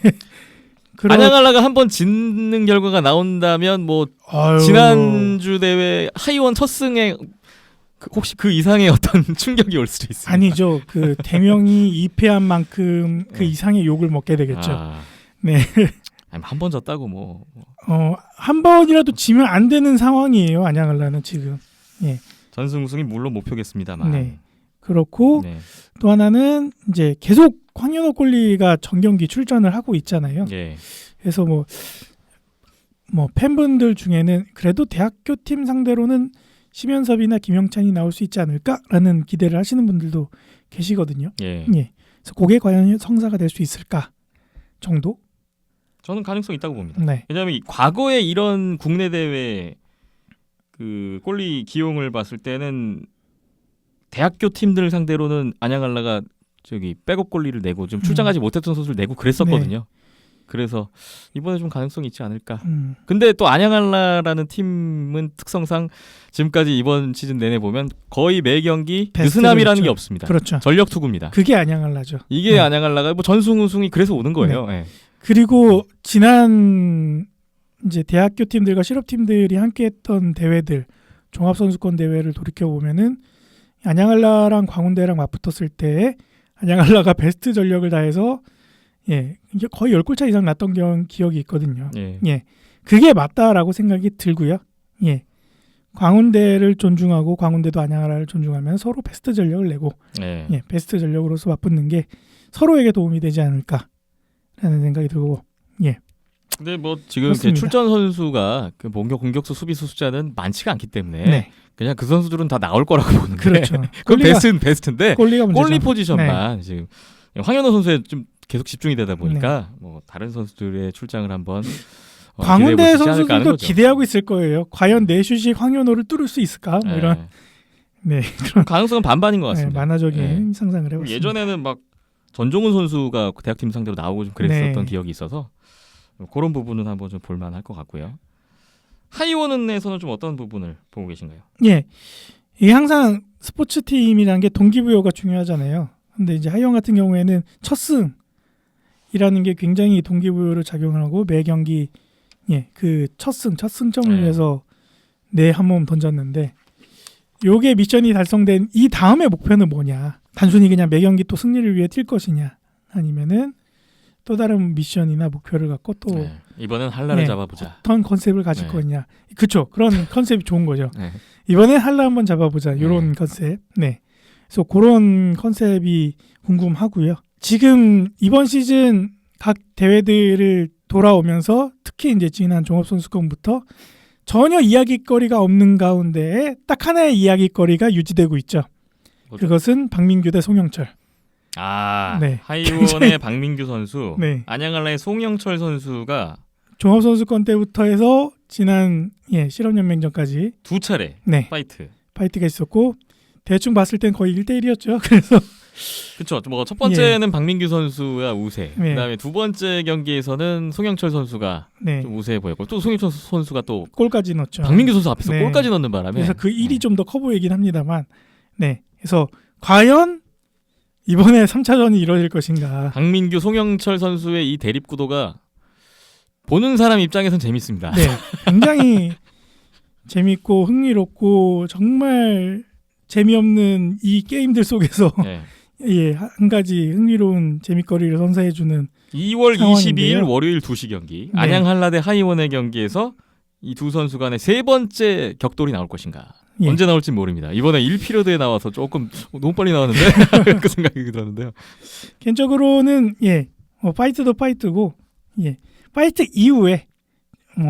Speaker 1: 안양알라가 한번 짓는 결과가 나온다면 뭐
Speaker 2: 아유,
Speaker 1: 지난주 대회 하이원 첫 승에 혹시 그 이상의 어떤 충격이 올 수도 있습니다.
Speaker 2: 아니죠. 그 대명이 2패한 만큼 그
Speaker 1: 네.
Speaker 2: 이상의 욕을 먹게 되겠죠. 네.
Speaker 1: 한 번 졌다고 뭐.
Speaker 2: 한 번이라도 지면 안 되는 상황이에요. 안양알라는 지금.
Speaker 1: 전승 우승이 물론 목표겠습니다만.
Speaker 2: 네. 그렇고
Speaker 1: 네.
Speaker 2: 또 하나는 이제 계속 황현호 꼴리가 정경기 출전을 하고 있잖아요.
Speaker 1: 예.
Speaker 2: 그래서 뭐 팬분들 중에는 그래도 대학교 팀 상대로는 심연섭이나 김영찬이 나올 수 있지 않을까라는 기대를 하시는 분들도 계시거든요.
Speaker 1: 예.
Speaker 2: 그래서 그게 과연 성사가 될 수 있을까 정도?
Speaker 1: 저는 가능성이 있다고 봅니다.
Speaker 2: 네.
Speaker 1: 왜냐하면 과거에 이런 국내 대회 그 꼴리 기용을 봤을 때는 대학교 팀들 상대로는 안양알라가 저기 백업 꼴리를 내고 좀 출장하지 못했던 선수를 내고 그랬었거든요. 그래서 이번에 좀 가능성이 있지 않을까. 근데 또 안양알라라는 팀은 특성상 지금까지 이번 시즌 내내 보면 거의 매 경기
Speaker 2: 베스트를
Speaker 1: 느슨함이라는
Speaker 2: 했죠.
Speaker 1: 게 없습니다.
Speaker 2: 그렇죠.
Speaker 1: 전력 투구입니다.
Speaker 2: 그게 안양알라죠.
Speaker 1: 이게
Speaker 2: 네.
Speaker 1: 안양알라가 뭐 전승 우승이 그래서 오는 거예요. 예.
Speaker 2: 그리고 지난 이제 대학교 팀들과 실업 팀들이 함께했던 대회들 종합선수권 대회를 돌이켜 보면은 안양알라랑 광운대랑 맞붙었을 때 안양알라가 베스트 전력을 다해서 이게 거의 10골 차 이상 났던 기억이 있거든요.
Speaker 1: 예.
Speaker 2: 그게 맞다라고 생각이 들고요. 광운대를 존중하고 광운대도 안양알라를 존중하면 서로 베스트 전력을 내고
Speaker 1: 예.
Speaker 2: 베스트 전력으로서 맞붙는 게 서로에게 도움이 되지 않을까라는 생각이 들고
Speaker 1: 근데 뭐 지금
Speaker 2: 그렇습니다.
Speaker 1: 출전 선수가 그 공격수 수비수 숫자는 많지가 않기 때문에
Speaker 2: 네.
Speaker 1: 그냥 그 선수들은 다 나올 거라고 보는데
Speaker 2: 그렇죠.
Speaker 1: 그건 베스트인데
Speaker 2: 꼴리가 문제죠.
Speaker 1: 꼴리 포지션만 지금 황현호 선수에 좀 계속 집중이 되다 보니까
Speaker 2: 네.
Speaker 1: 뭐 다른 선수들의 출장을 한번
Speaker 2: 광운대
Speaker 1: 기대해 보시지 않을까 하는
Speaker 2: 선수들도
Speaker 1: 거죠.
Speaker 2: 기대하고 있을 거예요. 과연 내 슛이 황현호를 뚫을 수 있을까? 뭐 이런 네 그런
Speaker 1: 가능성은 반반인 것
Speaker 2: 네,
Speaker 1: 같습니다.
Speaker 2: 만화적인 상상을 해봤습니다.
Speaker 1: 예전에는 막 전종훈 선수가 대학팀 상대로 나오고 좀 그랬었던
Speaker 2: 네.
Speaker 1: 기억이 있어서 그런 부분은 한번 좀 볼만할 것 같고요. 하이원은에서는 좀 어떤 부분을 보고 계신가요?
Speaker 2: 예, 이게 항상 스포츠 팀이라는 게 동기부여가 중요하잖아요. 근데 이제 하이원 같은 경우에는 첫 승이라는 게 굉장히 동기부여를 작용하고 매 경기 그 첫 승점을
Speaker 1: 네.
Speaker 2: 위해서 내 한 몸 던졌는데 요게 미션이 달성된 이 다음의 목표는 뭐냐? 단순히 그냥 매 경기 또 승리를 위해 뛸 것이냐? 아니면은 또 다른 미션이나 목표를 갖고 또
Speaker 1: 네. 이번엔 한라를
Speaker 2: 네.
Speaker 1: 잡아보자.
Speaker 2: 어떤 컨셉을 가질
Speaker 1: 네.
Speaker 2: 거냐? 그렇죠. 그런 컨셉이 좋은 거죠.
Speaker 1: 네.
Speaker 2: 이번에 한라 한번 잡아보자. 이런 컨셉. 네. 그래서 그런 컨셉이 궁금하고요. 지금 이번 시즌 각 대회들을 돌아오면서 특히 이제 지난 종합선수권부터 전혀 이야기거리가 없는 가운데 딱 하나의 이야기거리가 유지되고 있죠.
Speaker 1: 뭐죠?
Speaker 2: 그것은 박민규 대 송영철. 네.
Speaker 1: 하이원의 박민규 선수,
Speaker 2: 네.
Speaker 1: 안양한라의 송영철 선수가
Speaker 2: 종합선수권 때부터 해서 지난 실업연맹전까지
Speaker 1: 두 차례
Speaker 2: 네. 파이트가 있었고 대충 봤을 땐 거의 1대1이었죠. 그래서
Speaker 1: 그렇죠. 뭐 첫 번째는 박민규 선수가 우세.
Speaker 2: 네.
Speaker 1: 그다음에 두 번째 경기에서는 송영철 선수가
Speaker 2: 네.
Speaker 1: 좀 우세해 보였고 또 송영철 선수가 또
Speaker 2: 골까지 넣었죠.
Speaker 1: 박민규 선수 앞에서
Speaker 2: 네.
Speaker 1: 골까지 넣는 바람에
Speaker 2: 그래서 그 일이
Speaker 1: 네.
Speaker 2: 좀 더 커 보이긴 합니다만, 네. 그래서 과연 이번에 3차전이 이루어질 것인가?
Speaker 1: 박민규, 송영철 선수의 이 대립 구도가 보는 사람 입장에선 재밌습니다.
Speaker 2: 네, 굉장히 재밌고 흥미롭고 정말 재미없는 이 게임들 속에서
Speaker 1: 네.
Speaker 2: 한 가지 흥미로운 재미거리를 선사해주는
Speaker 1: 2월
Speaker 2: 상황인데요.
Speaker 1: 22일 월요일 2시 경기
Speaker 2: 네.
Speaker 1: 안양 한라 대 하이원의 경기에서 이 두 선수 간의 세 번째 격돌이 나올 것인가?
Speaker 2: 예.
Speaker 1: 언제 나올지 모릅니다. 이번에 1피리어드에 나와서 조금 너무 빨리 나왔는데 그 생각이 들었는데요.
Speaker 2: 개인적으로는 파이트도 파이트고 파이트 이후에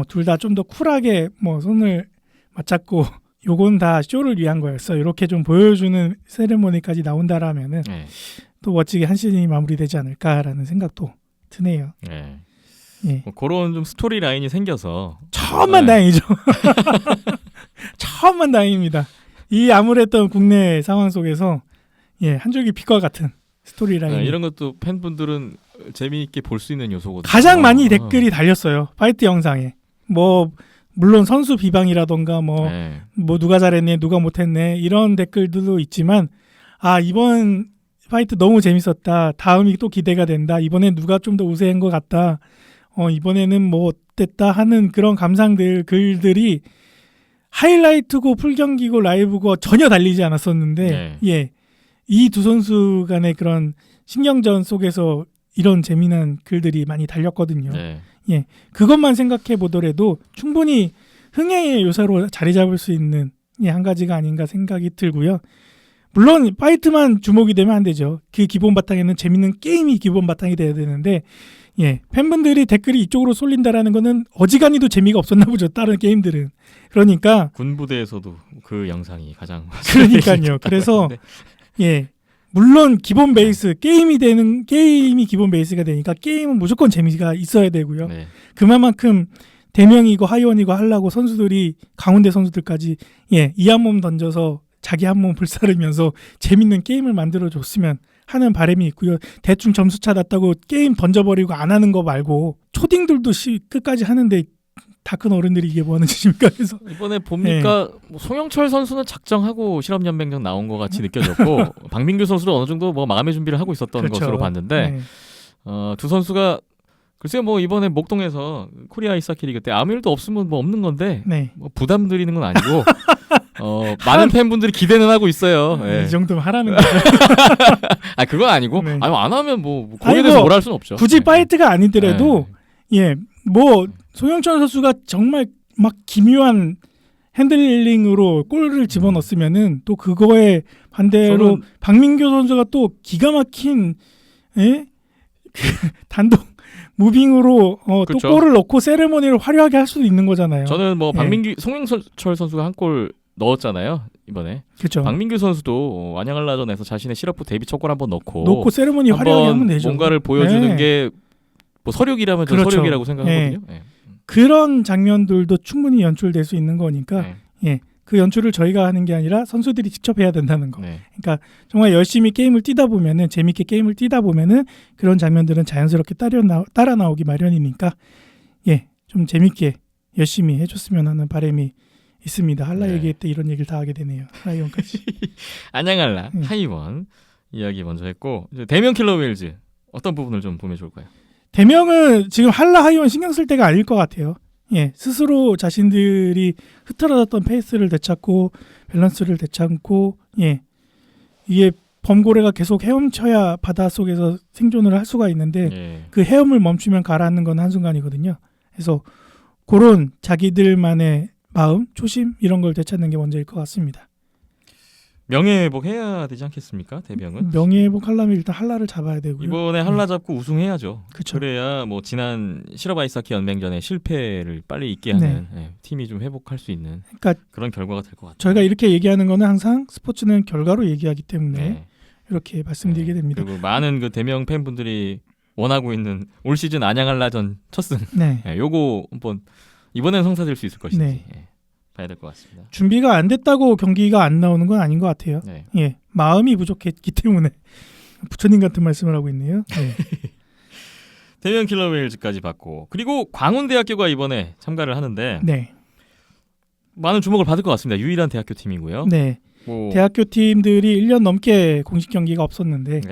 Speaker 2: 둘 다 좀 더 쿨하게 손을 맞잡고 요건 다 쇼를 위한 거였어. 이렇게 좀 보여주는 세레모니까지 나온다라면은
Speaker 1: 네.
Speaker 2: 또 멋지게 한 시즌이 마무리되지 않을까라는 생각도 드네요.
Speaker 1: 네.
Speaker 2: 예.
Speaker 1: 뭐 그런 좀 스토리 라인이 생겨서
Speaker 2: 처음만
Speaker 1: 네.
Speaker 2: 다행이죠. 처음만 다행입니다. 이 암울했던 국내 상황 속에서 한 줄기 빛과 같은 스토리 라인.
Speaker 1: 이런 것도 팬분들은 재미있게 볼 수 있는 요소거든요.
Speaker 2: 가장 많이 댓글이 달렸어요. 파이트 영상에. 물론 선수 비방이라던가
Speaker 1: 네.
Speaker 2: 누가 잘했네, 누가 못했네 이런 댓글들도 있지만 이번 파이트 너무 재밌었다. 다음이 또 기대가 된다. 이번엔 누가 좀 더 우세한 것 같다. 이번에는 어땠다 하는 그런 감상들 글들이 하이라이트고 풀경기고 라이브고 전혀 달리지 않았었는데 이 두 선수 간의 그런 신경전 속에서 이런 재미난 글들이 많이 달렸거든요.
Speaker 1: 네.
Speaker 2: 그것만 생각해 보더라도 충분히 흥행의 요소로 자리 잡을 수 있는 한 가지가 아닌가 생각이 들고요. 물론 파이트만 주목이 되면 안 되죠. 그 기본 바탕에는 재밌는 게임이 기본 바탕이 돼야 되는데 팬분들이 댓글이 이쪽으로 쏠린다라는 거는 어지간히도 재미가 없었나 보죠. 다른 게임들은. 그러니까
Speaker 1: 군부대에서도 그 영상이 가장
Speaker 2: 그러니까요. 그래서 물론 기본 베이스 게임이 기본 베이스가 되니까 게임은 무조건 재미가 있어야 되고요.
Speaker 1: 네.
Speaker 2: 그만큼 대명이고 하이원이고 하려고 선수들이 강원대 선수들까지 이 한 몸 던져서 자기 한 몸 불사르면서 재밌는 게임을 만들어줬으면 하는 바람이 있고요. 대충 점수차 났다고 게임 던져버리고 안 하는 거 말고 초딩들도 끝까지 하는데 다 큰 어른들이 이게 뭐 하는 짓입니까? 그래서
Speaker 1: 이번에 보니까 뭐 송영철 선수는 작정하고 실업연맹전 나온 것 같이 느껴졌고 박민규 선수도 어느 정도 마감의 준비를 하고 있었던
Speaker 2: 그렇죠.
Speaker 1: 것으로 봤는데 두 선수가 글쎄요 이번에 목동에서 코리아 아이스하키 리그 때 아무 일도 없으면 없는 건데 부담 드리는 건 아니고 많은 팬분들이 기대는 하고 있어요.
Speaker 2: 이 정도면 하라는 거죠.
Speaker 1: 그건 아니고
Speaker 2: 네.
Speaker 1: 안 하면 거기에 대해서 뭐라 할 수는 없죠.
Speaker 2: 굳이 파이트가 아니더라도 송영철 선수가 정말 막 기묘한 핸들링으로 골을 집어넣었으면은 또 그거에 반대로 박민규 선수가 또 기가 막힌 단독 무빙으로 또 골을 넣고 세레모니를 화려하게 할 수도 있는 거잖아요.
Speaker 1: 저는 박민규 송영철 선수가 한 골 넣었잖아요 이번에.
Speaker 2: 그렇죠.
Speaker 1: 박민규 선수도 안양한라전에서 자신의 실업부 데뷔 첫 골 한번 넣고
Speaker 2: 세레모니 화려하게 하면 되죠.
Speaker 1: 뭔가를 보여주는 게 서력이라면 저 서력이라고 생각하거든요.
Speaker 2: 그런 장면들도 충분히 연출될 수 있는 거니까
Speaker 1: 네.
Speaker 2: 그 연출을 저희가 하는 게 아니라 선수들이 직접 해야 된다는 거.
Speaker 1: 네.
Speaker 2: 그러니까 정말 열심히 게임을 뛰다 보면은 재밌게 게임을 뛰다 보면은 그런 장면들은 자연스럽게 따라 나오기 마련이니까 좀 재밌게 열심히 해줬으면 하는 바람이 있습니다. 한라
Speaker 1: 네.
Speaker 2: 얘기할 때 이런 얘기를 다 하게 되네요. 라이온까지.
Speaker 1: 안양한라 하이원 이야기 먼저 했고 이제 대명 킬러 웨일즈 어떤 부분을 좀 보면 좋을까요?
Speaker 2: 대명은 지금 한라 하이원 신경 쓸 때가 아닐 것 같아요. 스스로 자신들이 흐트러졌던 페이스를 되찾고 밸런스를 되찾고 이게 범고래가 계속 헤엄쳐야 바닷속에서 생존을 할 수가 있는데
Speaker 1: 예.
Speaker 2: 그 헤엄을 멈추면 가라앉는 건 한순간이거든요. 그래서 그런 자기들만의 마음, 초심 이런 걸 되찾는 게 먼저일 것 같습니다.
Speaker 1: 명예회복 해야 되지 않겠습니까? 대명은
Speaker 2: 명예회복 하려면 일단 한라를 잡아야 되고요.
Speaker 1: 이번에 한라 잡고 우승해야죠.
Speaker 2: 그쵸.
Speaker 1: 그래야 뭐 지난 시러바이사키 연맹전의 실패를 빨리 잊게 하는 팀이 좀 회복할 수 있는
Speaker 2: 그러니까
Speaker 1: 그런 결과가 될 것 같아요.
Speaker 2: 저희가 이렇게 얘기하는 거는 항상 스포츠는 결과로 얘기하기 때문에
Speaker 1: 네.
Speaker 2: 이렇게 말씀드리게 됩니다.
Speaker 1: 그리고 많은 그 대명 팬분들이 원하고 있는 올 시즌 안양한라전 첫 승.
Speaker 2: 네.
Speaker 1: 요거 한번 이번엔 성사될 수 있을 것인지
Speaker 2: 네.
Speaker 1: 봐야 될 것 같습니다.
Speaker 2: 준비가 안 됐다고 경기가 안 나오는 건 아닌 것 같아요.
Speaker 1: 네.
Speaker 2: 마음이 부족했기 때문에 부처님 같은 말씀을 하고 있네요.
Speaker 1: 대명 킬러 웨일즈까지 받고 그리고 광운대학교가 이번에 참가를 하는데
Speaker 2: 네.
Speaker 1: 많은 주목을 받을 것 같습니다. 유일한 대학교 팀이고요.
Speaker 2: 네.
Speaker 1: 뭐,
Speaker 2: 대학교 팀들이 1년 넘게 공식 경기가 없었는데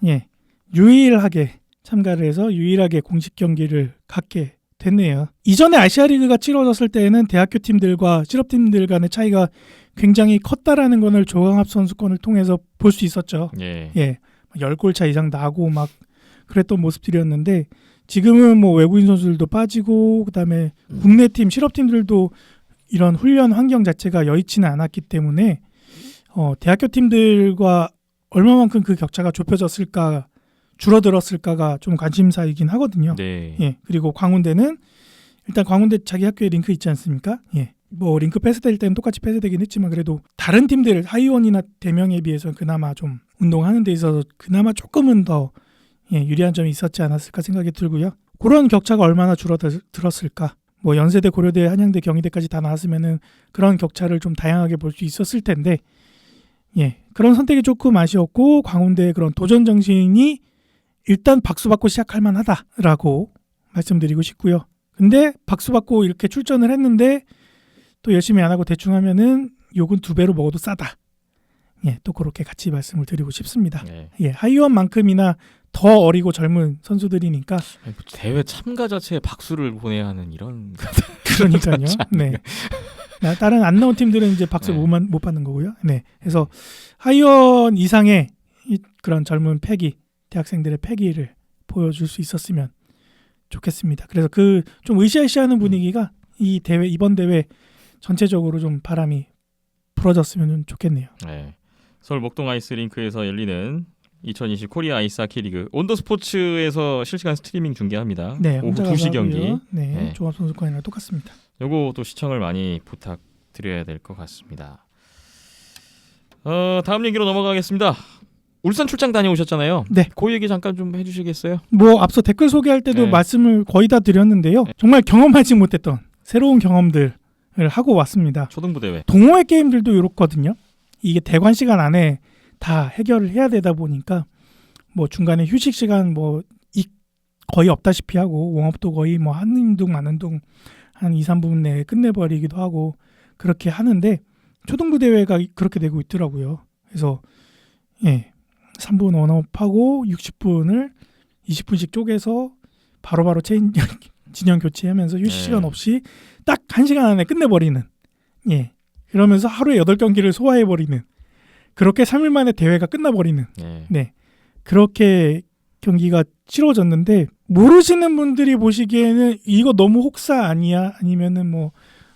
Speaker 1: 네.
Speaker 2: 유일하게 참가를 해서 유일하게 공식 경기를 갖게 됐네요. 이전에 아시아 리그가 치러졌을 때에는 대학교 팀들과 실업팀들 간의 차이가 굉장히 컸다라는 것을 조강합 선수권을 통해서 볼 수 있었죠.
Speaker 1: 예.
Speaker 2: 10골 차 이상 나고 막 그랬던 모습들이었는데 지금은 뭐 외국인 선수들도 빠지고 그다음에 국내 팀 실업팀들도 이런 훈련 환경 자체가 여의치는 않았기 때문에 대학교 팀들과 얼마만큼 그 격차가 좁혀졌을까 줄어들었을까가 좀 관심사이긴 하거든요.
Speaker 1: 네.
Speaker 2: 그리고 광운대는 일단 광운대 자기 학교에 링크 있지 않습니까? 뭐 링크 폐쇄될 때는 똑같이 폐쇄되긴 했지만 그래도 다른 팀들 하이원이나 대명에 비해서 그나마 좀 운동하는 데 있어서 그나마 조금은 더 유리한 점이 있었지 않았을까 생각이 들고요. 그런 격차가 얼마나 줄어들었을까? 뭐 연세대, 고려대, 한양대, 경희대까지 다 나왔으면은 그런 격차를 좀 다양하게 볼 수 있었을 텐데 그런 선택이 조금 아쉬웠고 광운대의 그런 도전 정신이 일단 박수 받고 시작할 만하다라고 말씀드리고 싶고요. 근데 박수 받고 이렇게 출전을 했는데 또 열심히 안 하고 대충 하면은 욕은 2배로 먹어도 싸다. 또 그렇게 같이 말씀을 드리고 싶습니다.
Speaker 1: 네.
Speaker 2: 하이원만큼이나 더 어리고 젊은 선수들이니까
Speaker 1: 아니, 뭐 대회 참가 자체에 박수를 보내야 하는 이런
Speaker 2: 그러니까요. 네. 다른 안 나온 팀들은 이제 박수
Speaker 1: 네.
Speaker 2: 못 받는 거고요. 네. 그래서 하이원 이상의 그런 젊은 패기, 대학생들의 패기를 보여줄 수 있었으면 좋겠습니다. 그래서 그 좀 으쌰으쌰하는 분위기가 이번 대회 전체적으로 좀 바람이 불어졌으면 좋겠네요.
Speaker 1: 네. 서울 목동 아이스링크에서 열리는 2020 코리아 아이스하키 리그 온더스포츠에서 실시간 스트리밍 중계합니다.
Speaker 2: 네,
Speaker 1: 오후
Speaker 2: 혼자
Speaker 1: 2시
Speaker 2: 가서
Speaker 1: 경기.
Speaker 2: 하고요. 네,
Speaker 1: 네.
Speaker 2: 종합선수권이랑 똑같습니다.
Speaker 1: 요거 또 시청을 많이 부탁드려야 될 것 같습니다. 다음 얘기로 넘어가겠습니다. 울산 출장 다녀오셨잖아요.
Speaker 2: 네.
Speaker 1: 그 얘기 잠깐 좀 해주시겠어요?
Speaker 2: 뭐 앞서 댓글 소개할 때도
Speaker 1: 네.
Speaker 2: 말씀을 거의 다 드렸는데요. 정말 경험하지 못했던 새로운 경험들을 하고 왔습니다.
Speaker 1: 초등부 대회.
Speaker 2: 동호회 게임들도 이렇거든요. 이게 대관 시간 안에 다 해결을 해야 되다 보니까 뭐 중간에 휴식 시간 뭐 거의 없다시피 하고 웜업도 거의 뭐 한 운동 만 운동 한 2, 3분 내에 끝내버리기도 하고 그렇게 하는데 초등부 대회가 그렇게 되고 있더라고요. 그래서 3분 원업하고 60분을 20분씩 쪼개서 바로바로 진영 교체하면서 휴식 시간 없이 딱 1시간 안에 끝내버리는 그러면서 하루에 8경기를 소화해버리는 그렇게 3일 만에 대회가 끝나버리는 그렇게 경기가 치러졌는데 모르시는 분들이 보시기에는 이거 너무 혹사 아니야? 아니면은 뭐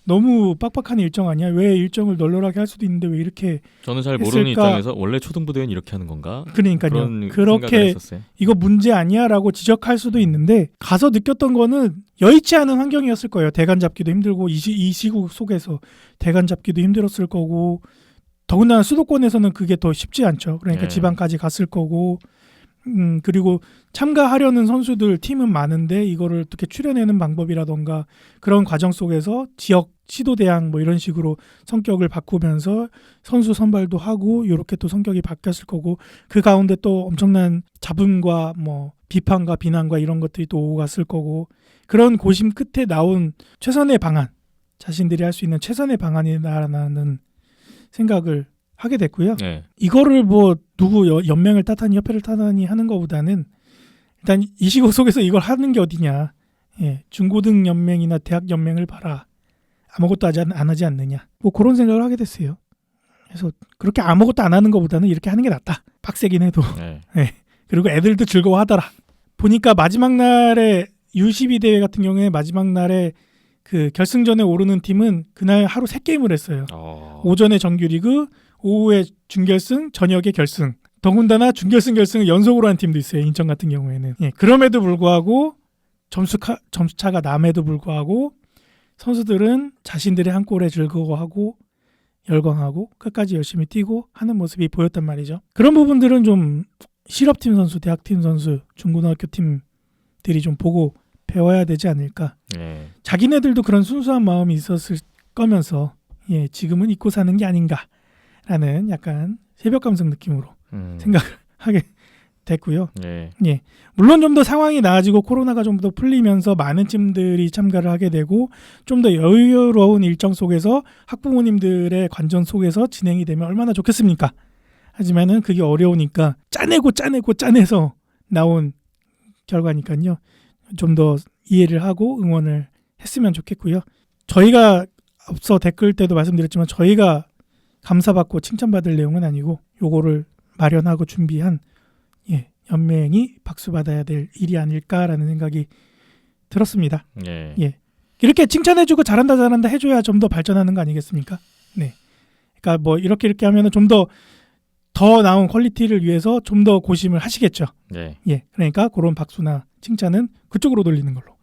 Speaker 2: 너무 빡빡한 일정 아니야? 왜 일정을 널널하게 할 수도 있는데 왜 이렇게
Speaker 1: 저는 잘 모르는
Speaker 2: 했을까?
Speaker 1: 입장에서 원래 초등부 대회는 이렇게 하는 건가?
Speaker 2: 그러니까요.
Speaker 1: 그런 생각을
Speaker 2: 그렇게
Speaker 1: 했었어요.
Speaker 2: 이거 문제 아니야라고 지적할 수도 있는데 가서 느꼈던 거는 여의치 않은 환경이었을 거예요. 대관 잡기도 힘들고 이 시국 속에서 대관 잡기도 힘들었을 거고 더군다나 수도권에서는 그게 더 쉽지 않죠. 그러니까
Speaker 1: 네.
Speaker 2: 지방까지 갔을 거고 그리고 참가하려는 선수들 팀은 많은데 이거를 어떻게 추려내는 방법이라던가 그런 과정 속에서 지역 시도 대항 뭐 이런 식으로 성격을 바꾸면서 선수 선발도 하고 이렇게 또 성격이 바뀌었을 거고 그 가운데 또 엄청난 잡음과 뭐 비판과 비난과 이런 것들이 또 오고 갔을 거고 그런 고심 끝에 나온 최선의 방안 자신들이 할 수 있는 최선의 방안이라는 생각을 하게 됐고요.
Speaker 1: 네.
Speaker 2: 이거를 뭐 누구 연맹을 탓하니 협회를 탓하니 하는 것보다는 일단 이 시국 속에서 이걸 하는 게 어디냐. 예, 중고등 연맹이나 대학 연맹을 봐라. 아무것도 안 하지 않느냐. 뭐 그런 생각을 하게 됐어요. 그래서 그렇게 아무것도 안 하는 것보다는 이렇게 하는 게 낫다. 빡세긴 해도.
Speaker 1: 네.
Speaker 2: 예. 그리고 애들도 즐거워하더라. 보니까 마지막 날에 U12 대회 같은 경우에 마지막 날에 그 결승전에 오르는 팀은 그날 하루 3게임을 했어요. 오전에 정규리그, 오후에 준결승, 저녁에 결승. 더군다나 준결승, 결승을 연속으로 한 팀도 있어요. 인천 같은 경우에는. 예, 그럼에도 불구하고 점수차가 남에도 불구하고 선수들은 자신들의 한 골에 즐거워하고 열광하고 끝까지 열심히 뛰고 하는 모습이 보였단 말이죠. 그런 부분들은 좀 실업팀 선수, 대학팀 선수, 중고등학교 팀들이 좀 보고 배워야 되지 않을까.
Speaker 1: 네.
Speaker 2: 자기네들도 그런 순수한 마음이 있었을 거면서 예, 지금은 잊고 사는 게 아닌가라는 약간 새벽 감성 느낌으로 생각을 하게 됐고요.
Speaker 1: 네.
Speaker 2: 예, 물론 좀 더 상황이 나아지고 코로나가 좀 더 풀리면서 많은 팀들이 참가를 하게 되고 좀 더 여유로운 일정 속에서 학부모님들의 관전 속에서 진행이 되면 얼마나 좋겠습니까? 하지만은 그게 어려우니까 짜내서 나온 결과니까요. 좀 더 이해를 하고 응원을 했으면 좋겠고요. 저희가 앞서 댓글 때도 말씀드렸지만 저희가 감사받고 칭찬받을 내용은 아니고 요거를 마련하고 준비한 예, 연맹이 박수받아야 될 일이 아닐까라는 생각이 들었습니다.
Speaker 1: 네.
Speaker 2: 예. 이렇게 칭찬해주고 잘한다 해줘야 좀 더 발전하는 거 아니겠습니까? 네. 그러니까 뭐 이렇게 하면은 좀 더 나은 퀄리티를 위해서 좀 더 고심을 하시겠죠.
Speaker 1: 네.
Speaker 2: 예. 그러니까 그런 박수나 칭찬은 그쪽으로 돌리는 걸로.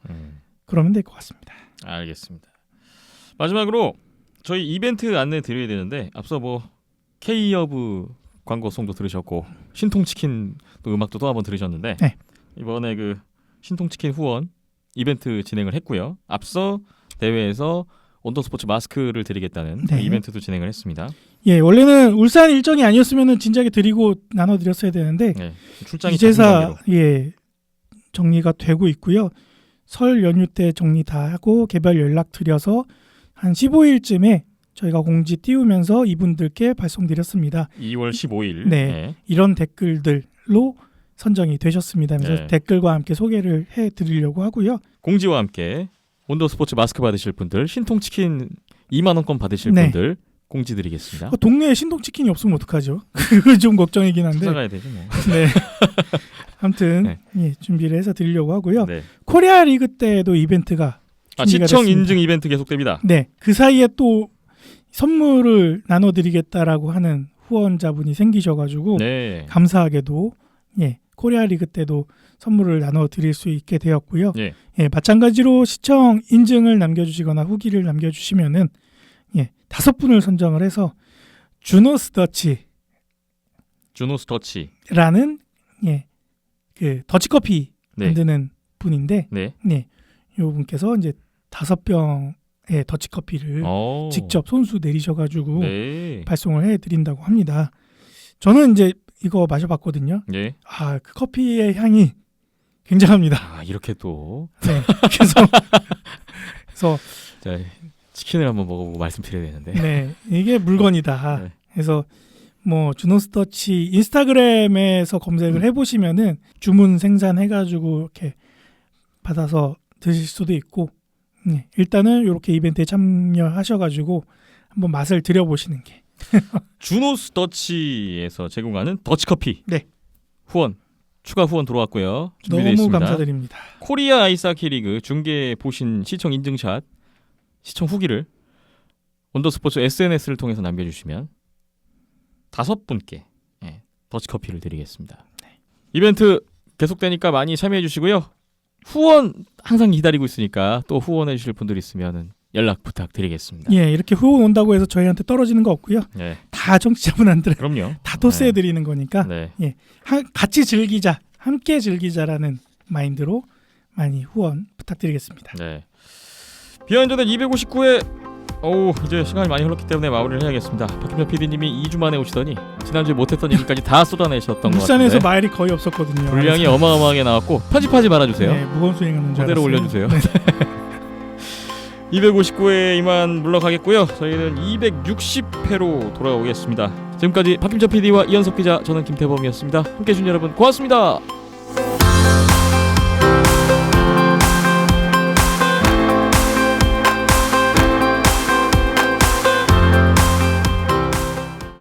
Speaker 2: 그러면 될 것 같습니다.
Speaker 1: 알겠습니다. 마지막으로 저희 이벤트 안내 드려야 되는데 앞서 뭐 K허브 광고송도 들으셨고 신통치킨 또 음악도 또 한번 들으셨는데
Speaker 2: 네.
Speaker 1: 이번에 그 신통치킨 후원 이벤트 진행을 했고요. 앞서 대회에서 온더스포츠 마스크를 드리겠다는
Speaker 2: 네.
Speaker 1: 그 이벤트도 진행을 했습니다.
Speaker 2: 예, 원래는 울산 일정이 아니었으면은 진작에 드리고 나눠드렸어야 되는데
Speaker 1: 네. 출장이
Speaker 2: 이제서
Speaker 1: 잡힌 관계로.
Speaker 2: 예 정리가 되고 있고요. 설 연휴 때 정리 다 하고 개별 연락 드려서 한 15일쯤에 저희가 공지 띄우면서 이분들께 발송드렸습니다.
Speaker 1: 2월 15일.
Speaker 2: 네. 이런 댓글들로 선정이 되셨습니다. 그래서
Speaker 1: 네.
Speaker 2: 댓글과 함께 소개를 해드리려고 하고요.
Speaker 1: 공지와 함께 온더스포츠 마스크 받으실 분들, 신통치킨 2만 원권 받으실
Speaker 2: 네.
Speaker 1: 분들 공지 드리겠습니다.
Speaker 2: 동네에 신동치킨이 없으면 어떡하죠? 그거 좀 걱정이긴 한데.
Speaker 1: 찾아가야 되죠 뭐.
Speaker 2: 네. 아무튼
Speaker 1: 네.
Speaker 2: 예, 준비를 해서 드리려고 하고요.
Speaker 1: 네.
Speaker 2: 코리아 리그 때도 이벤트가 준비가
Speaker 1: 시청
Speaker 2: 됐습니다.
Speaker 1: 인증 이벤트 계속됩니다.
Speaker 2: 네, 그 사이에 또 선물을 나눠드리겠다라고 하는 후원자분이 생기셔가지고
Speaker 1: 네.
Speaker 2: 감사하게도 예, 코리아 리그 때도 선물을 나눠드릴 수 있게 되었고요.
Speaker 1: 예.
Speaker 2: 예, 마찬가지로 시청 인증을 남겨주시거나 후기를 남겨주시면은 예, 5분을 선정을 해서 주노스더치라는
Speaker 1: 주노스터치.
Speaker 2: 예, 그 더치커피
Speaker 1: 네.
Speaker 2: 만드는 분인데
Speaker 1: 네.
Speaker 2: 네, 요 분께서 이제 5병의 더치커피를 직접 손수 내리셔가지고
Speaker 1: 네.
Speaker 2: 발송을 해드린다고 합니다. 저는 이제 이거 마셔봤거든요.
Speaker 1: 예.
Speaker 2: 아, 그 커피의 향이 굉장합니다.
Speaker 1: 아, 이렇게 또
Speaker 2: 네, 그래서
Speaker 1: 자, 치킨을 한번 먹어보고 말씀드려야 되는데.
Speaker 2: 네, 이게 물건이다.
Speaker 1: 네.
Speaker 2: 그래서 뭐 주노스터치 인스타그램에서 검색을 해보시면은 주문 생산해가지고 이렇게 받아서 드실 수도 있고, 일단은 이렇게 이벤트에 참여하셔가지고 한번 맛을 들여보시는 게.
Speaker 1: 주노스터치에서 제공하는 더치커피.
Speaker 2: 네.
Speaker 1: 후원. 추가 후원 들어왔고요. 준비되어
Speaker 2: 너무
Speaker 1: 있습니다.
Speaker 2: 감사드립니다.
Speaker 1: 코리아 아이스하키 리그 중계 보신 시청 인증샷, 시청 후기를 온더스포츠 SNS를 통해서 남겨주시면 5분께 더치커피를 드리겠습니다. 이벤트 계속되니까 많이 참여해 주시고요. 후원 항상 기다리고 있으니까 또 후원해 주실 분들 있으면 연락 부탁드리겠습니다.
Speaker 2: 예, 이렇게 후원 온다고 해서 저희한테 떨어지는 거 없고요.
Speaker 1: 네.
Speaker 2: 다 청취자분한테
Speaker 1: 그럼요.
Speaker 2: 다 토스해드리는 거니까
Speaker 1: 네.
Speaker 2: 같이 즐기자 함께 즐기자라는 마인드로 많이 후원 부탁드리겠습니다.
Speaker 1: 네. 비안전의 259회 이제 시간이 많이 흘렀기 때문에 마무리를 해야겠습니다. 박김현 PD님이 2주 만에 오시더니 지난주에 못했던 얘기까지 다 쏟아내셨던 것
Speaker 2: 울산에서
Speaker 1: 같은데
Speaker 2: 마일이 거의 없었거든요.
Speaker 1: 분량이 어마어마하게 나왔고 편집하지 말아주세요.
Speaker 2: 네, 무거운 수행하는 줄
Speaker 1: 그대로
Speaker 2: 알았어요.
Speaker 1: 올려주세요.
Speaker 2: 네.
Speaker 1: 259회 이만 물러가겠고요. 저희는 260회로 돌아오겠습니다. 지금까지 박김천 PD와 이현석 기자, 저는 김태범이었습니다. 함께해 주신 여러분 고맙습니다.